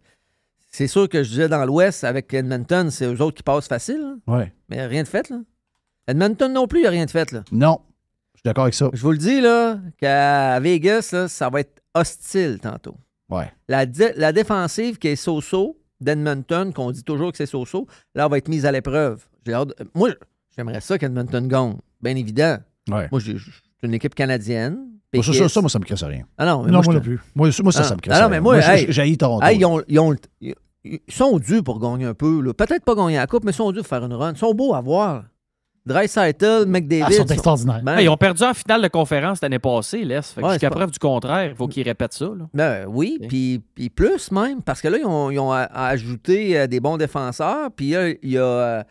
c'est sûr que je disais dans l'Ouest, avec Edmonton, c'est eux autres qui passent facile. Oui. Mais rien de fait. Là. Edmonton non plus, il n'y a rien de fait. Là. Non. Je suis d'accord avec ça. Je vous le dis, là, qu'à Vegas, là, ça va être hostile tantôt. Ouais. La défensive qui est so-so d'Edmonton, qu'on dit toujours que c'est so-so, là, va être mise à l'épreuve. Moi, j'aimerais ça qu'Edmonton gagne. Bien évident. Ouais. Moi, c'est une équipe canadienne. Moi, ça me crisse rien. Ah non, moi non plus. Moi, ça me crisse rien. Non, mais moi, j'haïs Toronto. Ils sont dus pour gagner un peu. Là. Peut-être pas gagner la coupe, mais ils sont dus pour faire une run. Ils sont beaux à voir. Draisaitl, McDavid. Ils sont extraordinaires. Ils ont perdu en finale de conférence l'année passée, Les. Jusqu'à preuve du contraire, il faut qu'ils répètent ça. Là. Oui, puis plus même, parce que là, ils ont ajouté des bons défenseurs. Puis là, il y a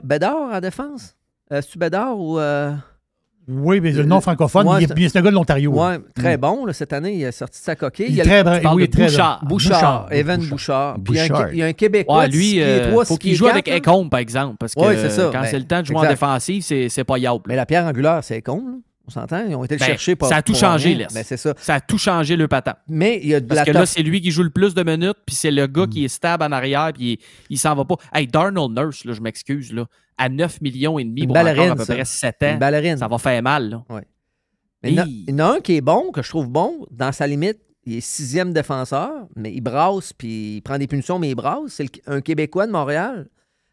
Bédard à défense. C'est-tu Bédard ou... Oui, mais le nom francophone, c'est un gars de l'Ontario. Oui, très bon. Là, cette année, il a sorti de sa coquille. Il est très Bouchard. Evan Bouchard. Puis il y a un Québécois. Lui, il faut qu'il joue avec Ecombe, par exemple. Parce que quand c'est le temps de jouer en défensive, c'est pas yable. Mais la pierre angulaire, c'est Ecombe. On s'entend? Ils ont été le chercher. Ça a tout changé, Les. C'est ça. Ça a tout changé, le patent. Mais il y a de Parce que là, c'est lui qui joue le plus de minutes, puis c'est le gars qui est stable en arrière, puis il s'en va pas. Hey, Darnell Nurse, là, je m'excuse, là, à 9,5 millions pour encore à peu près 7 ans, ça va faire mal. Là. Ouais. Mais il y en a un qui est bon, que je trouve bon, dans sa limite, il est 6e défenseur, mais il brasse, puis il prend des punitions, mais il brasse. C'est un Québécois de Montréal,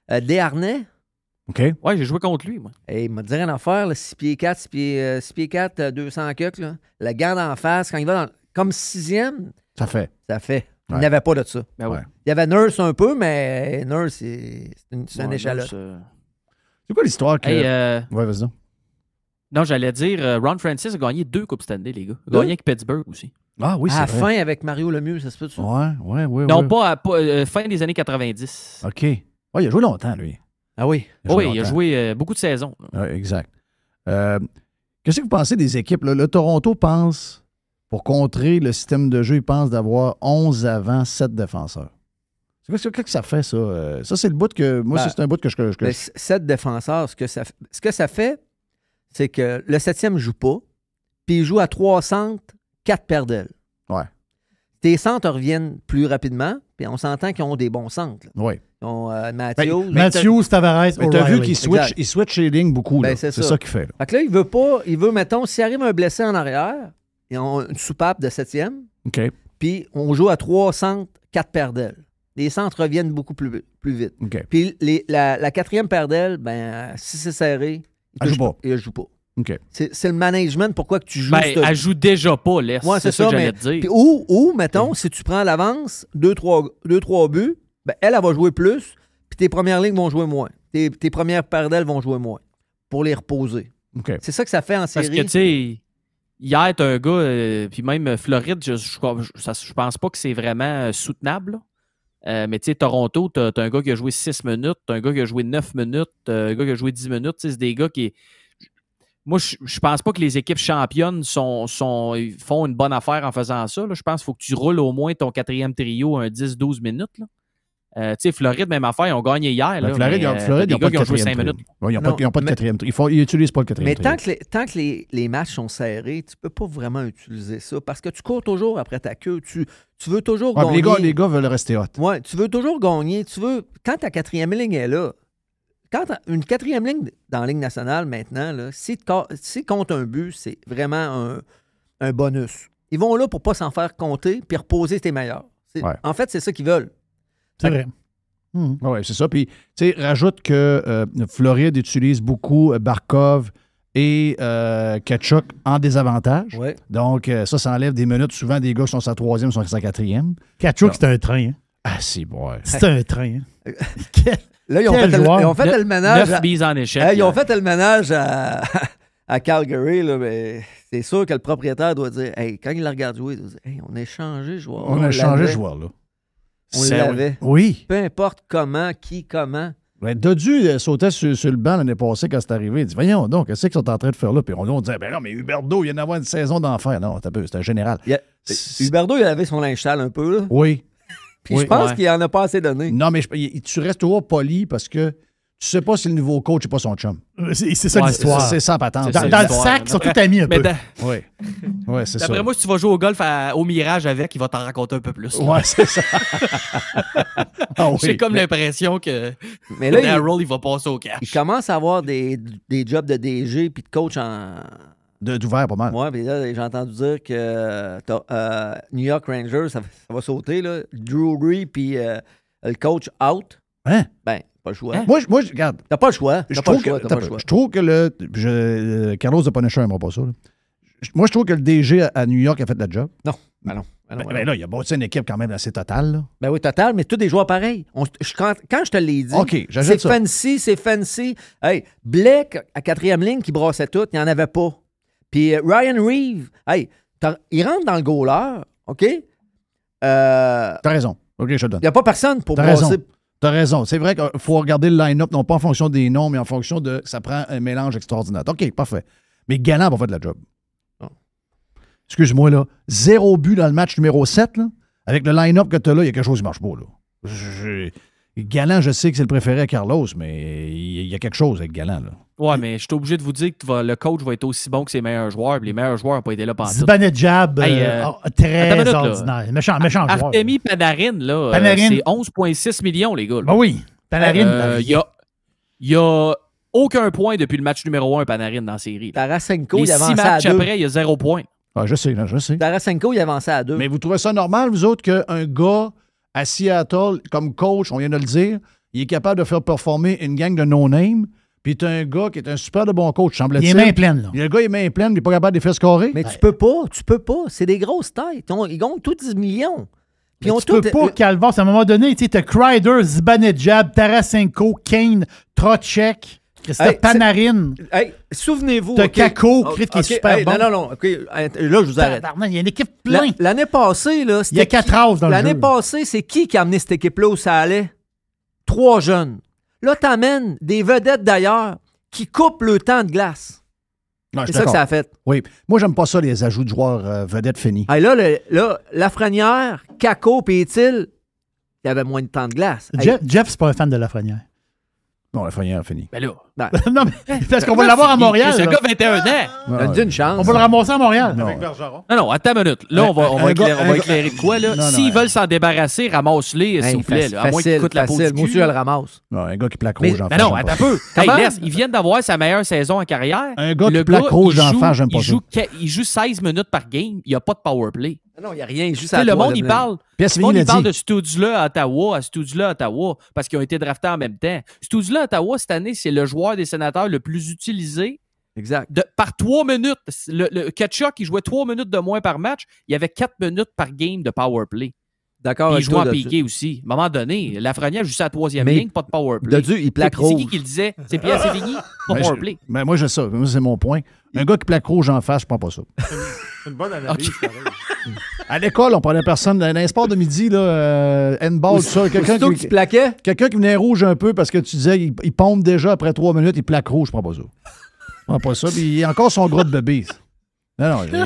Desharnais. OK. Ouais, j'ai joué contre lui, moi. Et il m'a dit rien à faire, là, 6 pieds 4, 6 pieds 4, 200 cucks, là. Le gant d'en face, quand il va comme 6e, ça fait. Il n'avait pas de ça. Ben ouais. Il y avait Nurse un peu, mais Nurse, c'est un échalote. C'est quoi l'histoire que... Ouais, vas-y. Non, j'allais dire, Ron Francis a gagné 2 Coupes Stanley, les gars. Il a gagné avec Pittsburgh aussi. Ah oui, c'est à la vrai. fin, avec Mario Lemieux, ça se peut ça? Ouais. Non, pas fin des années 90. OK. Ouais, il a joué longtemps, lui. Ah oui? Il a joué beaucoup de saisons. Ouais, exact. Qu'est-ce que vous pensez des équipes? Là? Le Toronto pense, pour contrer le système de jeu, il pense d'avoir 11 avant 7 défenseurs. Qu'est-ce que ça fait, ça? Ça, c'est le bout que... Moi, c'est un bout que je... 7 défenseurs, ce que ça fait, c'est que le 7e ne joue pas, puis il joue à 3 centres, 4 paires d'ailes. Ouais. Tes centres reviennent plus rapidement, puis on s'entend qu'ils ont des bons centres. Oui. Ils ont Matthews. Matthews, Tavares, mais t'as vu qu'il switch les lignes beaucoup. Ben, c'est ça qu'il fait. Là. Fait que là, il veut, mettons, s'il arrive un blessé en arrière, ils ont une soupape de 7e, OK. puis on joue à 3 centres, 4 paires d'ailes. Les centres reviennent beaucoup plus vite. OK. Puis la 4e paire d'ailes, ben, si c'est serré, il ne joue pas. OK. C'est le management. Pourquoi que tu joues? Ben, elle joue déjà pas, l'Est. Ouais, c'est ça que j'allais te dire. Puis ou, mettons, si tu prends l'avance, 2-3 buts, ben, elle va jouer plus, puis tes premières lignes vont jouer moins. Tes premières paires d'ailes vont jouer moins pour les reposer. OK. C'est ça que ça fait en série. Parce que, tu sais, hier, t'as un gars, puis même Floride, je pense pas que c'est vraiment soutenable, là. Mais tu sais, Toronto, t'as un gars qui a joué 6 minutes, t'as un gars qui a joué 9 minutes, t'as un gars qui a joué 10 minutes. C'est des gars qui... Moi, je pense pas que les équipes championnes font une bonne affaire en faisant ça. Là. Je pense qu'il faut que tu roules au moins ton 4e trio un 10-12 minutes. Tu sais, Floride, même affaire, ils ont gagné hier. Là, Floride, ils n'ont pas de 4e trio. Ils n'ont pas de 4e trio. Ils n'utilisent pas le 4e trio. Mais tant que les matchs sont serrés, tu peux pas vraiment utiliser ça parce que tu cours toujours après ta queue. Tu veux toujours gagner. Les gars veulent rester hot. Ouais, tu veux toujours gagner. Quand ta 4e ligne est là, quand une 4e ligne dans la Ligue nationale maintenant, là, si compte un but, c'est vraiment un bonus. Ils vont là pour pas s'en faire compter puis reposer tes meilleurs. En fait, c'est ça qu'ils veulent. C'est vrai. Oui, c'est ça. Puis, tu sais, rajoute que Floride utilise beaucoup Barkov et Tkachuk en désavantage. Ouais. Donc, ça enlève des minutes. Souvent, des gars qui sont sa 3e sont sa 4e. Tkachuk, c'est un train. Hein? Ah, c'est bon. C'est un train. Hein? Là, ils ont fait le ménage. 9 bises en échec. Ils ont fait le ménage à Calgary, là, mais c'est sûr que le propriétaire doit dire, hey, quand il la regarde jouer, il doit dire, hey, on a échangé le joueur. On a changé le joueur, là. On l'avait. Oui. Peu importe comment, comment. Ouais, Dodu sautait sur le banc l'année passée quand c'est arrivé. Il dit, voyons donc, qu'est-ce qu'ils sont en train de faire là? Puis on disait, ben non, mais Huberdeau, il vient d'avoir une saison d'enfer. Non, c'est un général. Huberdeau, il avait son linge sale un peu, là. Oui. Puis je pense qu'il en a pas assez donné. Non, mais tu restes toujours poli parce que tu sais pas si le nouveau coach n'est pas son chum. C'est ça l'histoire. C'est ça, patente. Dans le sac, ils sont tous amis un peu. Oui, c'est ça. D'après moi, si tu vas jouer au golf au Mirage avec, il va t'en raconter un peu plus. Oui, c'est ça. J'ai comme l'impression que mais là, Darryl, il va passer au cash. Il commence à avoir des jobs de DG puis de coach d'ouvert pas mal. Oui, puis là, j'ai entendu dire que New York Rangers, ça va sauter, là. Drury puis le coach out. Hein? Ben, pas le choix. Hein? Moi, regarde. T'as pas le choix. Je trouve que Carlos de Punisher n'aimera pas ça. Là. Moi, je trouve que le DG à New York a fait le job. Non. Ben non. Ben là, il y a bâti une équipe quand même assez totale. Là. Ben oui, totale, mais tous des joueurs pareils. Quand je te l'ai dit, c'est fancy. Hey, Blake, à 4e ligne, qui brassait tout, il n'y en avait pas. Puis Ryan Reeve, hey, il rentre dans le goaler, OK? T'as raison. OK, je te le donne. Il n'y a pas personne pour brasser. T'as raison. C'est vrai qu'il faut regarder le line-up, non pas en fonction des noms, mais en fonction de... Ça prend un mélange extraordinaire. OK, parfait. Mais Galland n'a pas fait de la job. Excuse-moi, là. 0 but dans le match numéro 7, là. Avec le line-up que tu as là, il y a quelque chose qui marche pas, là. Galland, je sais que c'est le préféré à Carlos, mais il y a quelque chose avec Galland, là. Ouais, mais je suis obligé de vous dire que le coach va être aussi bon que ses meilleurs joueurs, puis les meilleurs joueurs n'ont pas été là pendant tout. Zibanejad, très ordinaire. Méchant joueur. Artemi Panarin, là, c'est 11,6 millions, les gars. Ben oui, Panarin. Il y a aucun point depuis le match numéro 1 Panarin dans la série. Tarasenko, il avance 6 matchs après, il y a 0 point. Ah, je sais. Tarasenko, il avançait à 2. Mais vous trouvez ça normal, vous autres, qu'un gars à Seattle, comme coach, on vient de le dire, il est capable de faire performer une gang de no-name, puis t'as un gars qui est un super de bon coach, semble-t-il. Il est main pleine, là. Le gars est main pleine, il n'est pas capable de les faire scorer. Mais tu peux pas. C'est des grosses têtes. Ils gagnent tous 10 millions. Puis Tu peux pas, Calvas, à un moment donné, tu sais, t'as Kreider, Zibanejad, Tarasenko, Kane, Trocheck, Christophe Panarin. Souvenez-vous. T'as Kako, qui est super bon. Non. OK, là, je vous arrête. Il y a une équipe pleine. L'année passée, là, il y a 4 as dans le jeu. L'année passée, c'est qui a amené cette équipe-là où ça allait? 3 jeunes. Là, t'amènes des vedettes d'ailleurs qui coupent le temps de glace. Non, c'est ça que ça a fait. Oui. Moi, j'aime pas ça, les ajouts de joueurs vedettes finis. Hey, là, Lafrenière, Kako et Étil, il y avait moins de temps de glace. Jeff, c'est pas un fan de Lafrenière. Non, Lafrenière fini. Ben là. Non, mais parce qu'on va l'avoir à Montréal. C'est un gars 21 ans. On a dit une chance. On va le ramasser à Montréal. Avec Bergeron. Non, attends une minute. Là, on va éclairer de quoi, là? S'ils veulent s'en débarrasser, ramasse-les, s'il vous plaît. À moins qu'ils coûtent la peau du cul. Moi aussi, je le ramasse. Non, un gars qui plaque rouge en face. Non, attends un peu. Laisse, ils viennent d'avoir sa meilleure saison en carrière. Un gars qui plaque rouge en face, j'aime pas ça. Il joue 16 minutes par game. Il n'y a pas de power play. Non, il n'y a rien. Juste à le monde, il parle. Le monde, il parle de Stoudzula à Ottawa, parce qu'ils ont été draftés en même temps. Stoudzula à Ottawa, cette année, c'est le joueur des Sénateurs le plus utilisé. Exact. Par 3 minutes. Le Tkachuk, il jouait 3 minutes de moins par match. Il y avait 4 minutes par game de power play. D'accord. Il jouait en piqué aussi. À un moment donné, Lafrenière joue sa 3e ligne, pas de power play. Il plaque rouge. C'est qui le disait? C'est Pierre, c'est fini? Pas power play. Mais moi, j'ai ça. Moi, c'est mon point. Un gars qui plaque rouge en face, je prends pas ça. C'est une bonne analyse, À l'école, on prenait personne. Dans les sports de midi, là, handball, tout ça. Quelqu'un qui venait rouge un peu parce que tu disais il pompe déjà après 3 minutes, il plaque rouge, je prends pas ça. Je prends pas ça. Puis il y a encore son gros de bébé. Non, là,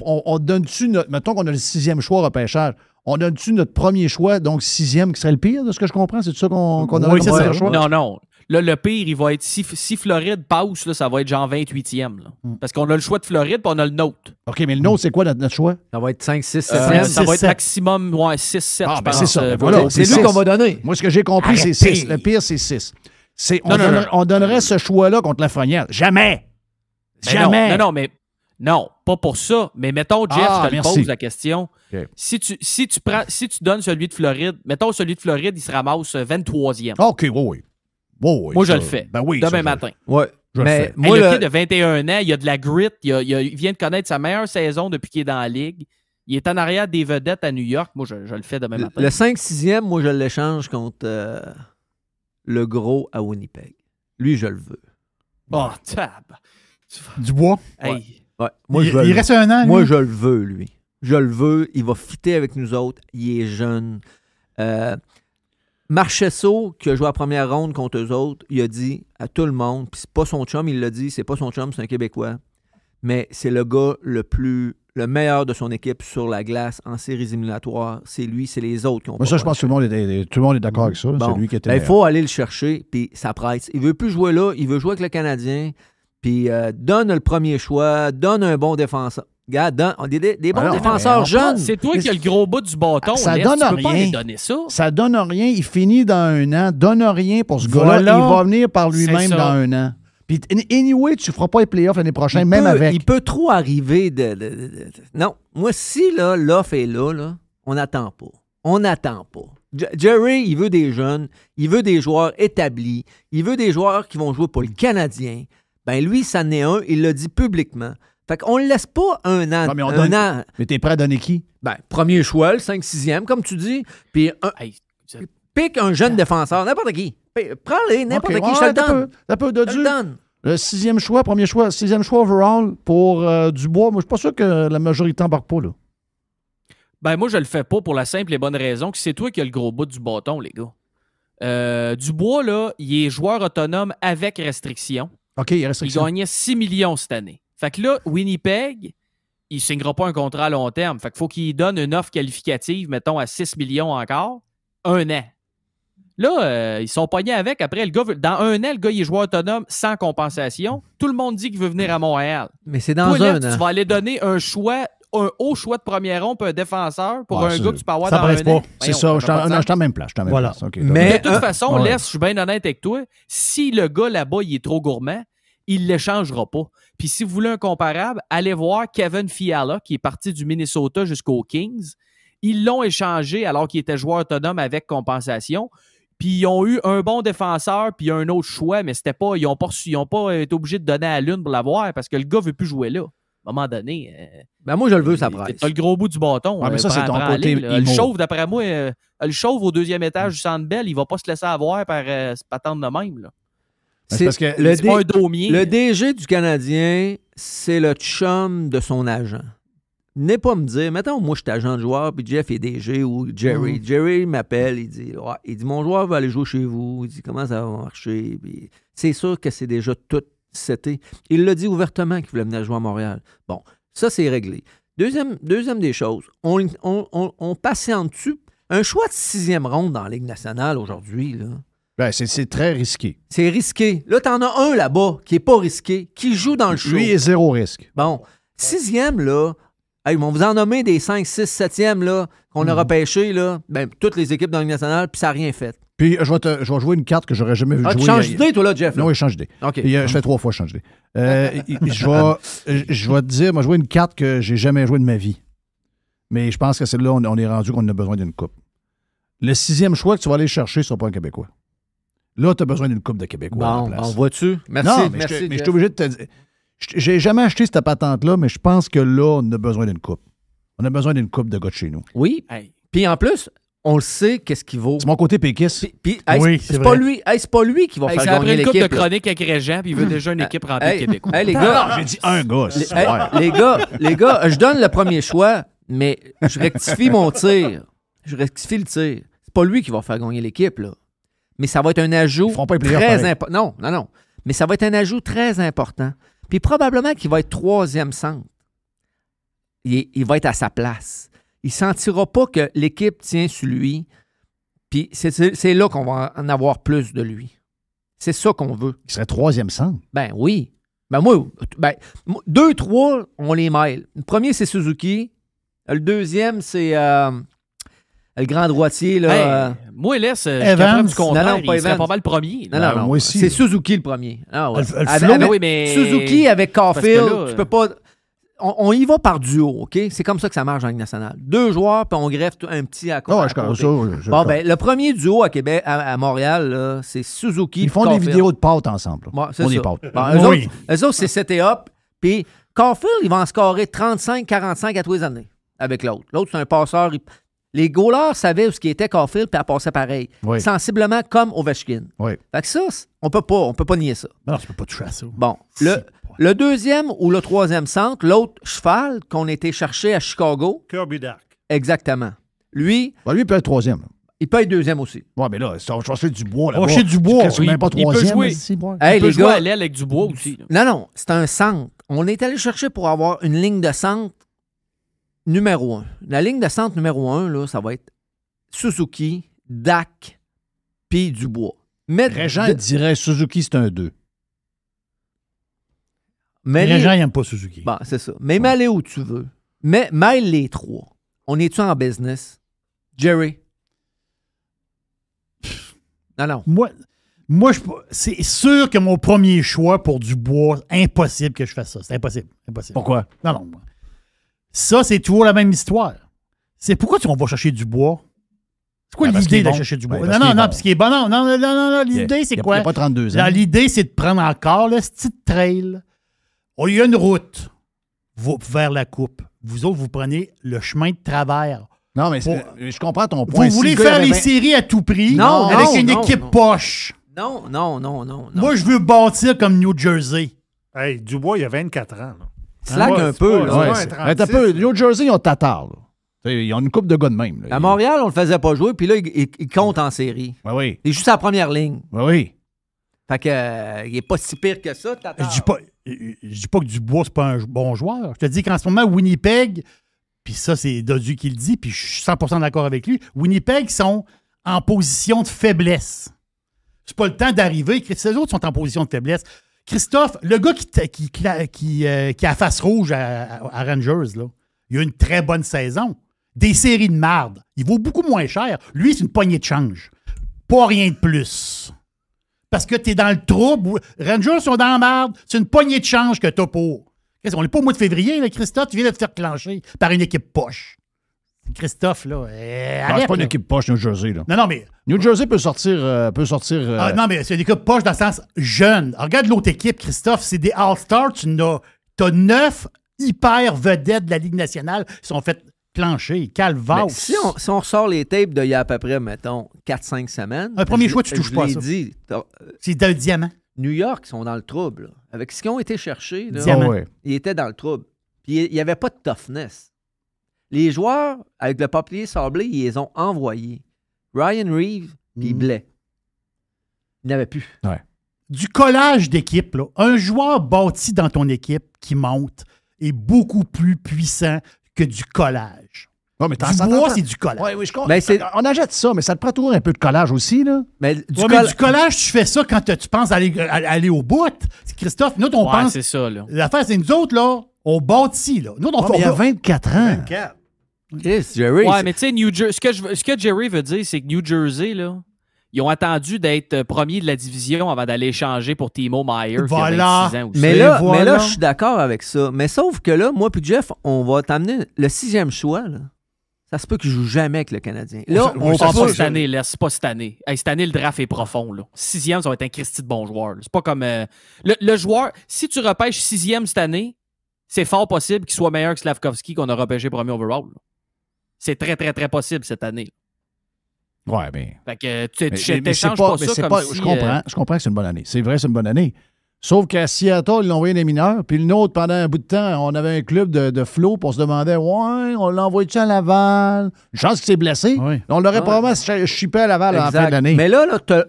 on donne-tu notre. Mettons qu'on a le 6e choix au repêchage. On donne-tu notre premier choix, donc 6e, qui serait le pire, de ce que je comprends? C'est ça qu'on a comme premier choix? Non. Là, le pire, il va être. Si Floride passe, là, ça va être genre 28e. Là. Parce qu'on a le choix de Floride, puis on a le nôtre. OK, mais le nôtre, c'est quoi notre choix? Ça va être 5, 6, 7. Ça va être maximum 6, 7. Ah, ben c'est ça. Voilà, c'est lui qu'on va donner. Moi, ce que j'ai compris, c'est 6. Le pire, c'est 6. On donnerait ce choix-là contre Lafrenière. Jamais! Jamais! Non, pas pour ça. Mais mettons, Jeff, je te pose la question. Okay. Si tu donnes celui de Floride, mettons celui de Floride, il se ramasse 23e. OK, oui. Moi, je le fais. Ben oui, demain matin. Ouais. Mais moi, le kid de 21 ans, il a de la grit. Il vient de connaître sa meilleure saison depuis qu'il est dans la ligue. Il est en arrière des vedettes à New York. Moi, je le fais demain matin. Le 5-6e, moi, je l'échange contre le gros à Winnipeg. Lui, je le veux. Oh, tab. Dubois? Hey. Ouais. Moi, il reste un an, lui? Moi, je le veux, lui. Je le veux. Il va fitter avec nous autres. Il est jeune. Marchesso, qui a joué à la première ronde contre eux autres, il a dit à tout le monde, puis c'est pas son chum, il l'a dit, c'est pas son chum, c'est un Québécois, mais c'est le gars le meilleur de son équipe sur la glace en séries éliminatoires. C'est lui, c'est les autres qui ont. Mais ça, je pense que tout le monde est d'accord avec ça. Bon, c'est lui qui était. Il faut aller le chercher, puis ça presse. Il veut plus jouer là, il veut jouer avec le Canadien, puis donne le premier choix, donne un bon défenseur. Regarde, des bons défenseurs jeunes. C'est toi qui as le gros bout du bâton. Ça donne rien. Tu peux pas aller donner ça. Ça donne rien. Il finit dans un an. Donne rien pour ce gars-là. Il va venir par lui-même dans un an. Puis, anyway, tu ne feras pas les playoffs l'année prochaine, même avec. Il peut trop arriver Non. Moi, si l'offre est là, on n'attend pas. On n'attend pas. Jerry, il veut des jeunes. Il veut des joueurs établis. Il veut des joueurs qui vont jouer pour le Canadien. Ben lui, ça en est un. Il l'a dit publiquement. Fait qu'on ne le laisse pas un an. Non, mais t'es prêt à donner qui? Ben, premier choix, le 5-6e, comme tu dis. Puis, pique un jeune défenseur, n'importe qui. Prends-les, n'importe qui, je te le donne. Le 6e choix, premier choix, 6e choix overall pour Dubois. Moi, je suis pas sûr que la majorité n'embarque pas, là. Ben, moi, je le fais pas pour la simple et bonne raison que c'est toi qui as le gros bout du bâton, les gars. Dubois, là, il est joueur autonome avec restriction. OK, il y a restriction. Il gagnait 6 millions cette année. Fait que là, Winnipeg, il ne signera pas un contrat à long terme. Fait qu'il faut qu'il donne une offre qualificative, mettons, à 6 millions encore, 1 an. Là, ils sont pognés avec. Après, le gars, dans 1 an, le gars, il est joueur autonome sans compensation. Tout le monde dit qu'il veut venir à Montréal. Mais c'est dans un an. Tu vas aller donner un haut choix de première ronde pour un défenseur pour un gars que tu peux avoir dans un an. C'est ça, je suis en même place. Okay, mais de toute façon, je suis bien honnête avec toi. Si le gars là-bas, il est trop gourmand, il ne l'échangera pas. Puis si vous voulez un comparable, allez voir Kevin Fiala, qui est parti du Minnesota jusqu'aux Kings. Ils l'ont échangé alors qu'il était joueur autonome avec compensation. Puis ils ont eu un bon défenseur puis un autre choix, mais c'était pas, ils n'ont pas été obligés de donner à l'une pour l'avoir parce que le gars ne veut plus jouer là. À un moment donné. Ben moi, je le veux, ça presse. T'as le gros bout du bâton. Ouais, mais ça, c'est ton côté le chauve, d'après moi, le chauve au deuxième étage du Centre Bell, il va pas se laisser avoir par ce patente de même. Là. C'est parce que c'est pas un daumier. Le DG du Canadien, c'est le chum de son agent. N'est pas me dire, mettons, moi, je suis agent de joueur, puis Jeff est DG ou Jerry. Jerry m'appelle, il dit, mon joueur va aller jouer chez vous. Il dit, comment ça va marcher? Puis, c'est sûr que c'est déjà tout seté. Il l'a dit ouvertement qu'il voulait venir jouer à Montréal. Bon, ça, c'est réglé. Deuxième des choses, on patiente-tu? Un choix de 6e ronde dans la Ligue nationale aujourd'hui, là. Ben, c'est très risqué. C'est risqué. Là, t'en as un là-bas qui n'est pas risqué, qui joue dans le show. Lui est 0 risque. Bon, 6e, là, hey, on vous en nommer des 5, 6, 7e là, qu'on a repêché, là, ben, toutes les équipes dans la Ligue nationale, puis ça n'a rien fait. Puis, je vais jouer une carte que j'aurais jamais vu jouer. Tu changes d'idée, toi, là, Jeff? Là? Non, il change d'idée. OK. Puis, je fais 3 fois, je change d'idée. Je vais te dire, moi, jouer une carte que j'ai jamais jouée de ma vie. Mais je pense que celle-là, on est rendu qu'on a besoin d'une coupe. Le 6e choix que tu vas aller chercher, ce sera pas un Québécois. Là, tu as besoin d'une coupe de Québécois à la place. Bon, vois-tu? Merci. Non, mais merci, je suis obligé de te dire. J'ai jamais acheté cette patente-là, mais je pense que là, on a besoin d'une coupe. On a besoin d'une coupe de gars de chez nous. Oui. Hey. Puis en plus, on le sait, qu'est-ce qu'il vaut. C'est mon côté péquiste. Puis, oui, c'est pas lui. C'est pas lui qui va faire gagner l'équipe. Il a pris une coupe de chronique avec Régent, puis il veut déjà une équipe remplie de Québécois. Les gars, j'ai dit un gars. Les gars, je donne le premier choix, mais je rectifie mon tir. Je rectifie le tir. C'est pas lui qui va faire gagner l'équipe, là. Mais ça va être un ajout très important. Non. Mais ça va être un ajout très important. Puis probablement qu'il va être 3e centre. Il va être à sa place. Il ne sentira pas que l'équipe tient sur lui. Puis c'est là qu'on va en avoir plus de lui. C'est ça qu'on veut. Il serait 3e centre? Ben oui. Ben moi, 2, 3, on les mêle. Le premier, c'est Suzuki. Le deuxième, c'est... le grand droitier, là. Moi, laisse, je capable du contraire, il serait pas mal le premier. Non. Moi aussi. C'est Suzuki le premier. Ah, ouais. Mais Suzuki avec Caulfield, là, tu peux pas... On y va par duo, OK? C'est comme ça que ça marche en Ligue nationale. 2 joueurs, puis on greffe un petit à côté. Le premier duo à Québec, à Montréal, là, c'est Suzuki. Ils font des vidéos de pâtes ensemble. Ouais, c'est ça. Eux autres, c'est set up. Puis Caulfield, il va en scorer 35-45 à tous les années avec l'autre. L'autre, c'est un passeur... Les goalers savaient où ce qui était Caulfield, puis elle passait pareil. Oui. Sensiblement comme Ovechkin. Oui. Fait que ça, on peut pas nier ça. Non, tu peux pas toucher à ça. Bon. Le deuxième ou le 3e centre, l'autre cheval qu'on était cherché à Chicago. Kirby Dach. Exactement. Lui... Lui, il peut être 3e. Il peut être 2e aussi. Ouais, mais là, c'est Rocher Dubois. Là, Rocher Dubois. C'est même pas 3e. Il peut jouer. Hey, il peut jouer à l'aile avec Dubois aussi. Là. Non, c'est un centre. On est allé chercher pour avoir une ligne de centre numéro 1. La ligne de centre numéro 1, là, ça va être Suzuki, Dach, puis Dubois. Régent dirait Suzuki, c'est un 2. Régent, il n'aime pas Suzuki. Bon, c'est ça. Mais aller où tu veux. Mais mêle les 3. On est-tu en business? Jerry? Non. Moi, c'est sûr que mon premier choix pour Dubois, impossible que je fasse ça. C'est impossible. Pourquoi? Non. Ça, c'est toujours la même histoire. C'est pourquoi on va chercher Dubois? C'est quoi l'idée d'aller chercher Dubois? Non, parce qu'il est bon. Non. L'idée, c'est quoi? Il n'y a pas 32 ans. L'idée, c'est de prendre encore le petit trail. Il y a une route vers la coupe. Vous autres, vous prenez le chemin de travers. Non, mais je comprends ton point. Vous voulez faire les séries à tout prix avec une équipe poche. Non. Moi, je veux bâtir comme New Jersey. Hey, Dubois, il a 24 ans. Là. Slack un peu. Un peu. New Jersey, ils ont Tatar. Ils ont une coupe de gars de même. Là. À Montréal, on le faisait pas jouer, puis là, il compte en série. Oui. Il est juste à la première ligne. Oui. Fait que il est pas si pire que ça, Tatar. Je dis pas que Dubois, c'est pas un bon joueur. Je te dis qu'en ce moment, Winnipeg, puis ça, c'est Dodu qui le dit, puis je suis 100% d'accord avec lui, Winnipeg sont en position de faiblesse. C'est pas le temps d'arriver. Ces autres sont en position de faiblesse. Christophe, le gars qui a face rouge à Rangers, là, il a une très bonne saison. Des séries de marde. Il vaut beaucoup moins cher. Lui, c'est une poignée de change. Pas rien de plus. parce que tu es dans le trouble. Rangers sont dans la merde. C'est une poignée de change que tu as pour. On n'est pas au mois de février, là, Christophe. Tu viens de te faire clencher par une équipe poche. Christophe, là, arrête. C'est pas une là. équipe poche, New Jersey. Là. Non, mais... New Jersey peut sortir... non, mais c'est une équipe poche dans le sens jeune. Alors, regarde l'autre équipe, Christophe. C'est des All-Stars. Tu as 9 hyper vedettes de la Ligue nationale qui sont faites plancher. Calvaire. Si on ressort les tapes d'il y a à peu près, mettons, 4-5 semaines... Un premier choix, tu touches pas à ça. Dit, c'est un diamant. New York, ils sont dans le trouble. Là. Avec ce qu'ils ont été cherchés, là, ils étaient dans le trouble. Puis il n'y avait pas de toughness. Les joueurs, avec le papier sablé, ils les ont envoyés. Ryan Reeves puis Blais. Il n'avait plus. Ouais. Du collage d'équipe, là, un joueur bâti dans ton équipe qui monte est beaucoup plus puissant que du collage. Ouais, mais du bois, c'est du collage. Oui, je comprends. On achète ça, mais ça te prend toujours un peu de collage aussi, là. Mais du collage, tu fais ça quand tu penses aller au bout. Christophe, nous, on pense... c'est ça, là. L'affaire, c'est nous autres, là, on bâtit, là. Nous, on fait... Il y a 24 ans. 24. Yes, Jerry. Ouais, mais tu sais, ce que Jerry veut dire, c'est que New Jersey, là, ils ont attendu d'être premier de la division avant d'aller échanger pour Timo Meier, voilà. qui a 26 ans aussi. Mais là, je suis d'accord avec ça. Mais sauf que là, moi puis Jeff, on va t'amener le 6e choix, là. Ça se peut qu'il ne joue jamais avec le Canadien. Là, on pense pas cette année, là. C'est pas cette année. Hey, cette année, le draft est profond, là. 6e, ça va être un Christy de bon joueur. Là. C'est pas comme... le joueur, si tu repêches 6e cette année, c'est fort possible qu'il soit meilleur que Slavkovski qu'on a repêché premier overall. Là. C'est très, très, très possible cette année. Ouais, mais... Fait que tu t'échanges pas ça comme si... Je comprends que c'est une bonne année. C'est vrai, c'est une bonne année. Sauf qu'à Seattle, ils l'ont envoyé des mineurs. Puis le nôtre, pendant un bout de temps, on avait un club de flow. Puis on se demandait, on l'a envoyé-tu à Laval? Une chance qu'il s'est blessé. Oui. On l'aurait probablement chippé à Laval en fin d'année. Mais là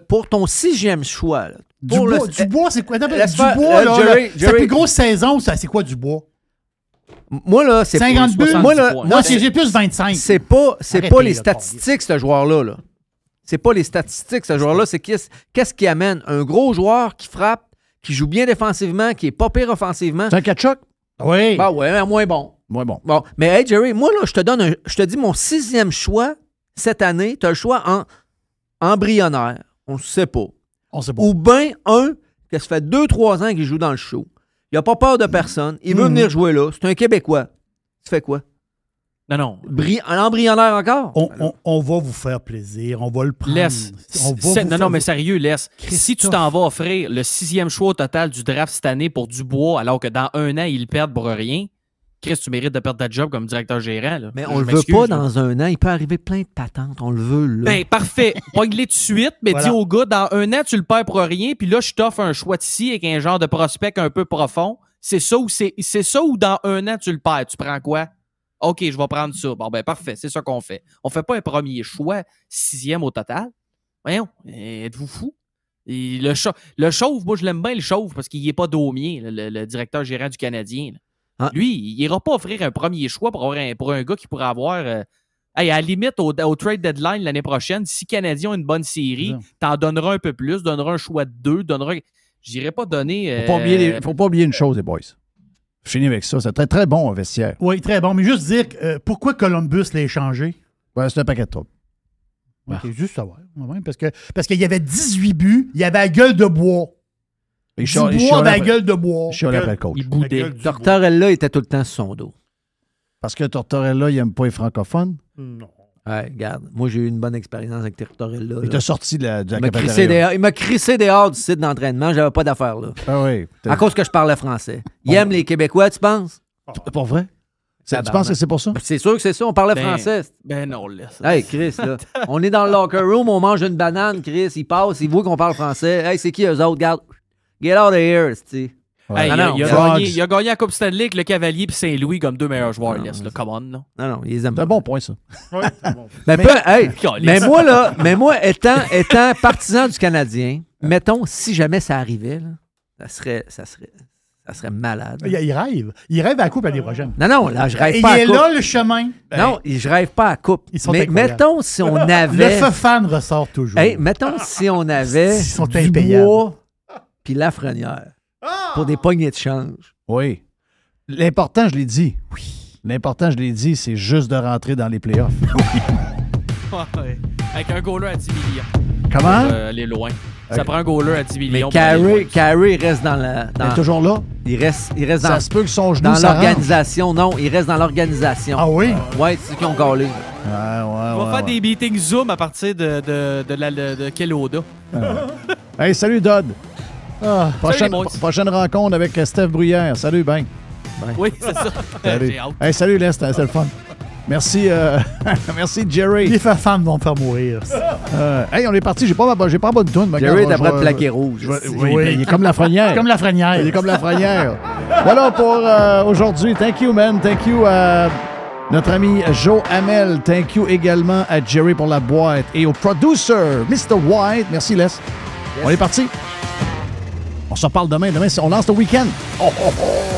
pour ton 6e choix... Là, Dubois, c'est quoi? Dubois, là, sa plus grosse saison, c'est quoi, Dubois? Moi, là, c'est 50 buts. Moi, j'ai plus 25. C'est pas les statistiques, ce joueur-là. Là. C'est pas les statistiques, ce joueur-là. C'est qu'est-ce qui amène un gros joueur qui frappe, qui joue bien défensivement, qui est pas pire offensivement. C'est un Tkachuk? Oui. Ben ouais, mais moins bon. Moins bon. Bon. Mais hey, Jerry, moi, là, je te dis mon 6e choix cette année. Tu as le choix en embryonnaire. On ne sait pas. On sait pas. Ou bien un que ça fait 2-3 ans qu'il joue dans le show. Il n'a pas peur de personne. Il veut venir jouer là. C'est un Québécois. Tu fais quoi? Non. Un embryonnaire encore? On va vous faire plaisir. On va le prendre. Laisse. Non, mais sérieux, laisse. Christophe. Si tu t'en vas offrir le 6e choix au total du draft cette année pour Dubois, alors que dans un an, ils le perdent pour rien, Chris, tu mérites de perdre ta job comme directeur gérant. Là. Mais on le veut pas dans un an. Il peut arriver plein de patentes. On le veut là. Ben, parfait. Pogne-les tout de suite, mais dis au gars, dans un an, tu le perds pour rien, puis là, je t'offre un choix ici avec un genre de prospect un peu profond. C'est ça ou dans un an, tu le perds. Tu prends quoi? OK, je vais prendre ça. Bon, ben, parfait. C'est ça qu'on fait. On fait pas un premier choix, 6e au total. Voyons, êtes-vous fou? Et le Chauve, moi, je l'aime bien, le Chauve, parce qu'il n'est pas Daumier, le directeur gérant du Canadien. Ah. Lui, il n'ira pas offrir un premier choix pour un gars qui pourrait avoir... à la limite, au trade deadline l'année prochaine, si le Canadien a une bonne série, t'en donneras un peu plus, donneras un choix de 2, je dirais pas donner... Faut pas oublier une chose, les boys. Je finis avec ça. C'est très, très bon, un vestiaire. Oui, très bon. Mais juste dire, pourquoi Columbus l'a échangé? Ouais, c'est un paquet de troubles. OK, juste savoir. Ouais, parce qu'il y avait 18 buts, il y avait la gueule de bois. Dubois avait la gueule de bois. Je suis après le coach. Il boudait. Tortorella était tout le temps sur son dos. Parce que Tortorella, il n'aime pas les francophones? Non. Ouais, regarde, moi j'ai eu une bonne expérience avec Tortorella. Il t'a sorti de la cafétéria. Il m'a crissé dehors du site d'entraînement, j'avais pas d'affaires là. Ah oui. À cause que je parlais français. Il aime les Québécois, tu penses? Pas vrai? Tu penses que c'est pour ça? C'est sûr que c'est ça, on parlait français. Ben non, laisse. Hey, Chris, là, on est dans le locker room, on mange une banane, Chris, il passe, il voit qu'on parle français. Hey, c'est qui eux autres? Regarde, get out of here, tu Hey, il a gagné la Coupe Stanley avec le Cavalier et Saint-Louis comme 2 meilleurs joueurs. Come on, non? Non, ils aiment. C'est un bon point, ça. Oui, c'est bon. Mais moi, étant partisan du Canadien, mettons, si jamais ça arrivait, là, ça serait malade. Il rêve. Il rêve à la Coupe l'année prochaine. Non, là, je rêve pas à la Coupe. Il est là, le chemin. Non, je rêve pas à la Coupe. Mais mettons, si on avait... Le feu fan ressort toujours. Hey, mettons, si on avait Dubois puis Lafrenière pour des poignées de change. Oui. L'important, je l'ai dit. Oui. L'important, je l'ai dit, c'est juste de rentrer dans les playoffs. Oui. Avec un goaler à 10 millions. Comment? Pour aller loin. Ça prend un goaler à 10 millions. Mais Carey reste dans la... Il est toujours là? Il reste dans... Ça se peut que son genou dans s'arrange. l'organisation. Non, il reste dans l'organisation. Ah oui? Ouais, c'est ceux qui ont gâlé. On va faire des meetings Zoom à partir de Keloda. Hey, salut, Dodd. Salut, boys. Prochaine rencontre avec Steph Bruyère. Salut, ben. Oui, c'est ça. Salut. J'ai hâte. Hey, salut, Les, c'est le fun. Merci, merci, Jerry. Les femmes vont me faire mourir. Hey, on est parti. J'ai pas la bonne toune. Jerry est après de plaquer rouge. Oui, il est comme la Lafrenière. Comme la Lafrenière. Il est comme la Lafrenière. Voilà pour aujourd'hui. Thank you, man. Thank you à notre ami Joe Hamel. Thank you également à Jerry pour la boîte. Et au producer, Mr. White. Merci, Les. Yes. On est parti. On se reparle demain. Demain, on lance le week-end. Oh, oh, oh.